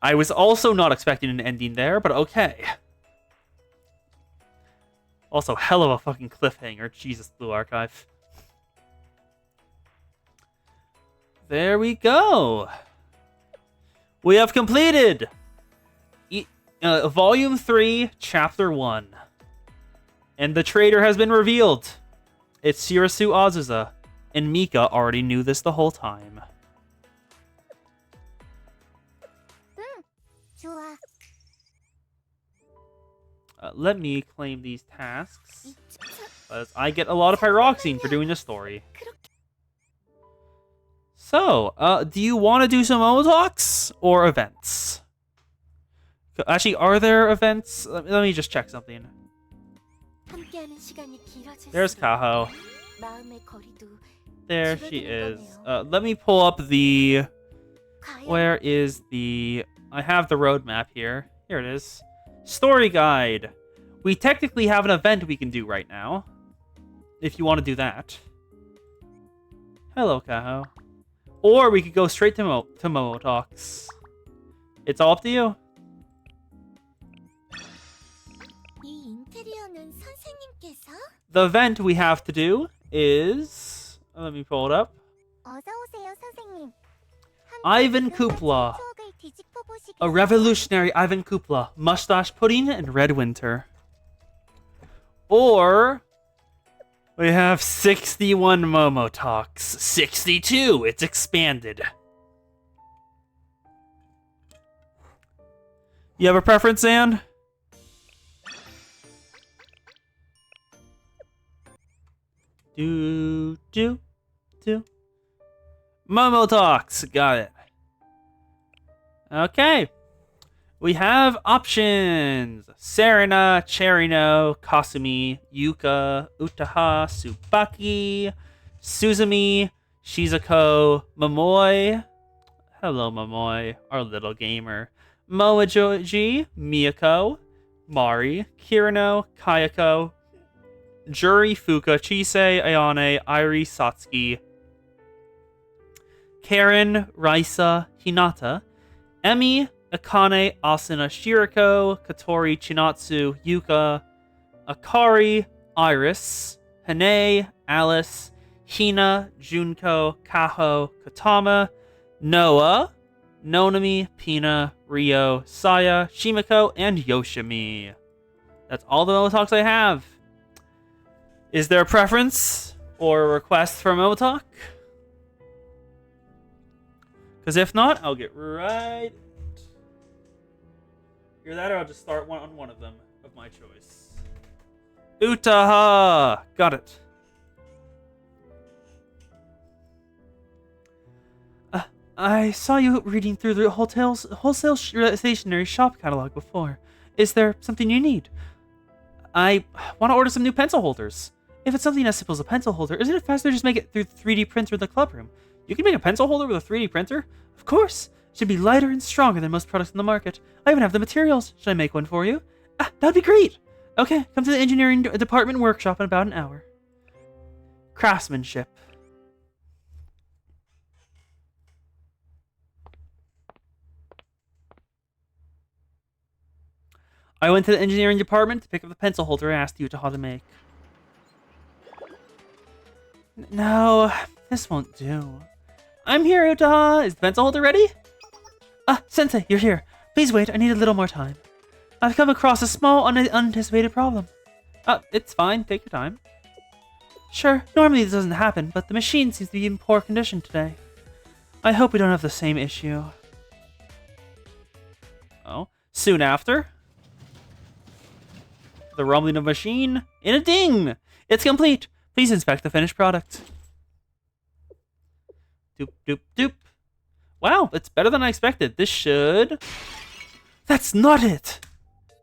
I was also not expecting an ending there, but okay. Also, hell of a fucking cliffhanger. Jesus, Blue Archive. There we go. We have completed Volume 3, Chapter 1. And the traitor has been revealed. It's Shirasu Azusa, and Mika already knew this the whole time. Let me claim these tasks, as I get a lot of pyroxene for doing this story. So, do you want to do some Omotalks or events? Actually, are there events? Let me just check something. There's Kaho. There she is. Let me pull up the... Where is the I have the roadmap here. Here it is. Story guide. We technically have an event we can do right now. If you want to do that. Hello, Kaho. Or we could go straight to Momo Talks. It's all up to you. 이 인테리어는 선생님께서 The event we have to do is... Let me pull it up. 어서 오세요, 선생님. Ivan Kupla. 추억을 뒤집어 보시기 A revolutionary Ivan Kupla. Mustache pudding and red winter. Or... we have 61 Momo Talks. 62! It's expanded. You have a preference, Zan? Do. Momo Talks. Got it. Okay. We have options. Serena, Cherino, Kasumi, Yuka, Utaha, Tsubaki, Suzumi, Shizuko, Momoi. Hello, Momoi, our little gamer. Moajoji, Miyako, Mari, Kirino, Kayako, Juri, Fuka, Chise, Ayane, Airi, Satsuki, Karen, Raisa, Hinata, Emi, Akane, Asuna, Shirako, Katori, Chinatsu, Yuka, Akari, Iris, Hane, Alice, Hina, Junko, Kaho, Katama, Noah, Nonami, Pina, Rio, Saya, Shimiko, and Yoshimi. That's all the Momotalks I have. Is there a preference or a request for Momotalk? Because if not, I'll get right... Either that or I'll just start on one of them of my choice. Utaha! Got it. I saw you reading through the wholesale stationery shop catalog before. Is there something you need? I want to order some new pencil holders. If it's something as simple as a pencil holder, isn't it faster to just make it through the 3D printer in the club room? You can make a pencil holder with a 3D printer? Of course! It should be lighter and stronger than most products in the market. I even have the materials. Should I make one for you? That'd be great! Okay, come to the engineering department workshop in about an hour. Craftsmanship. I went to the engineering department to pick up the pencil holder I asked you to how to make. No, this won't do. I'm here, Utaha. Is the pencil holder ready? Sensei, you're here. Please wait, I need a little more time. I've come across a small, unanticipated problem. It's fine. Take your time. Sure, normally this doesn't happen, but the machine seems to be in poor condition today. I hope we don't have the same issue. Oh, soon after... the rumbling of a machine in a ding! It's complete! Please inspect the finished product. Doop, doop, doop. Wow, it's better than I expected. This should... That's not it!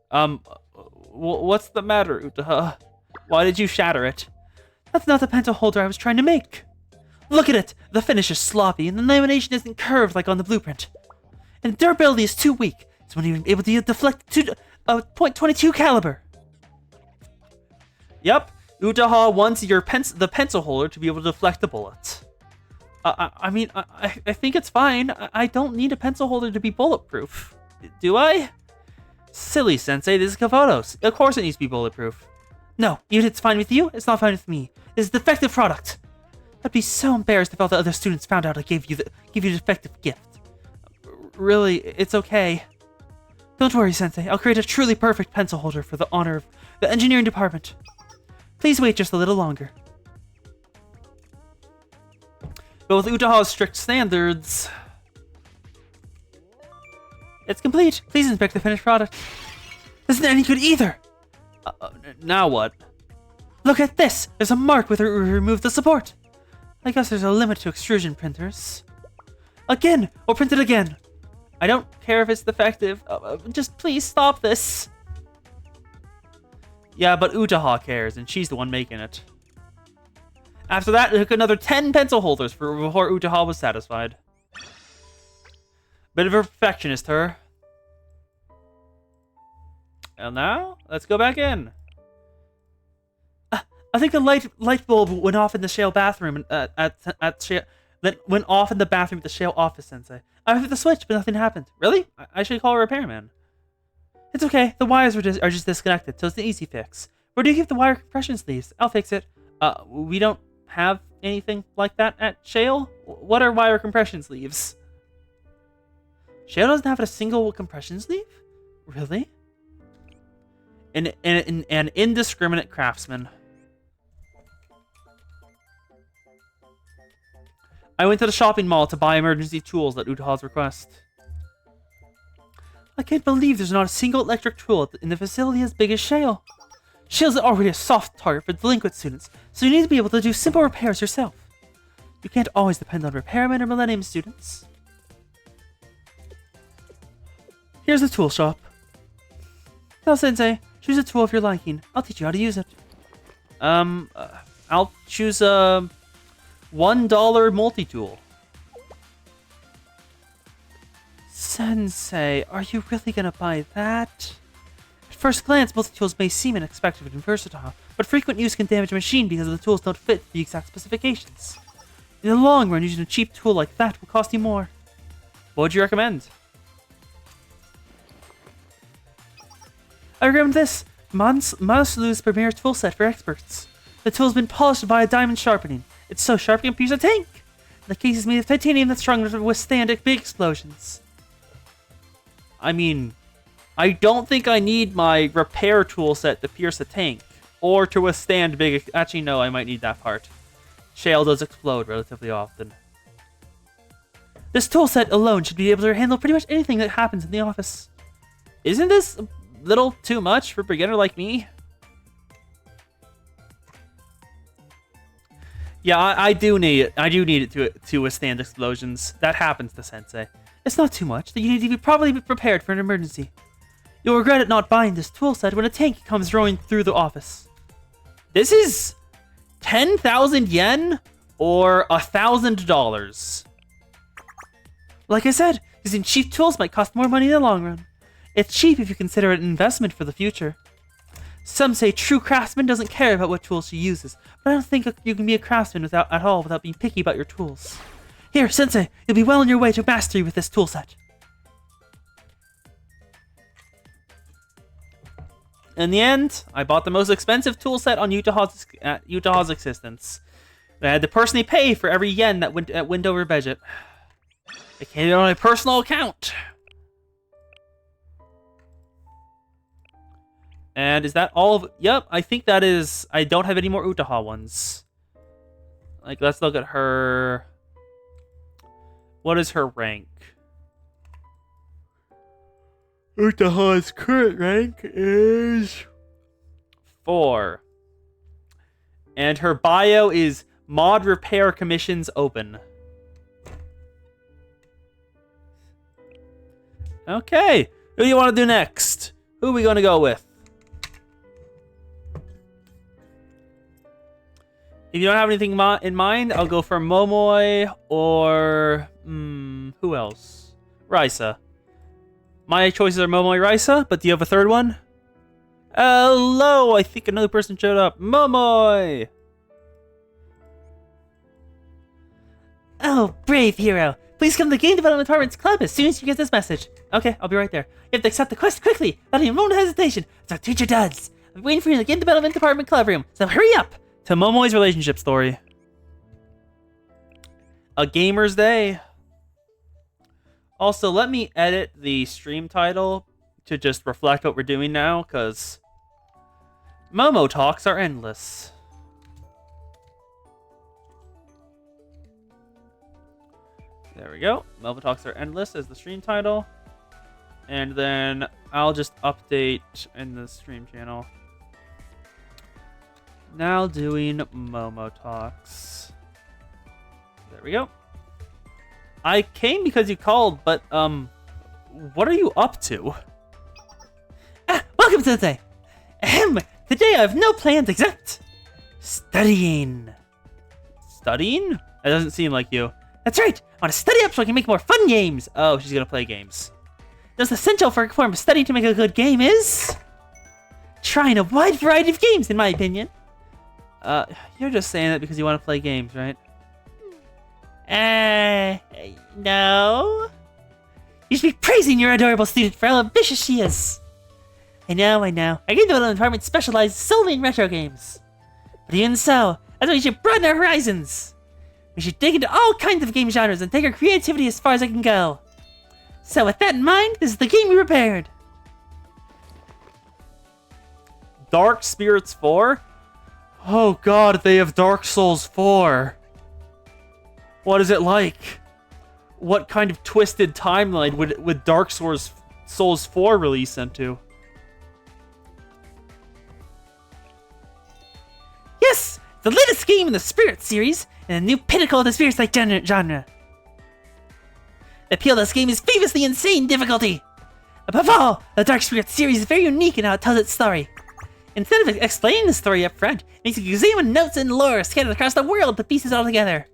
What's the matter, Utaha? Why did you shatter it? That's not the pencil holder I was trying to make. Look at it! The finish is sloppy, and the lamination isn't curved like on the blueprint. And the durability is too weak. It's not even able to deflect to .22 caliber. Yep, Utaha wants the pencil holder to be able to deflect the bullets. I think it's fine. I don't need a pencil holder to be bulletproof. Do I? Silly, Sensei. This is Kavotos. Of course it needs to be bulletproof. No, even if it's fine with you, it's not fine with me. It's a defective product. I'd be so embarrassed if all the other students found out I gave you a defective gift. Really, it's okay. Don't worry, Sensei. I'll create a truly perfect pencil holder for the honor of the engineering department. Please wait just a little longer. But with Utaha's strict standards... It's complete. Please inspect the finished product. This isn't any good either. Now what? Look at this. There's a mark where we removed the support. I guess there's a limit to extrusion printers. Again! We'll print it again. I don't care if it's defective. Just please stop this. Yeah, but Utaha cares, and she's the one making it. After that, it took another 10 pencil holders before Utaha was satisfied. Bit of a perfectionist, her. And now, let's go back in. I think the light bulb went off in the Shale bathroom at Shale. Then went off in the bathroom at the Shale office, Sensei. I hit the switch, but nothing happened. Really? I should call a repairman. It's okay. The wires are just disconnected, so it's an easy fix. Where do you keep the wire compression sleeves? I'll fix it. We don't have anything like that at Shale? What are wire compression sleeves? Shale doesn't have a single compression sleeve? Really? An indiscriminate craftsman. I went to the shopping mall to buy emergency tools at Utaha's request. I can't believe there's not a single electric tool in the facility as big as Shale. Shale's already a soft target for delinquent students, so you need to be able to do simple repairs yourself. You can't always depend on repairmen or Millennium students. Here's the tool shop. Now, Sensei, choose a tool of your liking. I'll teach you how to use it. I'll choose a $1 multi-tool. Sensei, are you really gonna buy that? At first glance, multi-tools may seem inexpensive and versatile, but frequent use can damage a machine because the tools don't fit the exact specifications. In the long run, using a cheap tool like that will cost you more. What would you recommend? I recommend this Manaslu's premier tool set for experts. The tool's been polished by a diamond sharpening. It's so sharp it can pierce a tank. The case is made of titanium that's strong enough to withstand big explosions. I mean, I don't think I need my repair tool set to pierce a tank or to withstand big. Actually, no, I might need that part. Shale does explode relatively often. This tool set alone should be able to handle pretty much anything that happens in the office. Isn't this a little too much for a beginner like me? Yeah, I do need it to withstand explosions. That happens to Sensei. It's not too much. You need to be properly prepared for an emergency. You'll regret it not buying this tool set when a tank comes rolling through the office. This is 10,000 yen or $1,000. Like I said, using cheap tools might cost more money in the long run. It's cheap if you consider it an investment for the future. Some say true craftsman doesn't care about what tools she uses, but I don't think you can be a craftsman without being picky about your tools. Here, Sensei, you'll be well on your way to mastery with this tool set. In the end, I bought the most expensive tool set on Utaha's existence. I had to personally pay for every yen that went over budget. It came on my personal account. And is that all of... Yep, I think that is... I don't have any more Utaha ones. Like, let's look at her... What is her rank? Utaha's current rank is 4. And her bio is mod repair commissions open. Okay, who do you want to do next? Who are we going to go with? If you don't have anything in mind, I'll go for Momoi or... who else? Risa. My choices are Momoi, Risa, but do you have a third one? Hello, I think another person showed up. Momoi! Oh, brave hero. Please come to the Game Development Department's club as soon as you get this message. Okay, I'll be right there. You have to accept the quest quickly, without any moment of hesitation. So our teacher does. I'm waiting for you in the Game Development Department club room, so hurry up! To Momoi's relationship story. A gamer's day. Also, let me edit the stream title to just reflect what we're doing now, because Momo talks are endless. There we go. Momo talks are endless as the stream title. And then I'll just update in the stream channel. Now doing Momo talks. There we go. I came because you called, but what are you up to? Welcome, Sensei. Today I have no plans except studying. Studying? That doesn't seem like you. That's right. I want to study up so I can make more fun games. Oh, she's gonna play games. The most essential for a form of study to make a good game is trying a wide variety of games, in my opinion. You're just saying that because you want to play games, right? No. You should be praising your adorable student for how ambitious she is. I know. Our game development department specializes solely in retro games. But even so, that's why we should broaden our horizons. We should dig into all kinds of game genres and take our creativity as far as it can go. So with that in mind, this is the game we prepared. Dark Spirits 4? Oh god, they have Dark Souls 4. What is it like? What kind of twisted timeline would Dark Souls 4 release into? Yes, the latest game in the Spirit series, and a new pinnacle of the Spirits-like genre. The appeal of this game is famously insane difficulty. Above all, the Dark Spirit series is very unique in how it tells its story. Instead of explaining the story up front, it makes you examine notes and lore scattered across the world to piece it all together.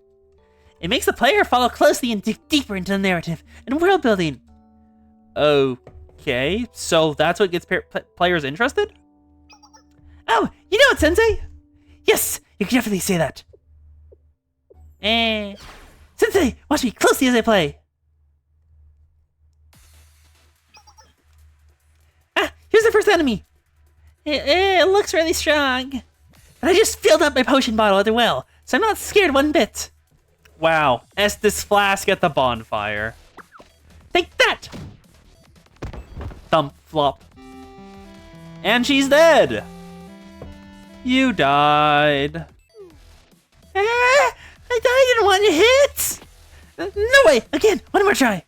It makes the player follow closely and dig deeper into the narrative and world building. Okay, so that's what gets players interested? Oh, you know it, Sensei? Yes, you can definitely say that. Sensei, watch me closely as I play. Here's the first enemy. It looks really strong. But I just filled up my potion bottle at the well, so I'm not scared one bit. Wow, Estes Flask at the bonfire. Take that! Thump flop. And she's dead! You died. I didn't want to hit! No way! Again, one more try.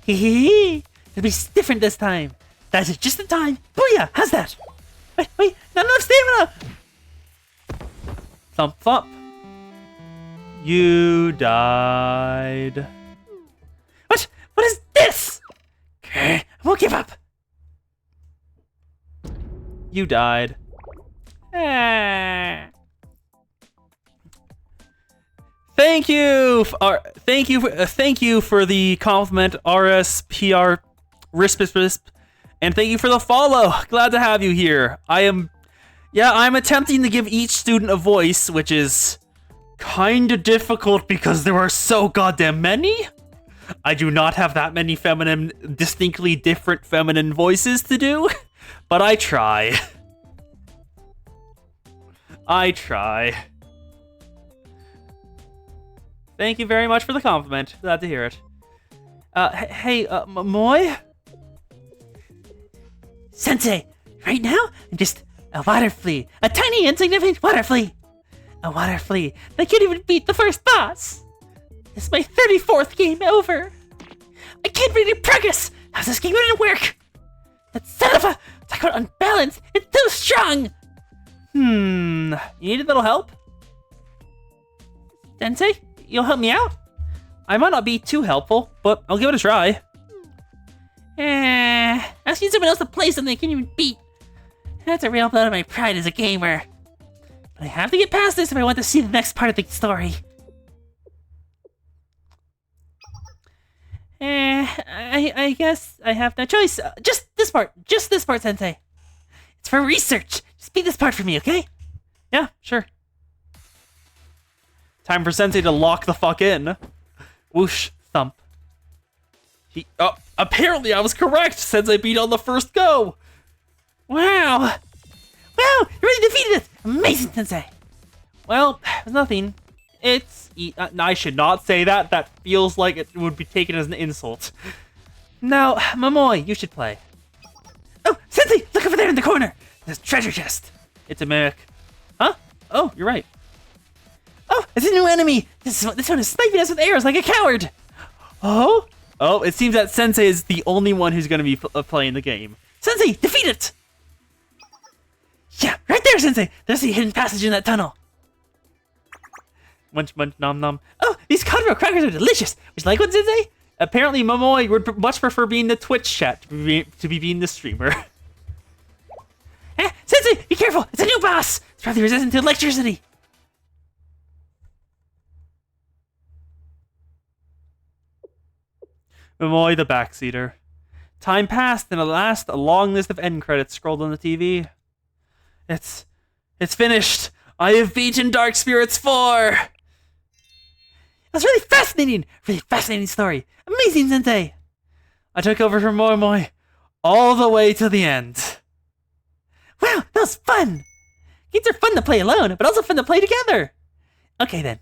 Hee. It'll be different this time. That's it, just in time. Booyah! How's that? Wait, not enough stamina! Thump flop. You died. What? What is this? Okay, I won't give up. You died. Thank you for the compliment, RSPR Risp, and thank you for the follow. Glad to have you here. I'm attempting to give each student a voice, which is kinda difficult because there are so goddamn many. I do not have that many distinctly different feminine voices to do, but I try. Thank you very much for the compliment. Glad to hear it. Hey, Moy? Sensei, right now, I'm just a water flea. A tiny, insignificant water flea. A water flea that can't even beat the first boss. This is my 34th game over. I can't read any progress. How's this game gonna work? That son of a... Talk about unbalanced. It's too strong. You need a little help? Sensei, you'll help me out? I might not be too helpful, but I'll give it a try. Asking someone else to play something I can't even beat. That's a real blow to my pride as a gamer. But I have to get past this if I want to see the next part of the story. I guess I have no choice. Just this part, Sensei. It's for research. Just beat this part for me, okay? Yeah, sure. Time for Sensei to lock the fuck in. Whoosh, thump. Apparently I was correct. Sensei beat on the first go. Wow, you already defeated it. Amazing, Sensei. Well, it's nothing. I should not say that. That feels like it would be taken as an insult. Now, Momoy, you should play. Oh, Sensei, look over there in the corner. There's a treasure chest. It's a mimic. Huh? Oh, you're right. Oh, it's a new enemy. This one is sniping us with arrows like a coward. Oh, it seems that Sensei is the only one who's going to be playing the game. Sensei, defeat it. Yeah, right there, Sensei. There's the hidden passage in that tunnel. Munch, munch, nom, nom. Oh, these Conroe crackers are delicious. Would you like one, Sensei? Apparently, Momoy would much prefer being the Twitch chat to be being the streamer. Sensei, be careful. It's a new boss. It's probably resistant to electricity. Momoy the backseater. Time passed, and at last, a long list of end credits scrolled on the TV. It's finished. I have beaten Dark Spirits 4. That's really fascinating story. Amazing, Sensei. I took over from Momoy all the way to the end. Wow, that was fun. Games are fun to play alone, but also fun to play together. Okay, then.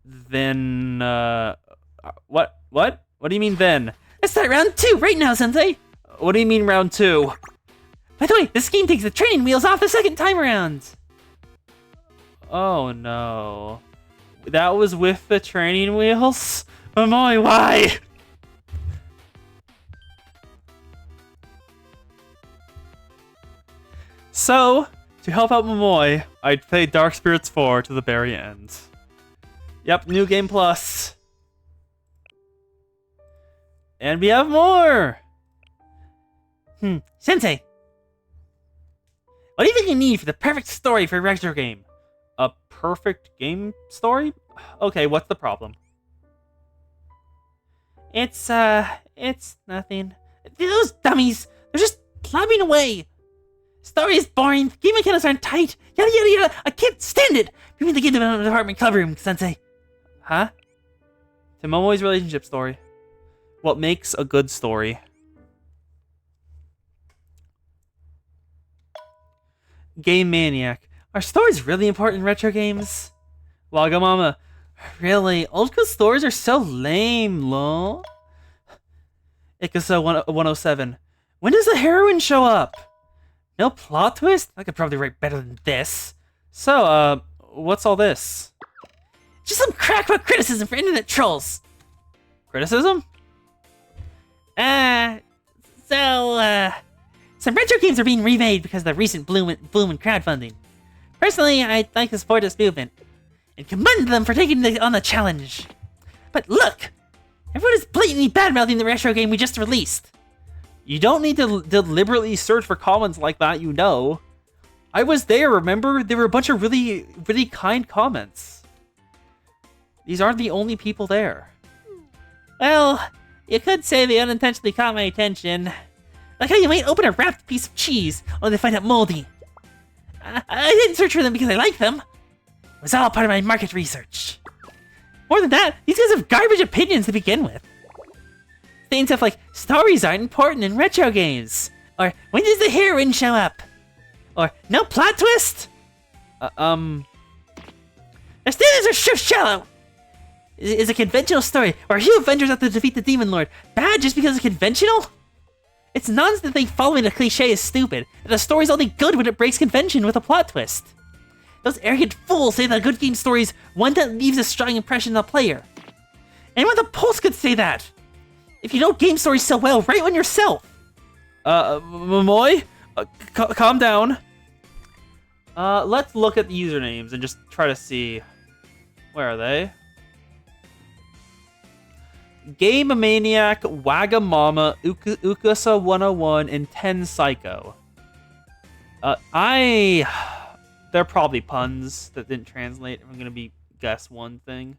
Then, what? What do you mean then? Let's start round 2 right now, Sensei. What do you mean round 2? By the way, this game takes the training wheels off the second time around. Oh no. That was with the training wheels? Momoy, why? So, to help out Momoy, I'd play Dark Spirits 4 to the very end. Yep, New Game Plus. And we have more! Sensei. What do you think you need for the perfect story for a retro game? A perfect game story? Okay, what's the problem? It's nothing. Those dummies, they're just plopping away. Story is boring, game mechanics aren't tight, yada yada yada. I can't stand it. Bring me the game development department cover room, Sensei. Huh? To Momoy's relationship story. What makes a good story? Game Maniac. Are stories really important in retro games? Wagamama. Really? Old school stories are so lame, lol. Ikusa 107. When does the heroine show up? No plot twist? I could probably write better than this. So, what's all this? Just some crackpot criticism for internet trolls. Criticism? Some retro games are being remade because of the recent boom in crowdfunding. Personally, I'd like to support this movement and commend them for taking on the challenge. But look, everyone is blatantly badmouthing the retro game we just released. You don't need to deliberately search for comments like that, you know. I was there, remember? There were a bunch of really, really kind comments. These aren't the only people there. Well, you could say they unintentionally caught my attention. Like how you might open a wrapped piece of cheese, only to find it moldy. I didn't search for them because I like them. It was all part of my market research. More than that, these guys have garbage opinions to begin with. Saying stuff like, stories aren't important in retro games. Or, when does the heroine show up? Or, no plot twist? Their standards are so shallow. Is a conventional story where a hero ventures out to defeat the Demon Lord bad just because it's conventional? It's nonsense to think following a cliche is stupid, and the story's only good when it breaks convention with a plot twist. Those arrogant fools say that a good game story is one that leaves a strong impression on the player. Anyone with a pulse could say that. If you know game stories so well, write one yourself. Momoy? Calm down. Let's look at the usernames and just try to see. Where are they? Game Maniac, Wagamama, Ukasa 101, and 10 Psycho. They're probably puns that didn't translate. I'm gonna guess one thing.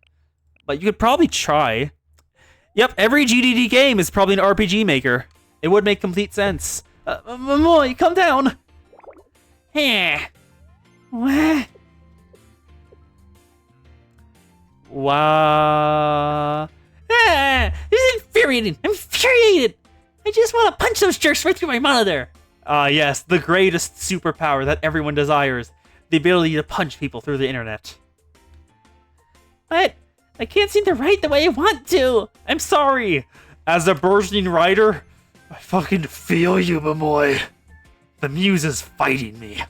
But you could probably try. Yep, every GDD game is probably an RPG maker. It would make complete sense. Momoy, calm down. What? Wow. This is infuriating. I'm infuriated. I just want to punch those jerks right through my monitor. Yes, the greatest superpower that everyone desires. The ability to punch people through the internet. But I can't seem to write the way I want to. I'm sorry. As a burgeoning writer, I fucking feel you, Momoy. The muse is fighting me.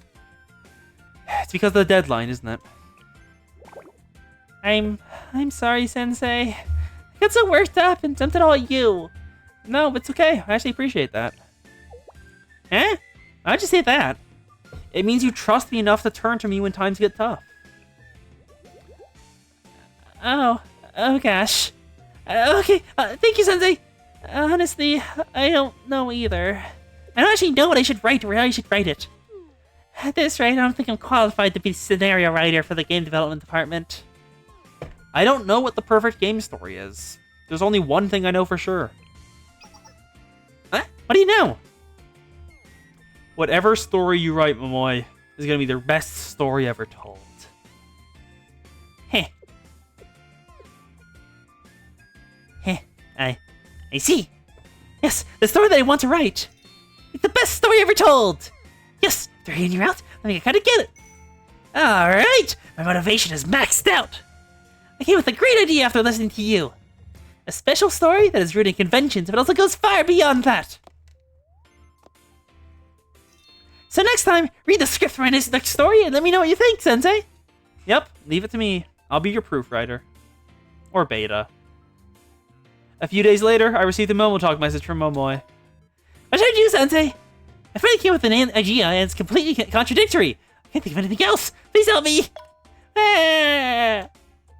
It's because of the deadline, isn't it? I'm sorry, Sensei. I got so worked up and dumped it all at you. No, it's okay. I actually appreciate that. Huh? Why'd you say that? It means you trust me enough to turn to me when times get tough. Oh gosh. Okay, thank you, Sensei. Honestly, I don't know either. I don't actually know what I should write or how I should write it. At this rate, I don't think I'm qualified to be scenario writer for the game development department. I don't know what the perfect game story is. There's only one thing I know for sure. Huh? What do you know? Whatever story you write, Momoy, is gonna be the best story ever told. Heh. Heh. I see. Yes, the story that I want to write. It's the best story ever told. Yes, after hearing you out, I think I kinda get it. Alright, my motivation is maxed out. I came with a great idea after listening to you. A special story that is rooted in conventions, but also goes far beyond that. So next time, read the script for my next story and let me know what you think, Sensei. Yep, leave it to me. I'll be your proofwriter. Or beta. A few days later, I received a Momo Talk message from Momoy. What should I do, Sensei? I finally came up with an idea and it's completely contradictory. I can't think of anything else. Please help me. Ah.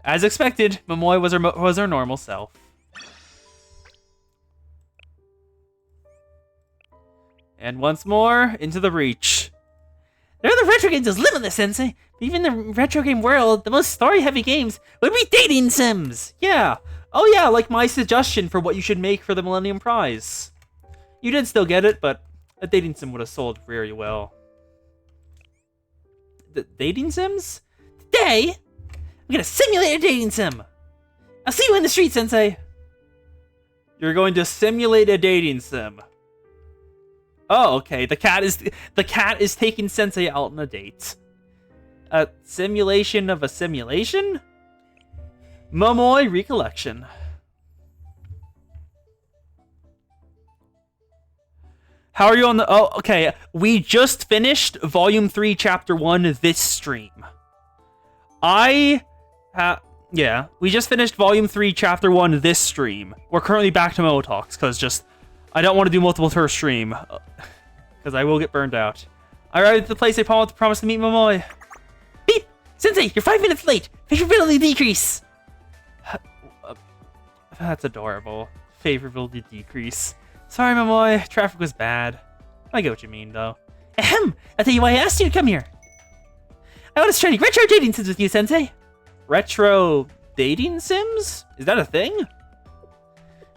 As expected, Momoy was her normal self. And once more, into the breach. There are the retro games is limitless, Sensei. But even in the retro game world, the most story-heavy games would be dating sims. Yeah. Oh yeah, like my suggestion for what you should make for the Millennium Prize. You did still get it, but a dating sim would have sold very well. The dating sims? Today, I'm gonna simulate a dating sim. I'll see you in the street, Sensei. You're going to simulate a dating sim. Oh, okay. The cat is taking Sensei out on a date. A simulation of a simulation? Momoy recollection. How are you on the... Oh, okay. We just finished Volume 3, Chapter 1 this stream. Yeah, we just finished Volume 3, Chapter 1 this stream. We're currently back to Momo Talks, because just... I don't want to do multiple per stream, because I will get burned out. I arrived at the place I promised to meet Momoy. Beep! Sensei, you're 5 minutes late. Favorability decrease. That's adorable. Favorability decrease. Sorry, Momoy. Traffic was bad. I get what you mean, though. Ahem! I'll tell you why I asked you to come here. I want to try retro dating sims with you, Sensei. Retro dating sims? Is that a thing?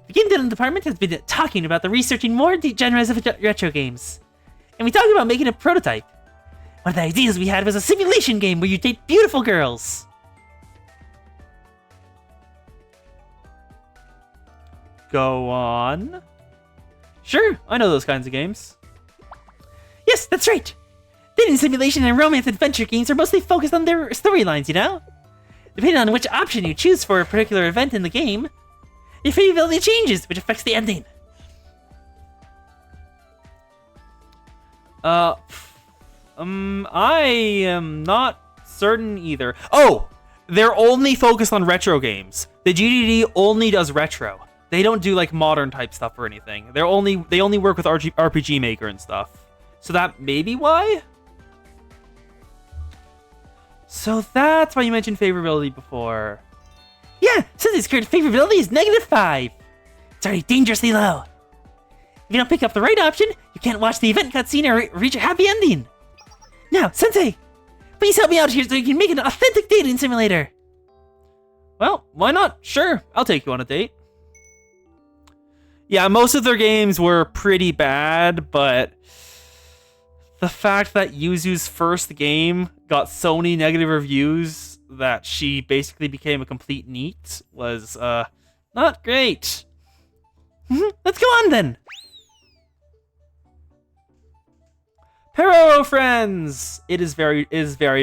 The game development department has been talking about the researching more genres of retro games. And we talked about making a prototype. One of the ideas we had was a simulation game where you date beautiful girls. Go on. Sure, I know those kinds of games. Yes, that's right. Dating simulation and romance adventure games are mostly focused on their storylines, you know? Depending on which option you choose for a particular event in the game, your favorability changes, which affects the ending. I am not certain either. Oh, they're only focused on retro games. The GDD only does retro. They don't do like modern type stuff or anything. They only work with RPG Maker and stuff. So that may be why. So that's why you mentioned favorability before. Yeah, Sensei's current favorability is -5. It's already dangerously low. If you don't pick up the right option, you can't watch the event cutscene or reach a happy ending. Now, Sensei, please help me out here so you can make an authentic dating simulator. Well, why not? Sure, I'll take you on a date. Yeah, most of their games were pretty bad, but the fact that Yuzu's first game got so many negative reviews that she basically became a complete NEET was, not great. Let's go on then. Peroro Friends! It is very,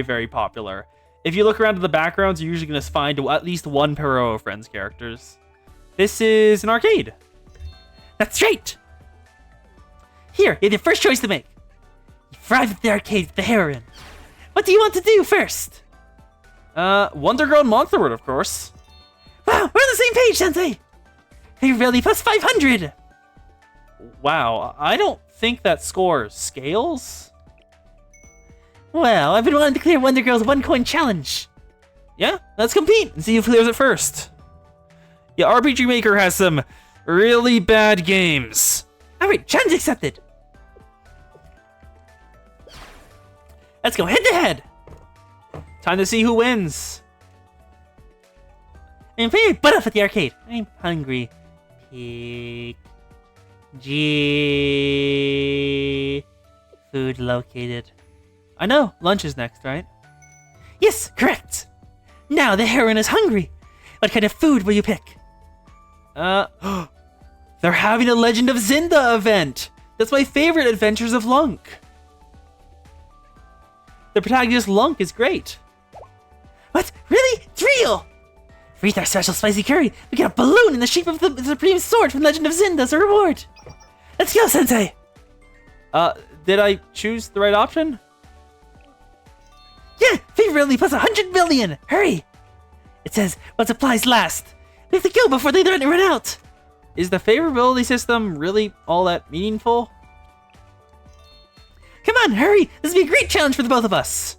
very popular. If you look around at the backgrounds, you're usually going to find at least one Peroro Friends characters. This is an arcade. That's right. Here, you have your first choice to make. You arrive at the arcade with the heroine. What do you want to do first? Wonder Girl and Monster World, of course. Wow, we're on the same page, Sensei. Favorability plus 500. Wow, I don't think that score scales. Well, I've been wanting to clear Wonder Girl's 1-coin challenge. Yeah, let's compete and see who clears it first. Yeah, RPG Maker has some really bad games. Alright, challenge accepted. Let's go head to head. Time to see who wins. I'm playing my butt off at the arcade. I'm hungry. Pig. G. Food located. I know, lunch is next, right? Yes, correct. Now the heroine is hungry. What kind of food will you pick? They're having a Legend of Zinda event. That's my favorite Adventures of Lunk. The protagonist Lunk is great. What? Really? It's real! For each our special spicy curry, we get a balloon in the shape of the Supreme Sword from Legend of Zinda as a reward. Let's go, Sensei! Did I choose the right option? Yeah, favorably plus 100 million! Hurry! It says, what supplies last? We have to go before they run out! Is the favorability system really all that meaningful? Come on, hurry! This will be a great challenge for the both of us!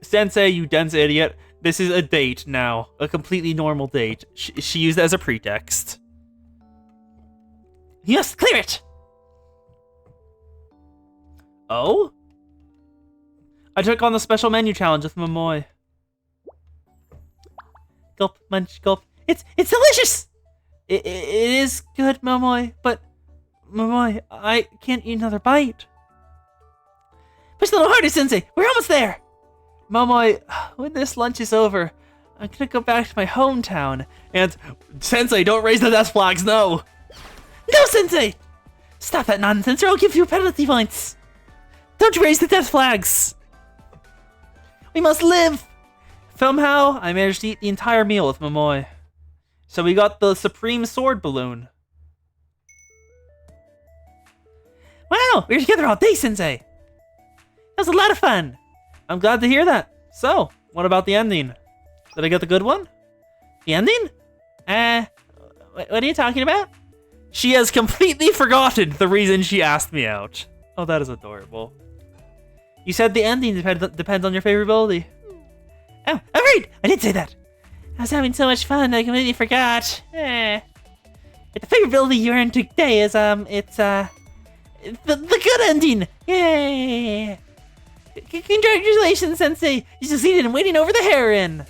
Sensei, you dense idiot. This is a date now. A completely normal date. She used it as a pretext. You must clear it! Oh? I took on the special menu challenge with Momoy. Gulp, munch, gulp. It's delicious! It is good, Momoy, but... Momoy, I can't eat another bite. Push a little harder, Sensei! We're almost there! Momoy, when this lunch is over, I'm gonna go back to my hometown. And, Sensei, don't raise the death flags, no! No, Sensei! Stop that nonsense or I'll give you penalty points! Don't raise the death flags! We must live! Somehow, I managed to eat the entire meal with Momoy. So we got the Supreme Sword balloon. Wow, we were together all day, Sensei! That was a lot of fun! I'm glad to hear that. So, what about the ending? Did I get the good one? The ending? What are you talking about? She has completely forgotten the reason she asked me out. Oh, that is adorable. You said the ending depends on your favorability. Oh, right! I did say that! I was having so much fun I completely forgot. The favorability you earned today is, it's, the good ending! Yay! Congratulations, Sensei! You succeeded in winning over the heroine!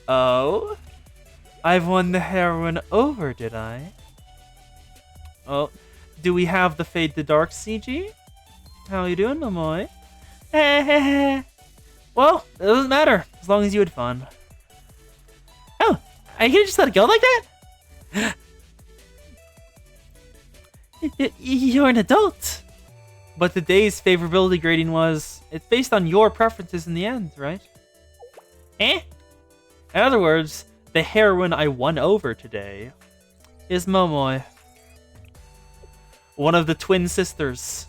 Oh? I've won the heroine over, did I? Oh, do we have the Fade to Dark CG? How you doing, Momoy? Well, it doesn't matter, as long as you had fun. Oh, are you gonna just let it go like that? You're an adult. But today's favorability grading it's based on your preferences in the end, right? In other words, the heroine I won over today is Momoy. One of the twin sisters.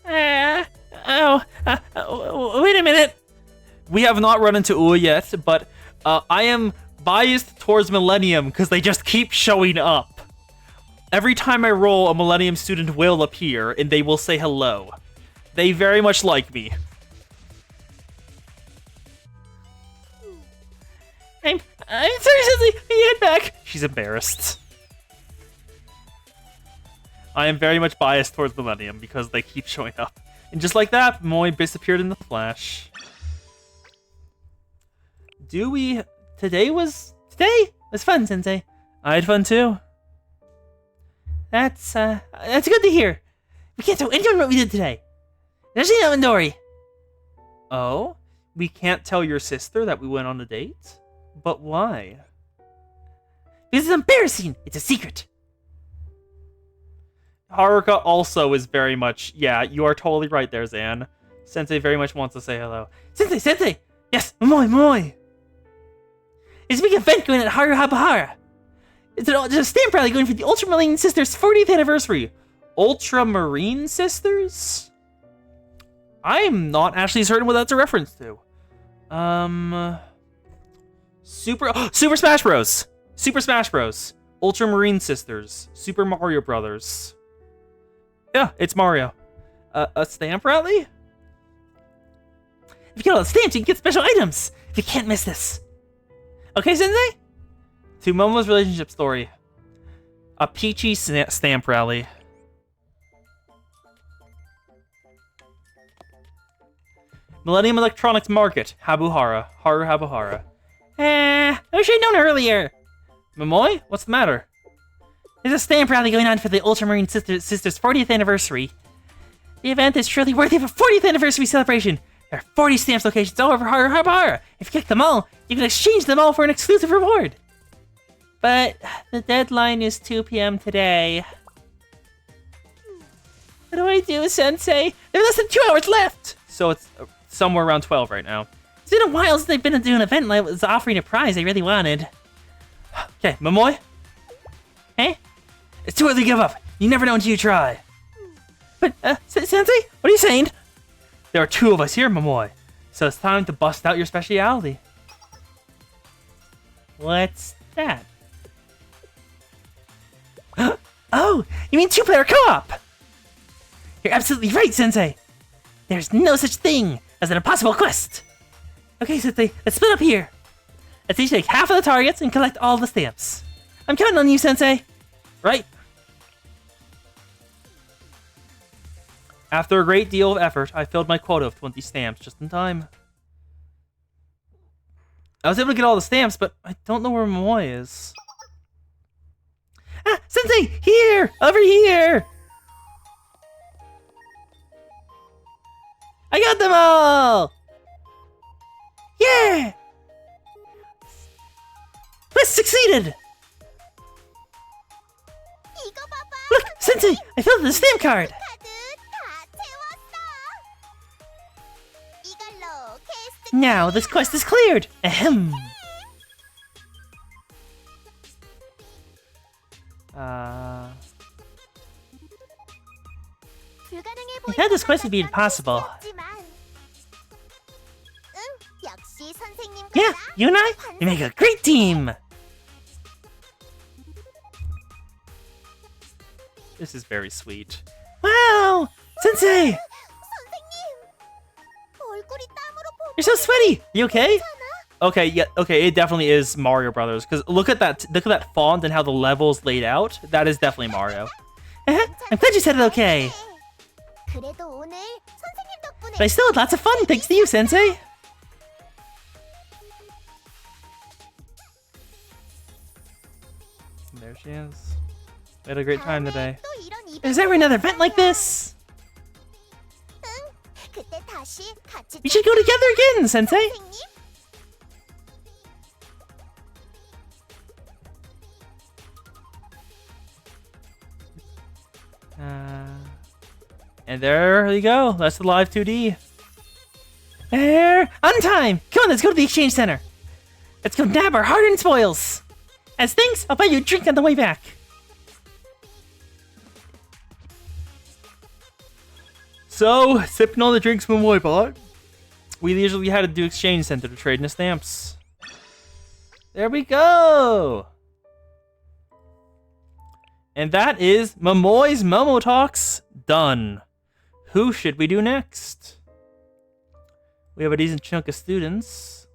Wait a minute. We have not run into Ua yet, but I am biased towards Millennium because they just keep showing up. Every time I roll, a Millennium student will appear, and they will say hello. They very much like me. I'm sorry, Sensei. I get back. She's embarrassed. I am very much biased towards Millennium because they keep showing up. And just like that, Moy disappeared in the flash. Today was fun, Sensei. I had fun too. That's good to hear. We can't tell anyone what we did today. Especially not Midori. Oh? We can't tell your sister that we went on a date? But why? Because it's embarrassing. It's a secret. Haruka also is very much... Yeah, you are totally right there, Zan. Sensei very much wants to say hello. Sensei! Yes, Momoy! There's a big event going on at Haruhabahara. There's a stamp rally going for the Ultramarine Sisters' 40th anniversary. Ultramarine Sisters? I'm not actually certain what that's a reference to. Super Smash Bros. Super Smash Bros. Ultramarine Sisters. Super Mario Brothers. Yeah, it's Mario. A stamp rally? If you get all the stamps, you can get special items. You can't miss this. Okay, Sensei? To Momo's relationship story. A peachy stamp rally. Millennium Electronics Market, Habuhara. Haruhabahara. I wish I'd known earlier. Momoy, what's the matter? There's a stamp rally going on for the Ultramarine Sisters' 40th anniversary. The event is truly worthy of a 40th anniversary celebration. There are 40 stamps locations all over Harbor. If you click them all, you can exchange them all for an exclusive reward. But the deadline is 2 p.m. today. What do I do, Sensei? There are less than 2 hours left! So it's somewhere around 12 right now. It's been a while since I've been to do an event and I was offering a prize I really wanted. Okay, Momoy? Hey? It's too early to give up. You never know until you try. But, Sensei? What are you saying? There are 2 of us here, Momoy. So it's time to bust out your speciality. What's that? Oh, you mean 2-player co-op? You're absolutely right, Sensei. There's no such thing as an impossible quest. Okay, Sensei, let's split up here. Let's each take half of the targets and collect all the stamps. I'm counting on you, Sensei. Right? After a great deal of effort, I filled my quota of 20 stamps just in time. I was able to get all the stamps, but I don't know where Momoy is. Ah, Sensei! Here! Over here! I got them all! Yeah! Quest succeeded! 이거 봐봐. Look, Sensei! I filled the stamp card! 카드 다 채웠어. 이걸로 퀘스트 Now this quest is cleared! Ahem! 불가능해 I thought this quest would be impossible. 응, 역시 선생님 Yeah, you and I, we make a great team! This is very sweet. Wow! Sensei! 선생님, 얼굴이 땀으로 You're so sweaty! You okay? Okay, yeah, okay, it definitely is Mario Brothers. Because look at that font and how the level's laid out. That is definitely Mario. I'm glad you said it okay. 그래도 오늘 선생님 덕분에 But I still had lots of fun thanks to you, Sensei! There she is. We had a great time today. 또 이런 Is there another event like this? 그때 다시 같이 We should go together again, Sensei! 선생님? And there you go. That's the live 2D. There! On time! Come on, let's go to the exchange center! Let's go nab our hard-earned spoils! As thanks, I'll buy you a drink on the way back! So, sipping all the drinks Momoy bought. We usually had to do exchange center to trade in the stamps. There we go! And that is Momoy's Momo Talks done. Who should we do next? We have a decent chunk of students.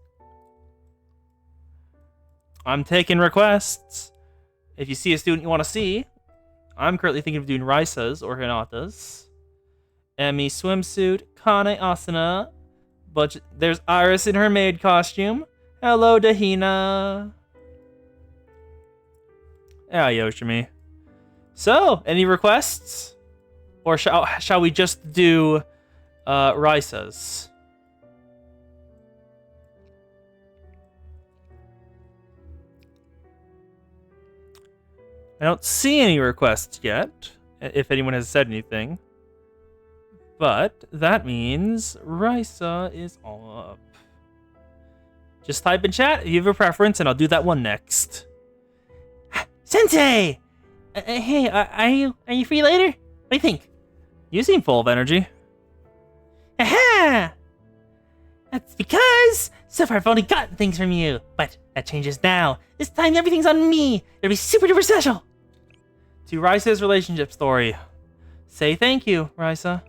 I'm taking requests. If you see a student you want to see, I'm currently thinking of doing Raisa's or Hinata's. Emmy swimsuit, Kane Asuna. But there's Iris in her maid costume. Hello, Dahina. Yeah, Yoshimi. So, any requests? Or shall we just do Raisa's? I don't see any requests yet, if anyone has said anything. But that means Raisa is up. Just type in chat if you have a preference, and I'll do that one next. Sensei! Hey, are you free later? What do you think? You seem full of energy. Aha! That's because so far I've only gotten things from you, but that changes now. This time everything's on me. It'll be super duper special. To Raisa's relationship story. Say thank you, Raisa.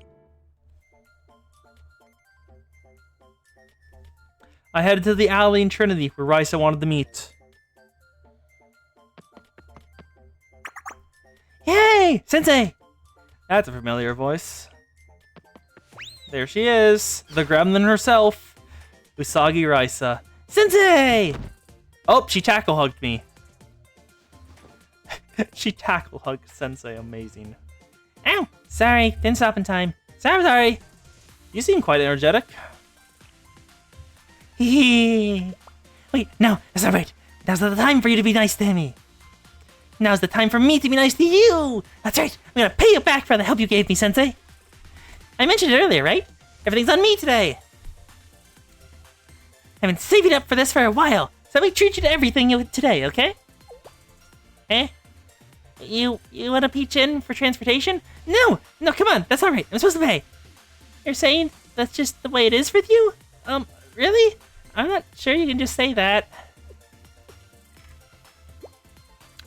I headed to the alley in Trinity where Raisa wanted to meet. Hey, Sensei! That's a familiar voice. There she is, the gremlin herself, Usagi Raisa. Sensei! Oh, she tackle hugged me. She tackle hugged Sensei. Amazing. Ow! Sorry, didn't stop in time. Sorry. You seem quite energetic. Hee. Wait, no, that's not right. Now's not the time for you to be nice to me. Now's the time for me to be nice to you. That's right. I'm gonna pay you back for the help you gave me, Sensei. I mentioned it earlier, right? Everything's on me today. I've been saving up for this for a while, so let me treat you to everything today, okay? Eh? You want to peach in for transportation? No, come on, that's not right. I'm supposed to pay. You're saying that's just the way it is with you? Really? I'm not sure you can just say that.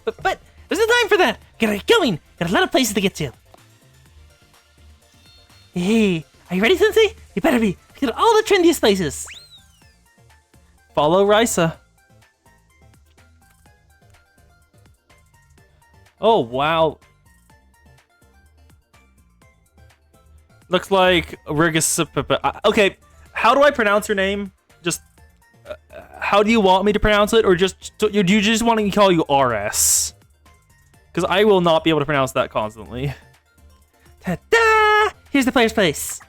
But there's no time for that. Gotta get going. Got a lot of places to get to. Hey, are you ready, Sensei? You better be. Get to all the trendiest places. Follow Risa. Oh, wow. Looks like Rigus. Okay, how do I pronounce your name? Just, how do you want me to pronounce it? Or just, do you just want me to call you RS? Because I will not be able to pronounce that constantly. Ta-da! Here's the player's place.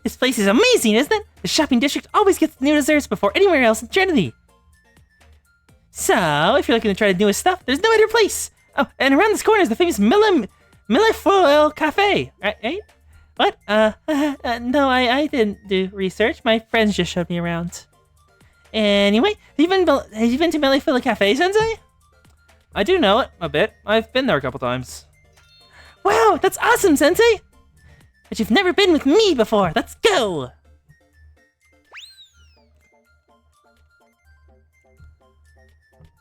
This place is amazing, isn't it? The shopping district always gets new desserts before anywhere else in Trinity. So, if you're looking to try the newest stuff, there's no better place. Oh, and around this corner is the famous Millefoil Cafe, right? What? No, I didn't do research. My friends just showed me around. Anyway, have you been to Millefoil Cafe, Sensei? I do know it a bit. I've been there a couple times. Wow, that's awesome, Sensei! But you've never been with me before. Let's go!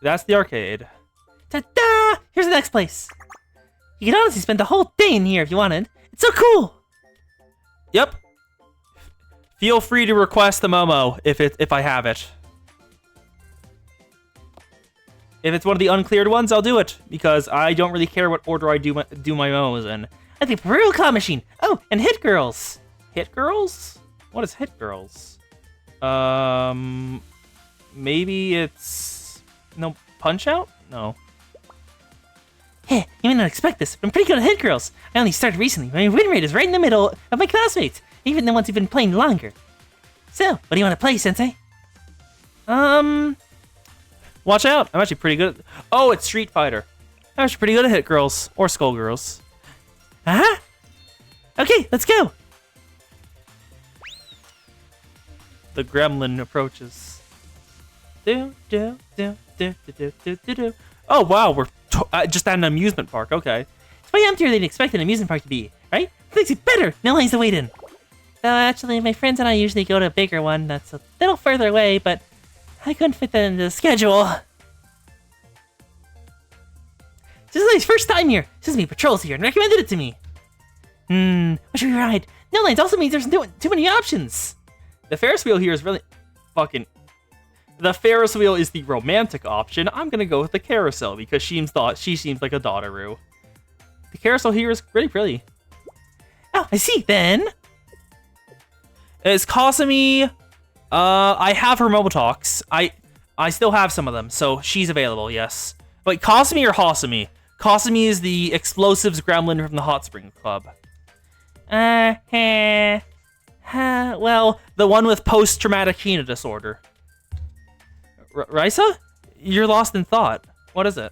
That's the arcade. Ta-da! Here's the next place. You could honestly spend the whole day in here if you wanted. It's so cool! Yep. Feel free to request the Momo if I have it. If it's one of the uncleared ones, I'll do it because I don't really care what order I do my Momos in. I think Peru Claw Machine. Oh, and Hit Girls. Hit Girls? What is Hit Girls? Maybe it's no Punch Out? No. Hey, you may not expect this, but I'm pretty good at Hit Girls. I only started recently. My win rate is right in the middle of my classmates, even the ones who've been playing longer. So, what do you want to play, Sensei? Watch out! I'm actually pretty good at... Oh, it's Street Fighter. I'm actually pretty good at Hit Girls. Or Skull Girls. Uh-huh. Okay, let's go. The gremlin approaches. Do, do, do, do, do, do, do, do, do. Oh, wow, we're just at an amusement park. Okay. It's way emptier than you'd expect an amusement park to be, right? It makes it better. No lines to wait in. Though, actually, my friends and I usually go to a bigger one that's a little further away, but I couldn't fit that into the schedule. This is my first time here. Sesame Patrol's here and recommended it to me. What should we ride? No lines also means there's too many options. The Ferris wheel here is really fucking... The Ferris wheel is the romantic option. I'm gonna go with the carousel because she seems like a Dotaroo. The carousel here is really pretty. Oh, I see. Then Is Kasumi... I have her Momo Talks. I still have some of them, so she's available, yes. Wait, Kasumi or Hasumi? Kasumi is the explosives gremlin from the Hot Spring Club. Well, the one with post-traumatic Hina disorder. Risa? You're lost in thought. What is it?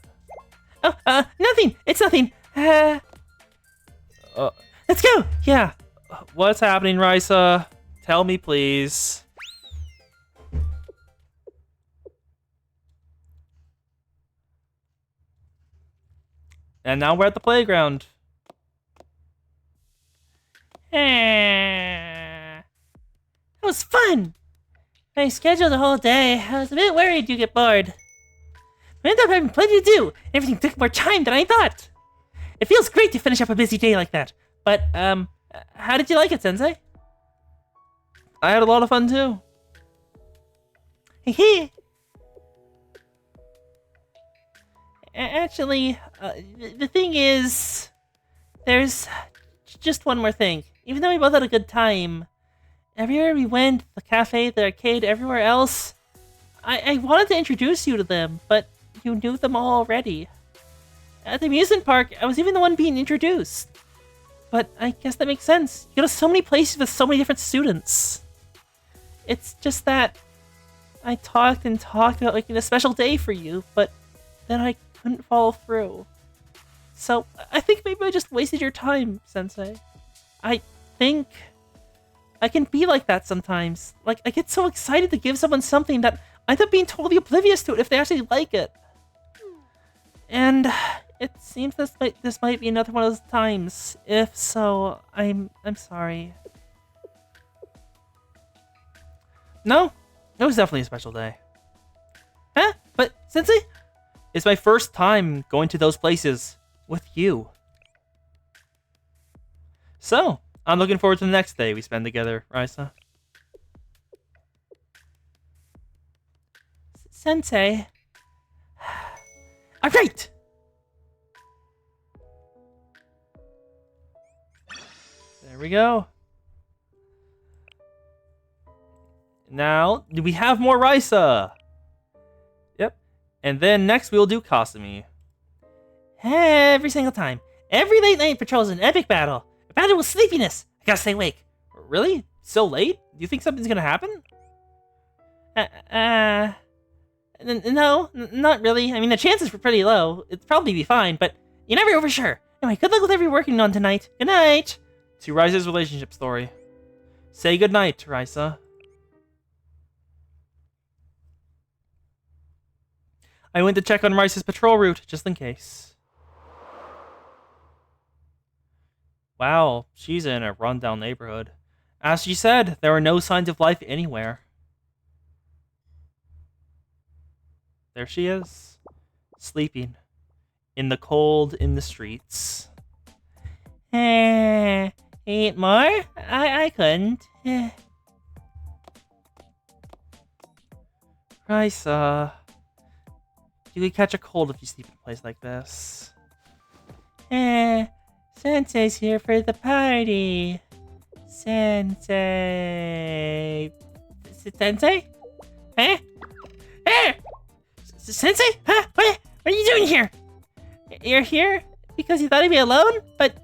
Oh, nothing. It's nothing. Let's go. Yeah. What's happening, Risa? Tell me, please. And now we're at the playground. That was fun. I scheduled the whole day. I was a bit worried you'd get bored. I ended up having plenty to do. Everything took more time than I thought. It feels great to finish up a busy day like that. But, how did you like it, Sensei? I had a lot of fun, too. Hehe. Actually, the thing is, there's just one more thing. Even though we both had a good time, everywhere we went, the cafe, the arcade, everywhere else, I wanted to introduce you to them, but you knew them all already. At the amusement park, I was even the one being introduced. But I guess that makes sense. You go to so many places with so many different students. It's just that I talked and talked about making a special day for you, but then I couldn't follow through. So I think maybe I just wasted your time, Sensei. I think I can be like that sometimes. Like, I get so excited to give someone something that I end up being totally oblivious to it if they actually like it. And it seems this might be another one of those times. If so, I'm sorry. No, it was definitely a special day. Huh? But Sensei, it's my first time going to those places with you. So, I'm looking forward to the next day we spend together, Raisa. Sensei. Alright! There we go. Now, do we have more Raisa? Yep. And then next we'll do Kasumi. Every single time. Every late night patrol is an epic battle. A battle with sleepiness. I gotta stay awake. Really? So late? Do you think something's gonna happen? No, not really. I mean, the chances were pretty low. It'd probably be fine, but you never know for sure. Anyway, good luck with everything you're working on tonight. Good night. To Raisa's relationship story. Say good night, Raisa. I went to check on Raisa's patrol route, just in case. Wow, she's in a rundown neighborhood. As she said, there are no signs of life anywhere. There she is, sleeping in the cold in the streets. Eat more? I couldn't. Raisa, you could catch a cold if you sleep in a place like this. Sensei's here for the party. Sensei. Sensei? Huh? Sensei? Huh? What are you doing here? You're here because you thought I'd be alone? But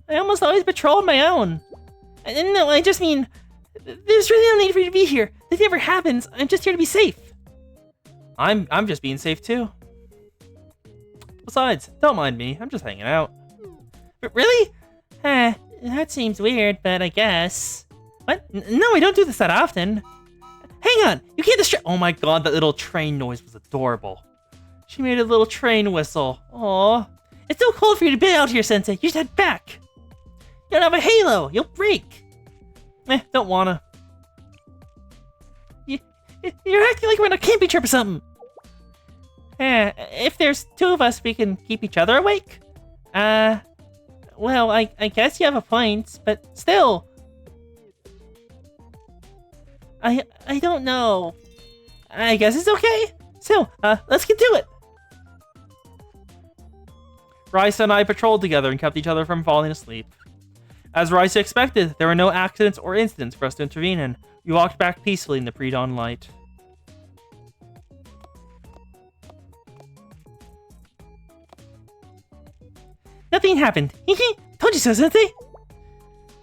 I almost always patrol on my own. No, I just mean, there's really no need for you to be here. If it ever happens, I'm just here to be safe. I'm just being safe too. Besides, don't mind me. I'm just hanging out. But really? That seems weird, but I guess. What? No, I don't do this that often. Hang on! You can't distract— Oh my god, that little train noise was adorable. She made a little train whistle. Aww. It's so cold for you to be out here, Sensei. You should head back. You don't have a halo. You'll break. Don't wanna. You're acting like we're on a camping trip or something. If there's two of us, we can keep each other awake. Well, I guess you have a point, but still. I don't know. I guess it's okay. So, let's get to it. Raisa and I patrolled together and kept each other from falling asleep. As Raisa expected, there were no accidents or incidents for us to intervene in. We walked back peacefully in the pre-dawn light. Nothing happened. Told you so, Sensei.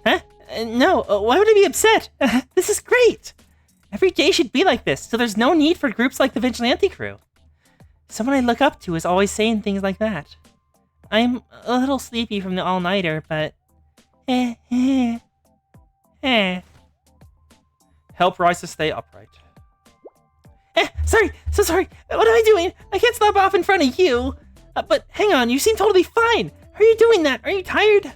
Huh? No, why would I be upset? This is great. Every day should be like this, so there's no need for groups like the Vigilante Crew. Someone I look up to is always saying things like that. I'm a little sleepy from the all-nighter, but... Help Raisa stay upright. Sorry, so sorry. What am I doing? I can't slap off in front of you. But hang on, you seem totally fine. How are you doing that? Are you tired?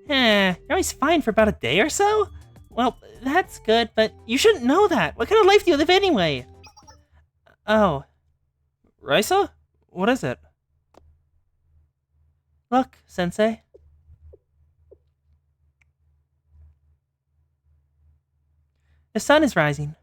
You're always fine for about a day or so? Well, that's good, but you shouldn't know that. What kind of life do you live anyway? Oh. Raisa? What is it? Look, Sensei. The sun is rising.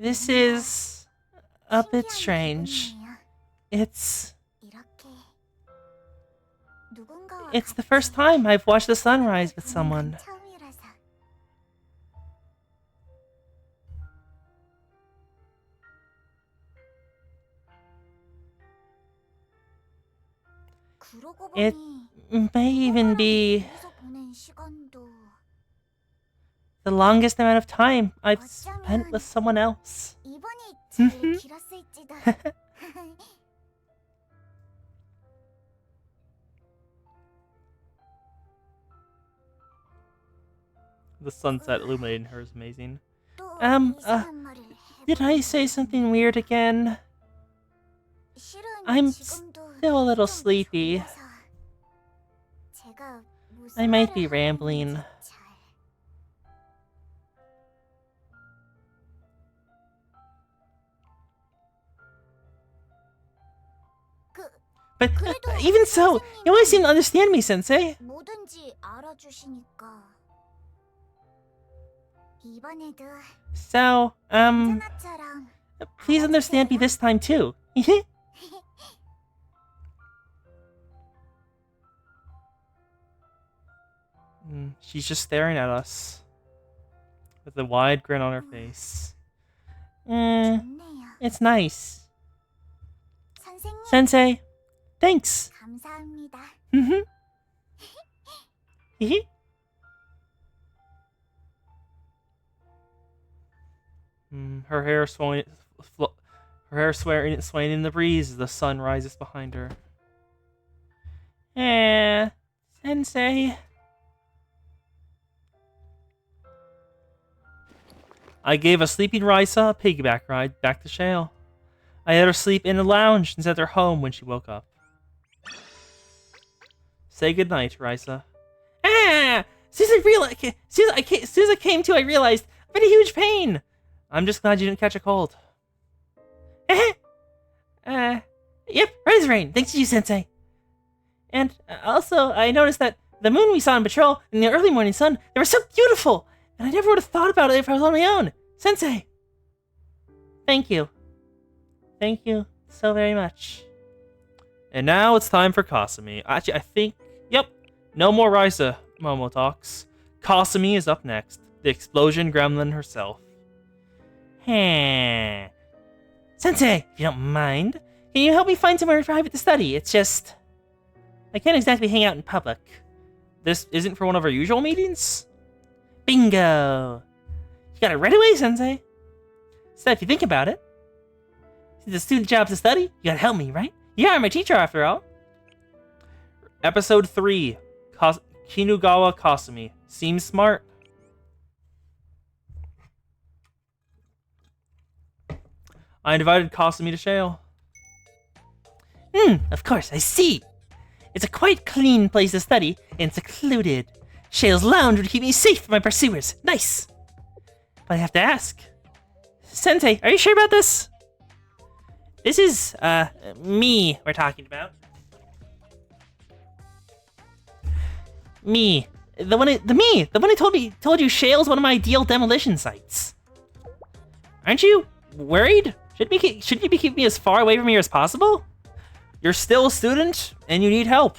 This is a bit strange. It's the first time I've watched the sunrise with someone. It may even be the longest amount of time I've spent with someone else. The sunset illuminating her is amazing. Did I say something weird again? I'm still a little sleepy. I might be rambling. But even so, you always seem to understand me, Sensei. So, please understand me this time too. She's just staring at us with a wide grin on her face. It's nice. Sensei, thanks. Her hair swaying in the breeze as the sun rises behind her. Sensei. I gave a sleeping Risa a piggyback ride back to Shale. I had her sleep in the lounge and sent her home when she woke up. Say goodnight, Risa. As soon as I came to, I realized I'm in a huge pain. I'm just glad you didn't catch a cold. Yep, right as rain. Thanks to you, Sensei. And also, I noticed that the moon we saw on patrol in the early morning sun, they were so beautiful, and I never would have thought about it if I was on my own. Sensei! Thank you. Thank you so very much. And now it's time for Kasumi. Actually, I think... Yep. No more Risa Momo talks. Kasumi is up next. The explosion gremlin herself. Sensei, if you don't mind, can you help me find somewhere private to study? It's just... I can't exactly hang out in public. This isn't for one of our usual meetings? Bingo! You got it right away, Sensei. So if you think about it, since the student job's to study, you gotta help me, right? You are my teacher after all. Episode 3. Kinugawa Kasumi. Seems smart. I invited Kasumi to Shale. Of course, I see. It's a quite clean place to study, and secluded. Shale's lounge would keep me safe from my pursuers. Nice! But I have to ask. Sensei, are you sure about this? This is, me we're talking about. Me. The one who told you Shale's one of my ideal demolition sites. Aren't you worried? Shouldn't you be keeping me as far away from here as possible? You're still a student, and you need help.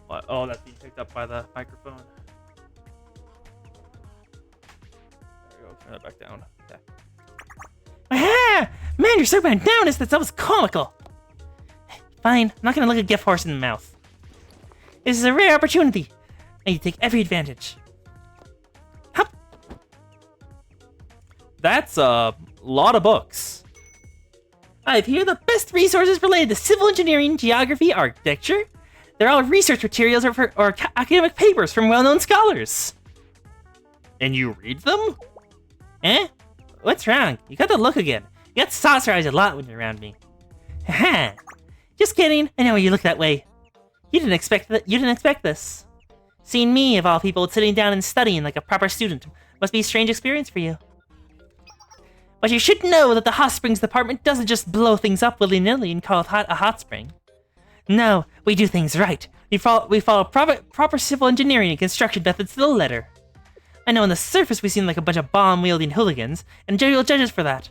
What? Oh, that's being picked up by the microphone. There we go. Turn that back down. Okay. Aha! Man, you're so magnanimous that was comical. Fine, I'm not gonna look a gift horse in the mouth. This is a rare opportunity. I need to take every advantage. Hup! That's a lot of books. I've here the best resources related to civil engineering, geography, architecture. They're all research materials or academic papers from well-known scholars. And you read them? What's wrong? You got the look again. You got saucer eyes a lot when you're around me. Haha. Just kidding. I know why you look that way. You didn't expect this. Seeing me, of all people, sitting down and studying like a proper student must be a strange experience for you. But you should know that the hot springs department doesn't just blow things up willy-nilly and call it a hot spring. No, we do things right. We follow proper civil engineering and construction methods to the letter. I know on the surface we seem like a bunch of bomb-wielding hooligans, and jury will judge us for that.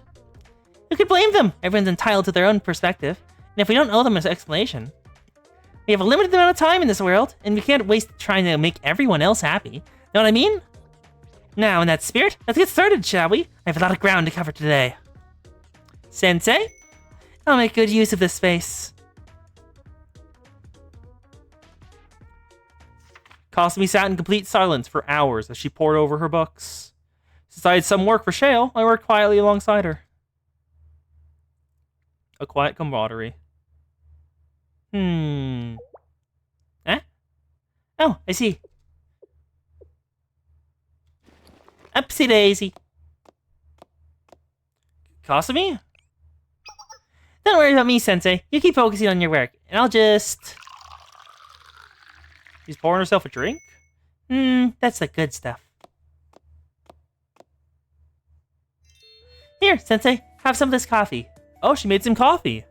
Who could blame them? Everyone's entitled to their own perspective, and if we don't owe them an explanation... We have a limited amount of time in this world, and we can't waste trying to make everyone else happy. Know what I mean? Now, in that spirit, let's get started, shall we? I have a lot of ground to cover today. Sensei? I'll make good use of this space. Kasumi sat in complete silence for hours as she pored over her books. Since I had some work for Shale, I worked quietly alongside her. A quiet camaraderie. Eh? Oh, I see. Upsy daisy. Kasumi? Don't worry about me, Sensei. You keep focusing on your work, and I'll just... She's pouring herself a drink? That's the good stuff. Here, Sensei, have some of this coffee. Oh, she made some coffee.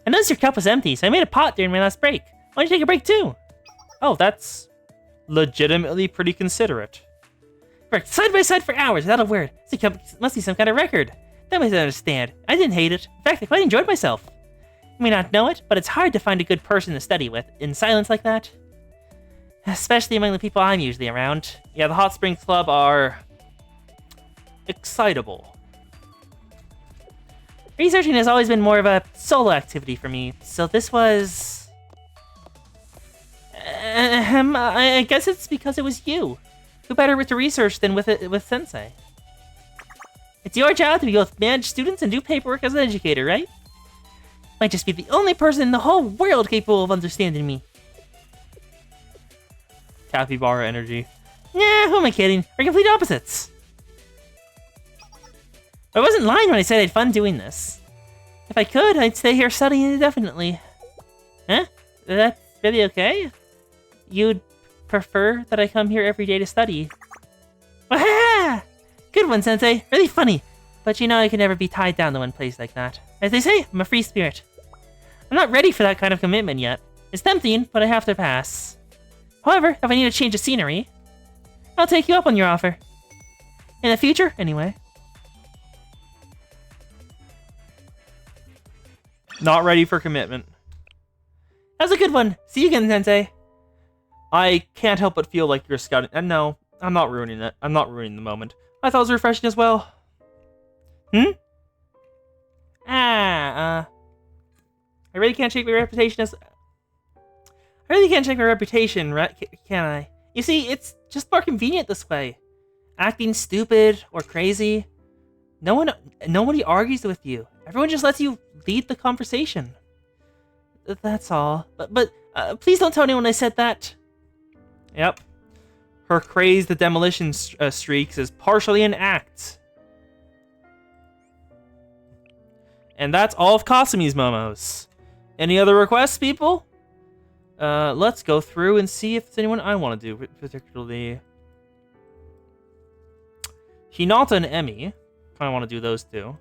I noticed your cup was empty, so I made a pot during my last break. Why don't you take a break too? Oh, that's legitimately pretty considerate. Worked side by side for hours without a word. Must be some kind of record. That must understand. I didn't hate it. In fact, I quite enjoyed myself. You may not know it, but it's hard to find a good person to study with in silence like that. Especially among the people I'm usually around. Yeah, the Hot Springs Club are... excitable. Researching has always been more of a solo activity for me, so this was... I guess it's because it was you. Who better to research than with Sensei? It's your job to both manage students and do paperwork as an educator, right? Might just be the only person in the whole world capable of understanding me. Capybara energy. Nah, who am I kidding? We're complete opposites. I wasn't lying when I said I had fun doing this. If I could, I'd stay here studying indefinitely. Huh? That's really okay? You'd prefer that I come here every day to study? Wahaha! Good one, Sensei. Really funny. But you know I can never be tied down to one place like that. As they say, I'm a free spirit. I'm not ready for that kind of commitment yet. It's tempting, but I have to pass. However, if I need a change of scenery, I'll take you up on your offer. In the future, anyway. Not ready for commitment. That was a good one. See you again, Sensei. I can't help but feel like you're scouting. And no, I'm not ruining it. I'm not ruining the moment. I thought it was refreshing as well. I really can't shake my reputation as... I really can't shake my reputation, right? Can I? You see, it's just more convenient this way. Acting stupid or crazy. Nobody argues with you. Everyone just lets you lead the conversation. That's all. But please don't tell anyone I said that. Yep. Her craze, the demolition streaks, is partially an act. And that's all of Kasumi's momos. Any other requests, people? Let's go through and see if there's anyone I want to do, particularly... Hinata and Emi. Kind of want to do those two.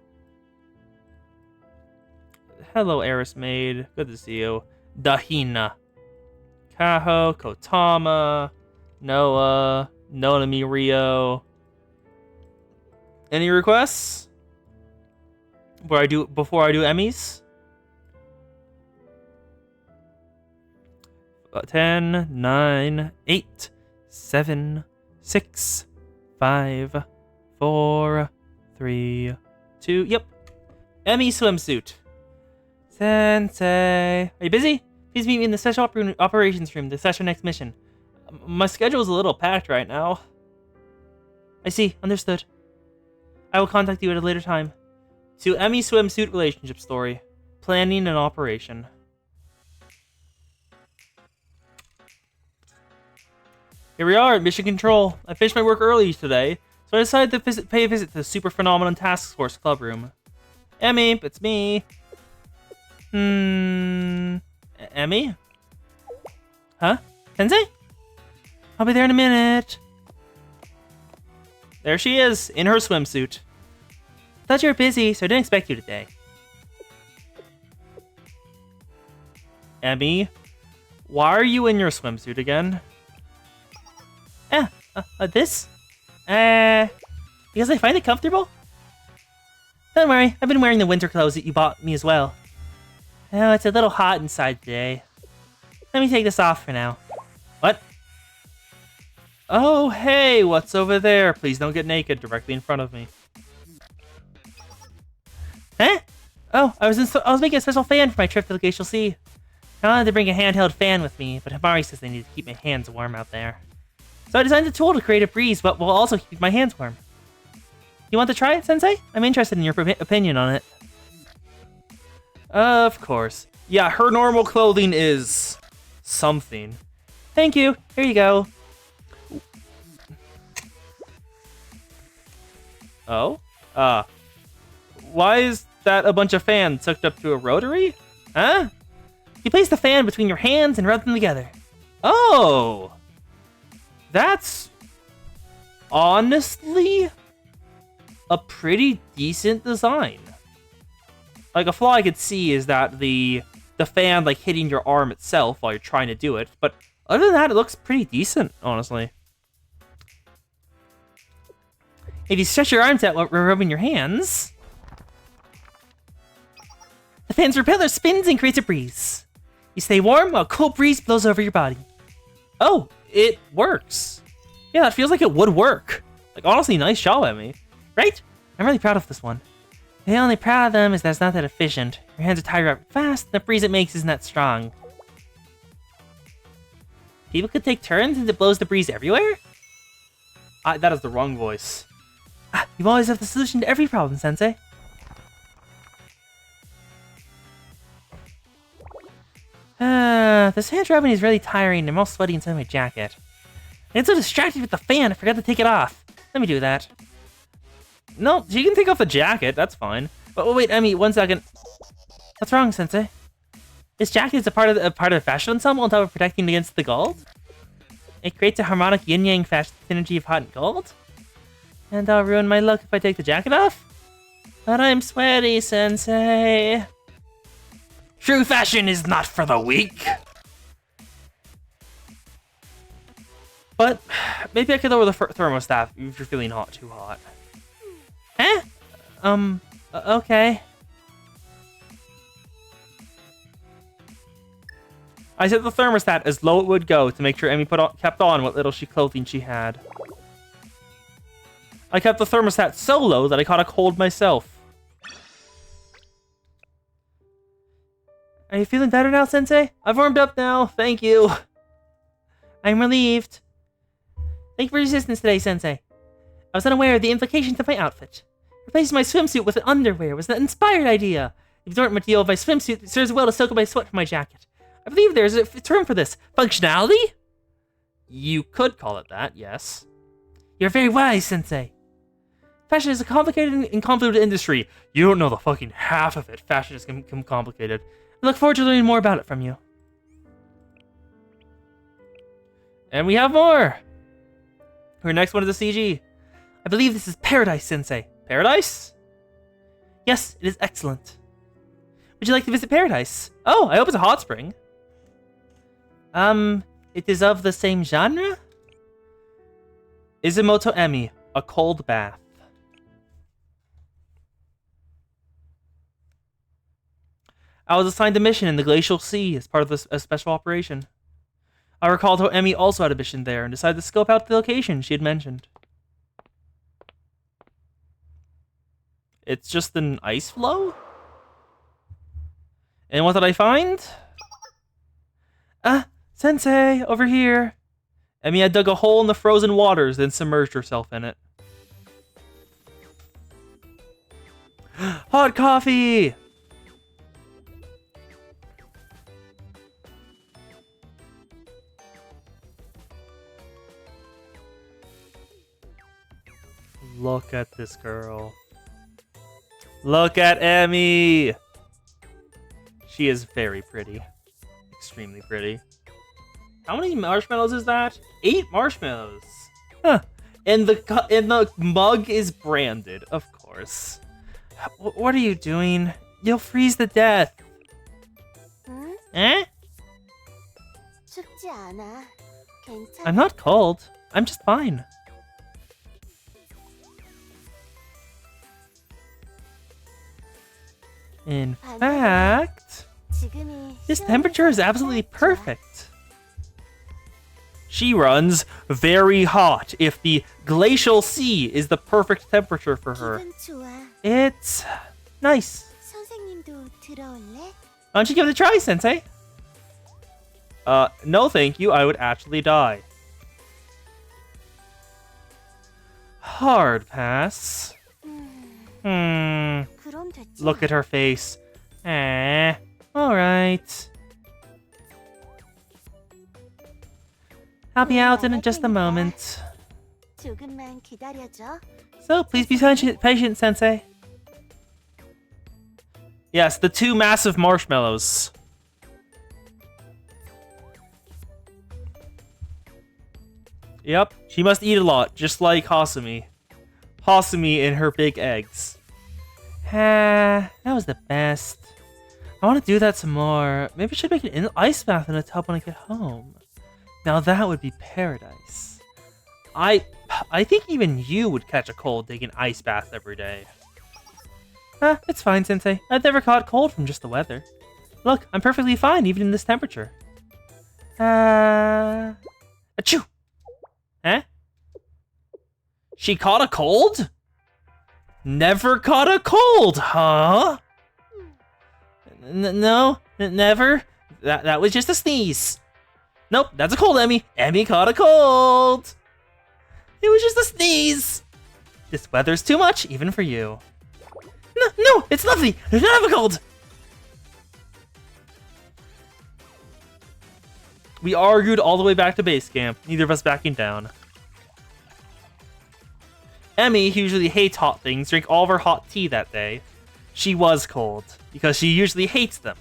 Hello, Eris Maid. Good to see you. Dahina. Kaho, Kotama, Noah, Nonami Rio. Any requests? Before I do Emmys? 10, 9, 8, 7, 6, 5, 4, 3, 2. Yep. Emmy swimsuit. Sensei. Are you busy? Please meet me in the special operations room to assess your next mission. My schedule's a little packed right now. I see. Understood. I will contact you at a later time. To Emmy swimsuit relationship story. Planning and operation. Here we are at Mission Control. I finished my work early today, so I decided to pay a visit to the Super Phenomenon Task Force Club Room. Emmy, it's me. Emmy? Huh? Sensei? I'll be there in a minute. There she is, in her swimsuit. Thought you were busy, so I didn't expect you today. Emmy, why are you in your swimsuit again? This? Because I find it comfortable. Don't worry, I've been wearing the winter clothes that you bought me as well. Oh, it's a little hot inside today. Let me take this off for now. What? Oh, hey, what's over there? Please don't get naked directly in front of me. Huh? Oh, I was making a special fan for my trip to the Glacial Sea. I wanted to bring a handheld fan with me, but Himari says they need to keep my hands warm out there. So I designed a tool to create a breeze, but will also keep my hands warm. You want to try it, Sensei? I'm interested in your opinion on it. Of course. Yeah, her normal clothing is something. Thank you. Here you go. Oh? Why is that a bunch of fans hooked up to a rotary? Huh? You place the fan between your hands and rub them together. Oh! That's honestly a pretty decent design. Like, a flaw I could see is that the fan, like, hitting your arm itself while you're trying to do it. But other than that, it looks pretty decent, honestly. If you stretch your arms out while rubbing your hands, the fan's propeller spins and creates a breeze. You stay warm while a cool breeze blows over your body. Oh, it works. Yeah, it feels like it would work. Like, honestly, nice job, Emmy. Right? I'm really proud of this one. The only proud of them is that it's not that efficient. Your hands are tired up fast, and the breeze it makes isn't that strong. People could take turns and it blows the breeze everywhere? That is the wrong voice. You always have the solution to every problem, Sensei. This hand rubbing is really tiring. I'm all sweaty inside my jacket. I get so distracted with the fan, I forgot to take it off. Let me do that. No, you can take off the jacket. That's fine. But wait, Emmy, 1 second. What's wrong, Sensei? This jacket is a part of the fashion ensemble on top of protecting against the gold. It creates a harmonic yin-yang fashion synergy of hot and cold. And I'll ruin my look if I take the jacket off. But I'm sweaty, Sensei. True fashion is not for the weak. But maybe I could lower the thermostat if you're feeling too hot. Huh? Okay. I set the thermostat as low it would go to make sure Emmy kept on what little clothing she had. I kept the thermostat so low that I caught a cold myself. Are you feeling better now, Sensei? I've warmed up now, thank you. I'm relieved. Thank you for your assistance today, Sensei. I was unaware of the implications of my outfit. Replacing my swimsuit with an underwear was an inspired idea. The absorbent material of my swimsuit serves well to soak up my sweat from my jacket. I believe there's a term for this. Functionality? You could call it that, yes. You're very wise, Sensei. Fashion is a complicated and convoluted industry. You don't know the fucking half of it. Fashion is complicated. I look forward to learning more about it from you. And we have more. Our next one is a CG. I believe this is Paradise, Sensei. Paradise? Yes, it is excellent. Would you like to visit Paradise? Oh, I hope it's a hot spring. It is of the same genre? Izumoto Emmy, a cold bath. I was assigned a mission in the Glacial Sea as part of a special operation. I recalled how Emmy also had a mission there and decided to scope out the location she had mentioned. It's just an ice floe? And what did I find? Sensei, over here. Emmy had dug a hole in the frozen waters, then submerged herself in it. Hot coffee! Look at this girl. Look at Emmy! She is very pretty. Extremely pretty. How many marshmallows is that? 8 marshmallows. Huh. And the mug is branded, of course. What are you doing? You'll freeze to death. Huh? Eh? 춥지 않아. 괜찮아. I'm not cold. I'm just fine. In fact, 지금이 this temperature is absolutely perfect. She runs very hot if the glacial sea is the perfect temperature for her. 기분 좋아. It's nice. 선생님도 들어올래? Why don't you give it a try, Sensei? No thank you, I would actually die. Hard pass. 그럼 됐지. Look at her face. Eh. Alright. I'll be out in just a moment. 조금만 기다려줘. So, please be patient, Sensei. Yes, the 2 massive marshmallows. Yep, she must eat a lot, just like Hasumi. Hasumi and her big eggs. That was the best. I want to do that some more. Maybe I should make an ice bath in a tub when I get home. Now that would be paradise. I think even you would catch a cold taking ice baths every day. It's fine, Sensei. I've never caught cold from just the weather. Look, I'm perfectly fine even in this temperature. Achoo! Eh? She caught a cold? Never caught a cold, huh? No, never. That was just a sneeze. Nope, that's a cold, Emmy. Emmy caught a cold. It was just a sneeze. This weather's too much, even for you. No, it's lovely. I don't have a cold. We argued all the way back to base camp, neither of us backing down. Emmy, who usually hates hot things, drank all of her hot tea that day. She was cold, because she usually hates them.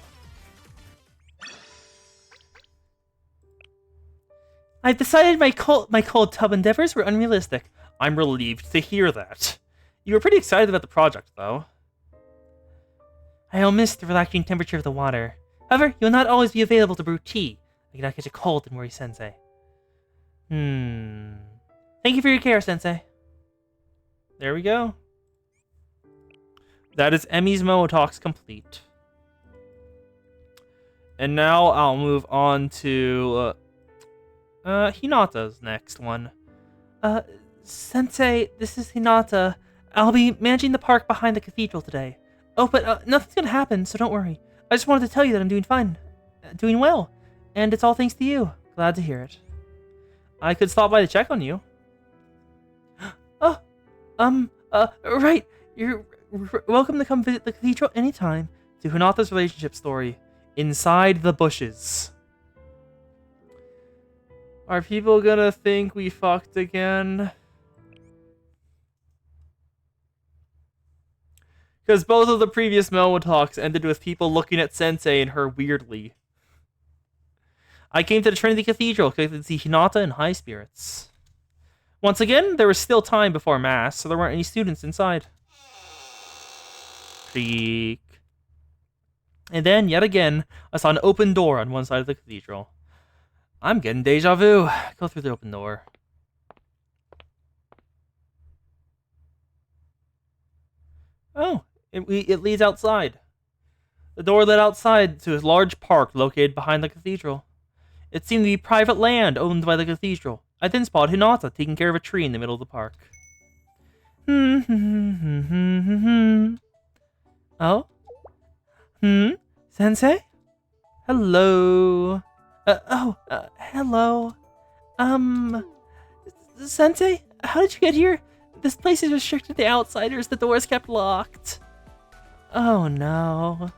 I've decided my cold tub endeavors were unrealistic. I'm relieved to hear that. You were pretty excited about the project, though. I'll miss the relaxing temperature of the water. However, you'll not always be available to brew tea. I cannot catch a cold in Mori-sensei. Thank you for your care, Sensei. There we go. That is Emmy's Momo Talks complete. And now I'll move on to Hinata's next one. Sensei, this is Hinata. I'll be managing the park behind the cathedral today. Oh, but nothing's gonna happen, so don't worry. I just wanted to tell you that I'm doing fine. Doing well. And it's all thanks to you. Glad to hear it. I could stop by to check on you. Right. You're welcome to come visit the cathedral anytime. To Hinata's relationship story. Inside the bushes. Are people gonna think we fucked again? Because both of the previous Momo Talks ended with people looking at Sensei and her weirdly. I came to the Trinity Cathedral because I could see Hinata in high spirits. Once again, there was still time before Mass, so there weren't any students inside. Creak. And then, yet again, I saw an open door on one side of the cathedral. I'm getting deja vu. Go through the open door. Oh, it leads outside. The door led outside to a large park located behind the cathedral. It seemed to be private land owned by the cathedral. I then spotted Hinata taking care of a tree in the middle of the park. Oh? Sensei? Hello? Hello? Sensei? How did you get here? This place is restricted to outsiders. The door is kept locked. Oh no.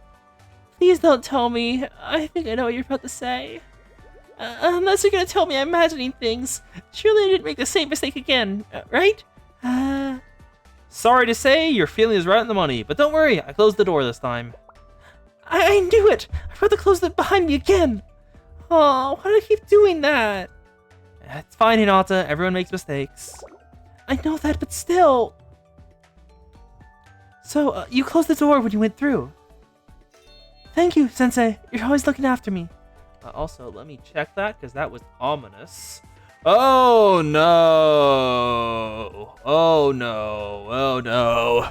Please don't tell me. I think I know what you're about to say. Unless you're gonna tell me I'm imagining things. Surely I didn't make the same mistake again, right? Sorry to say, your feeling is right on the money, but don't worry, I closed the door this time. I knew it! I forgot to close it behind me again! Oh, why do I keep doing that? It's fine, Hinata. Everyone makes mistakes. I know that, but still. So, you closed the door when you went through. Thank you, Sensei. You're always looking after me. Also, let me check that, because that was ominous. Oh, no. Oh, no. Oh, no.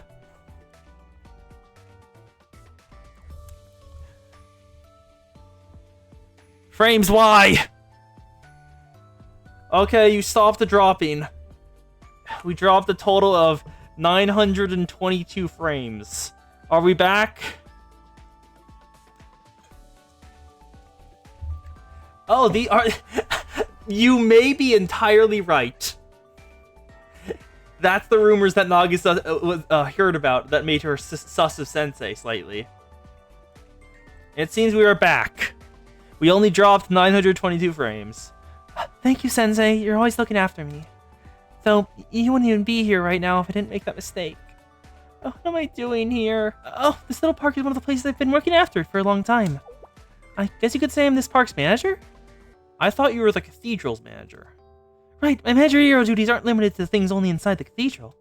Frames, why? Okay, you stopped the dropping. We dropped a total of 922 frames. Are we back? Oh, the are. You may be entirely right. That's the rumors that Nagisa heard about that made her sus of Sensei slightly. It seems we are back. We only dropped 922 frames. Thank you, Sensei. You're always looking after me. Though, you wouldn't even be here right now if I didn't make that mistake. Oh, what am I doing here? Oh, this little park is one of the places I've been working after for a long time. I guess you could say I'm this park's manager? I thought you were the cathedral's manager. Right, my managerial duties aren't limited to things only inside the cathedral.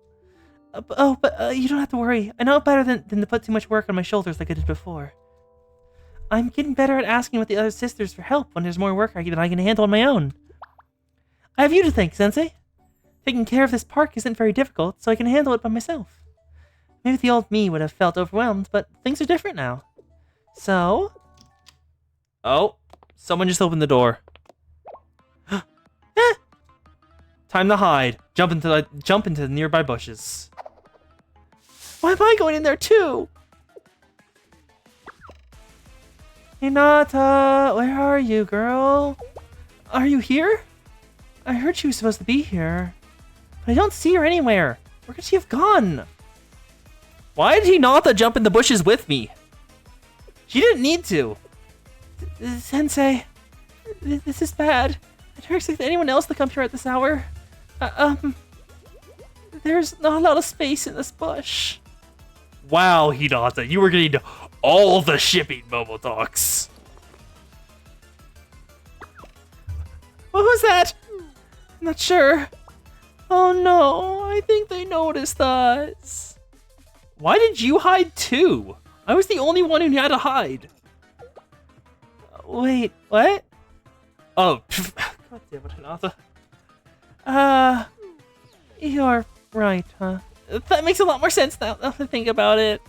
But you don't have to worry. I know better than to put too much work on my shoulders like I did before. I'm getting better at asking with the other sisters for help when there's more work than I can handle on my own. I have you to thank, Sensei. Taking care of this park isn't very difficult, so I can handle it by myself. Maybe the old me would have felt overwhelmed, but things are different now. So... Oh, someone just opened the door. Time to hide. Jump into the nearby bushes. Why am I going in there too? Hinata, where are you, girl? Are you here? I heard she was supposed to be here, but I don't see her anywhere. Where could she have gone? Why did Hinata jump in the bushes with me? She didn't need to. Sensei, this is bad. I don't expect anyone else to come here at this hour. There's not a lot of space in this bush. Wow, Hinata, you were getting all the shipping Momo talks. What was that? I'm not sure. Oh no, I think they noticed us. Why did you hide too? I was the only one who had to hide. Wait, what? Oh, god damn it, Hinata. You're right, huh? That makes a lot more sense now that I think about it.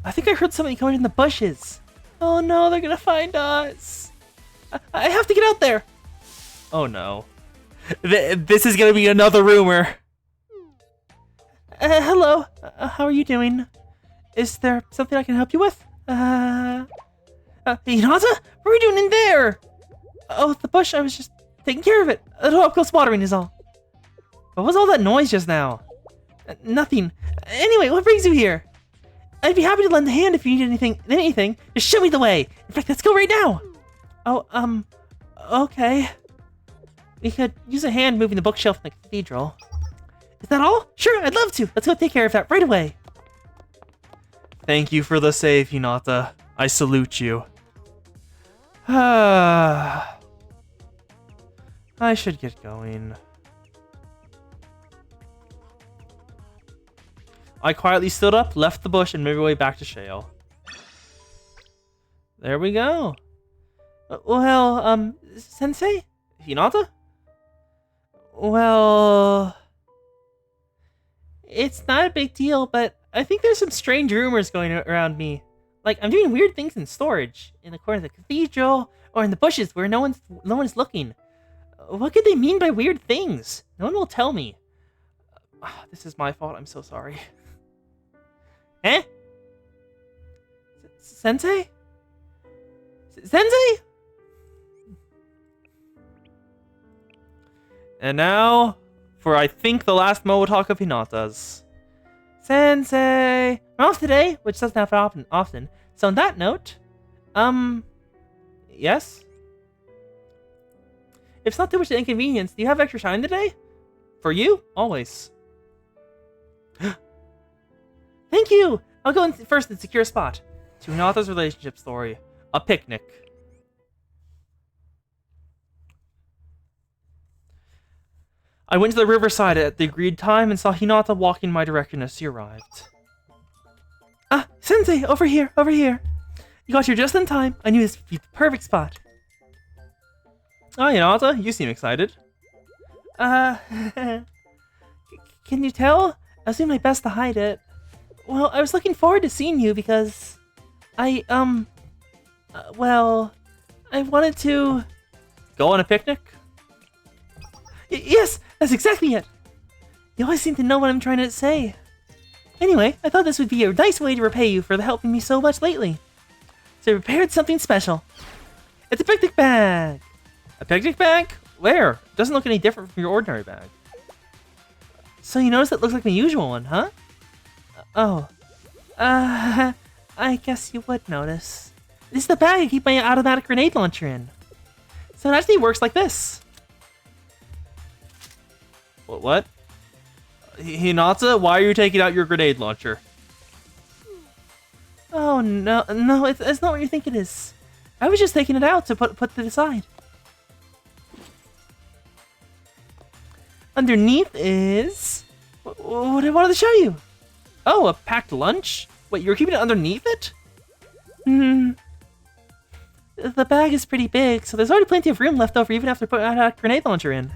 I think I heard somebody coming in the bushes. Oh no, they're gonna find us. I have to get out there. Oh no. This is gonna be another rumor. Hello, how are you doing? Is there something I can help you with? Hinata? What are you doing in there? Oh, the bush, I was just taking care of it. A little up-close watering is all. What was all that noise just now? Nothing. Anyway, what brings you here? I'd be happy to lend a hand if you need anything. Just show me the way. In fact, let's go right now. Oh, okay. We could use a hand moving the bookshelf in the cathedral. Is that all? Sure, I'd love to. Let's go take care of that right away. Thank you for the save, Hinata. I salute you. I should get going. I quietly stood up, left the bush, and made my way back to Shale. There we go. Well, Sensei? Hinata? Well... It's not a big deal, but I think there's some strange rumors going around me. Like, I'm doing weird things in storage, in the corner of the cathedral, or in the bushes where no one's looking. What could they mean by weird things? No one will tell me. This is my fault, I'm so sorry. Eh? Sensei? Sensei? And now, for I think the last Momo talk of Hinata's. Sensei! I'm off today, which doesn't happen often. So on that note, yes? If it's not too much of inconvenience, do you have extra time today? For you? Always. Thank you! I'll go in first and secure a spot. To Hinata's relationship story. A picnic. I went to the riverside at the agreed time and saw Hinata walk in my direction as she arrived. Ah, Sensei, over here, over here. You got here just in time. I knew this would be the perfect spot. Oh, Hinata, you seem excited. Can you tell? I was doing my best to hide it. Well, I was looking forward to seeing you because I wanted to Go on a picnic? Yes, that's exactly it. You always seem to know what I'm trying to say. Anyway, I thought this would be a nice way to repay you for helping me so much lately. So I prepared something special. It's a picnic bag. A picnic bag? Where? It doesn't look any different from your ordinary bag. So you notice it looks like my usual one, huh? I guess you would notice. This is the bag I keep my automatic grenade launcher in. So it actually works like this. What? Hinata, why are you taking out your grenade launcher? Oh no, it's not what you think it is. I was just taking it out to put to the side. Underneath is what I wanted to show you. Oh, a packed lunch? Wait, you're keeping it underneath it? The bag is pretty big, so there's already plenty of room left over even after putting a grenade launcher in.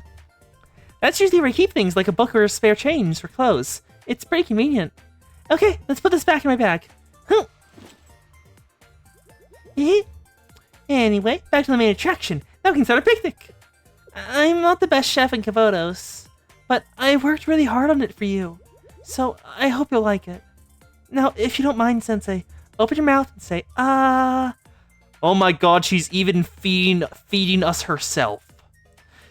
That's usually where I keep things like a book or a spare change for clothes. It's pretty convenient. Okay, let's put this back in my bag. Anyway, back to the main attraction. Now we can start a picnic. I'm not the best chef in Kavodos, but I worked really hard on it for you. So I hope you'll like it. Now, if you don't mind, Sensei, open your mouth and say, ah. Oh my god, she's even feeding us herself.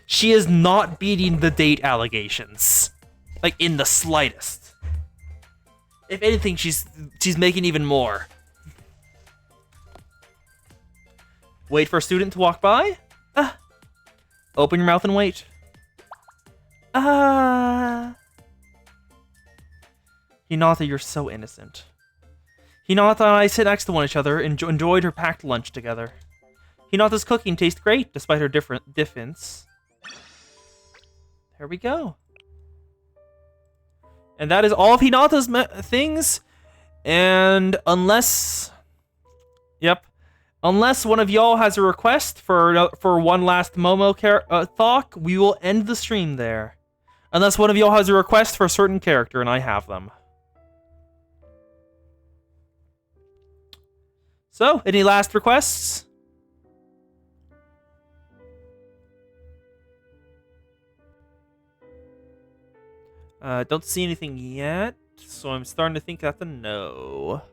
She is not beating the date allegations. Like, in the slightest. If anything, she's making even more. Wait for a student to walk by? Open your mouth and wait. Ah. Hinata, you're so innocent. Hinata and I sit next to each other and enjoyed her packed lunch together. Hinata's cooking tastes great, despite her difference. There we go. And that is all of Hinata's things. And unless... Yep. Unless one of y'all has a request for one last Momo talk, we will end the stream there. Unless one of y'all has a request for a certain character, and I have them. So, any last requests? Don't see anything yet, so I'm starting to think that's a no.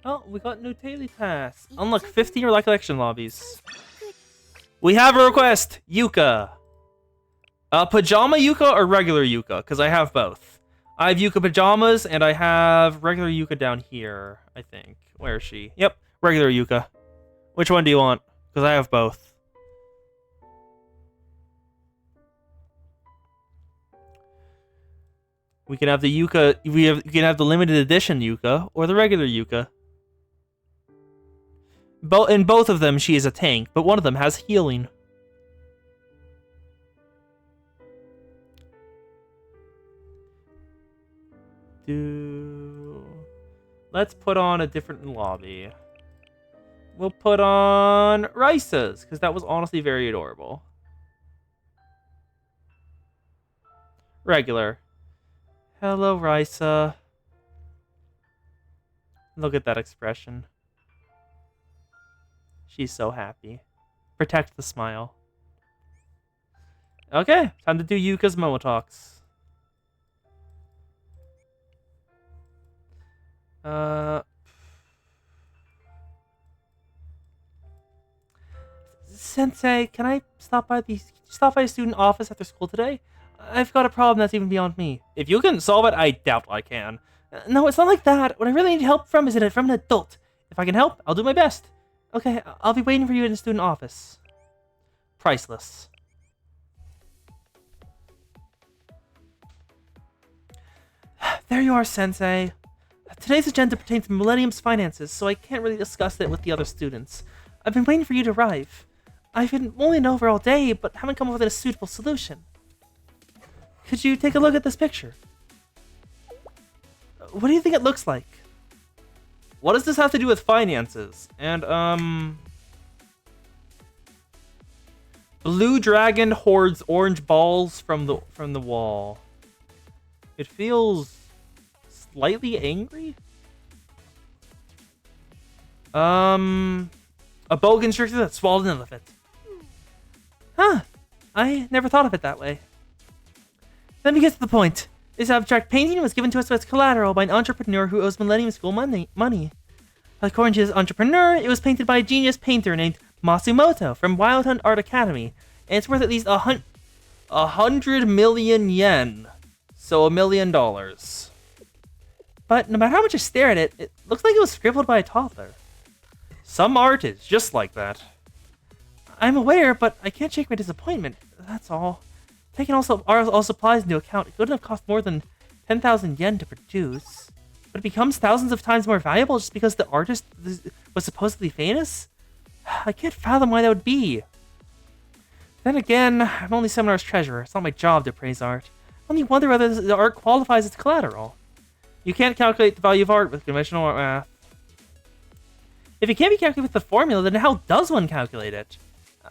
Oh, we got new daily tasks. Unlock 50 recollection lobbies. We have a request! Yuka. Pajama Yuka or regular Yuka? Because I have both. I have Yuka pajamas, and I have regular Yuka down here, I think. Where is she? Yep, regular Yuka. Which one do you want? Because I have both. We can have the Yuka. We can have the limited edition Yuka or the regular Yuka. In both of them, she is a tank, but one of them has healing. Let's put on a different lobby. We'll put on Rice's, because that was honestly very adorable. Regular. Hello, Risa. Look at that expression. She's so happy. Protect the smile. Okay, time to do Yuka's Momo Talks. Sensei, can I stop by the student office after school today? I've got a problem that's even beyond me. If you can solve it, I doubt I can. No, it's not like that. What I really need help from is from an adult. If I can help, I'll do my best. Okay, I'll be waiting for you in the student office. Priceless. There you are, Sensei. Today's agenda pertains to Millennium's finances, so I can't really discuss it with the other students. I've been waiting for you to arrive. I've been mulling over all day, but haven't come up with a suitable solution. Could you take a look at this picture? What do you think it looks like? What does this have to do with finances? And, blue dragon hoards orange balls from the wall. It feels slightly angry. A boa constrictor that swallowed an elephant. Huh. I never thought of it that way. Let me get to the point. This abstract painting was given to us as collateral by an entrepreneur who owes Millennium School money. According to this entrepreneur, it was painted by a genius painter named Masumoto from Wild Hunt Art Academy, and it's worth at least 100 million yen. So $1 million. But no matter how much I stare at it, it looks like it was scribbled by a toddler. Some art is just like that. I'm aware, but I can't shake my disappointment. That's all. Taking all supplies into account, it couldn't have cost more than 10,000 yen to produce. But it becomes thousands of times more valuable just because the artist was supposedly famous? I can't fathom why that would be. Then again, I'm only Seminar's treasurer. It's not my job to praise art. I only wonder whether the art qualifies as collateral. You can't calculate the value of art with conventional art math. If it can't be calculated with the formula, then how does one calculate it?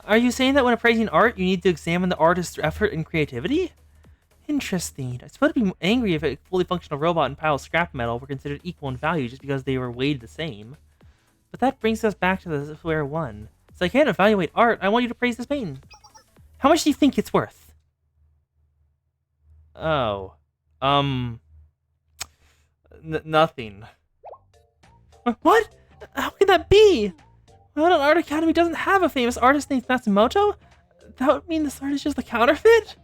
Are you saying that when appraising art, you need to examine the artist's effort and creativity? Interesting. I suppose I'd be angry if a fully functional robot and pile of scrap metal were considered equal in value just because they were weighed the same. But that brings us back to the square one. So I can't evaluate art. I want you to praise this painting. How much do you think it's worth? Oh. Nothing. What? How could that be? Well, an art academy doesn't have a famous artist named Matsumoto? That would mean this art is just a counterfeit?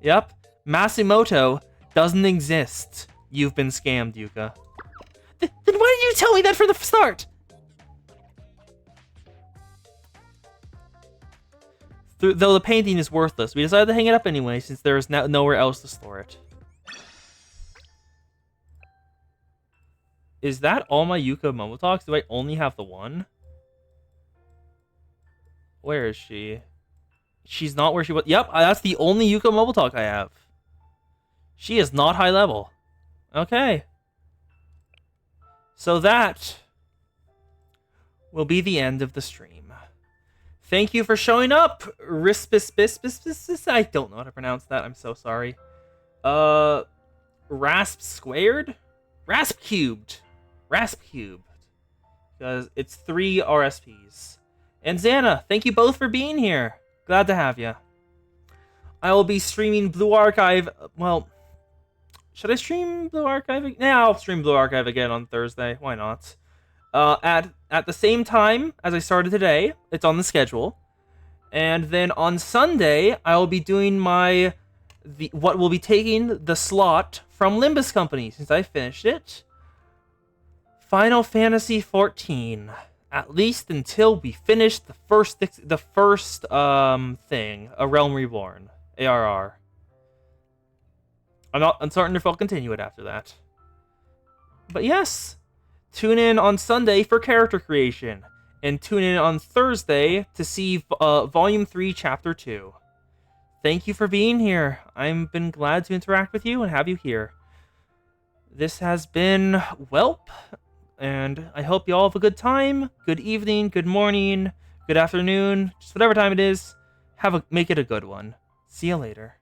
Yep. Matsumoto doesn't exist. You've been scammed, Yuka. Then why didn't you tell me that from the start? Though the painting is worthless, we decided to hang it up anyway since there is nowhere else to store it. Is that all my Yuka Momotalks? Do I only have the one? Where is she? She's not where she was. Yep, that's the only Yuka Momotalk I have. She is not high level. Okay. So that will be the end of the stream. Thank you for showing up, Rispispispispispis. I don't know how to pronounce that. I'm so sorry. Rasp squared? Rasp cubed. Rasp cubed. Because it's 3 RSPs. And Xana, thank you both for being here. Glad to have you. I will be streaming Blue Archive. Well, should I stream Blue Archive? Yeah, I'll stream Blue Archive again on Thursday. Why not? At the same time as I started today. It's on the schedule. And then on Sunday, I will be doing what will be taking the slot from Limbus Company since I finished it. Final Fantasy XIV. At least until we finish the first thing, A Realm Reborn, ARR. I'm not uncertain if I'll continue it after that. But yes, tune in on Sunday for character creation, and tune in on Thursday to see Volume 3, Chapter 2. Thank you for being here. I've been glad to interact with you and have you here. This has been Welp. And I hope you all have a good time, good evening, good morning, good afternoon, just whatever time it is. Make it a good one. See you later.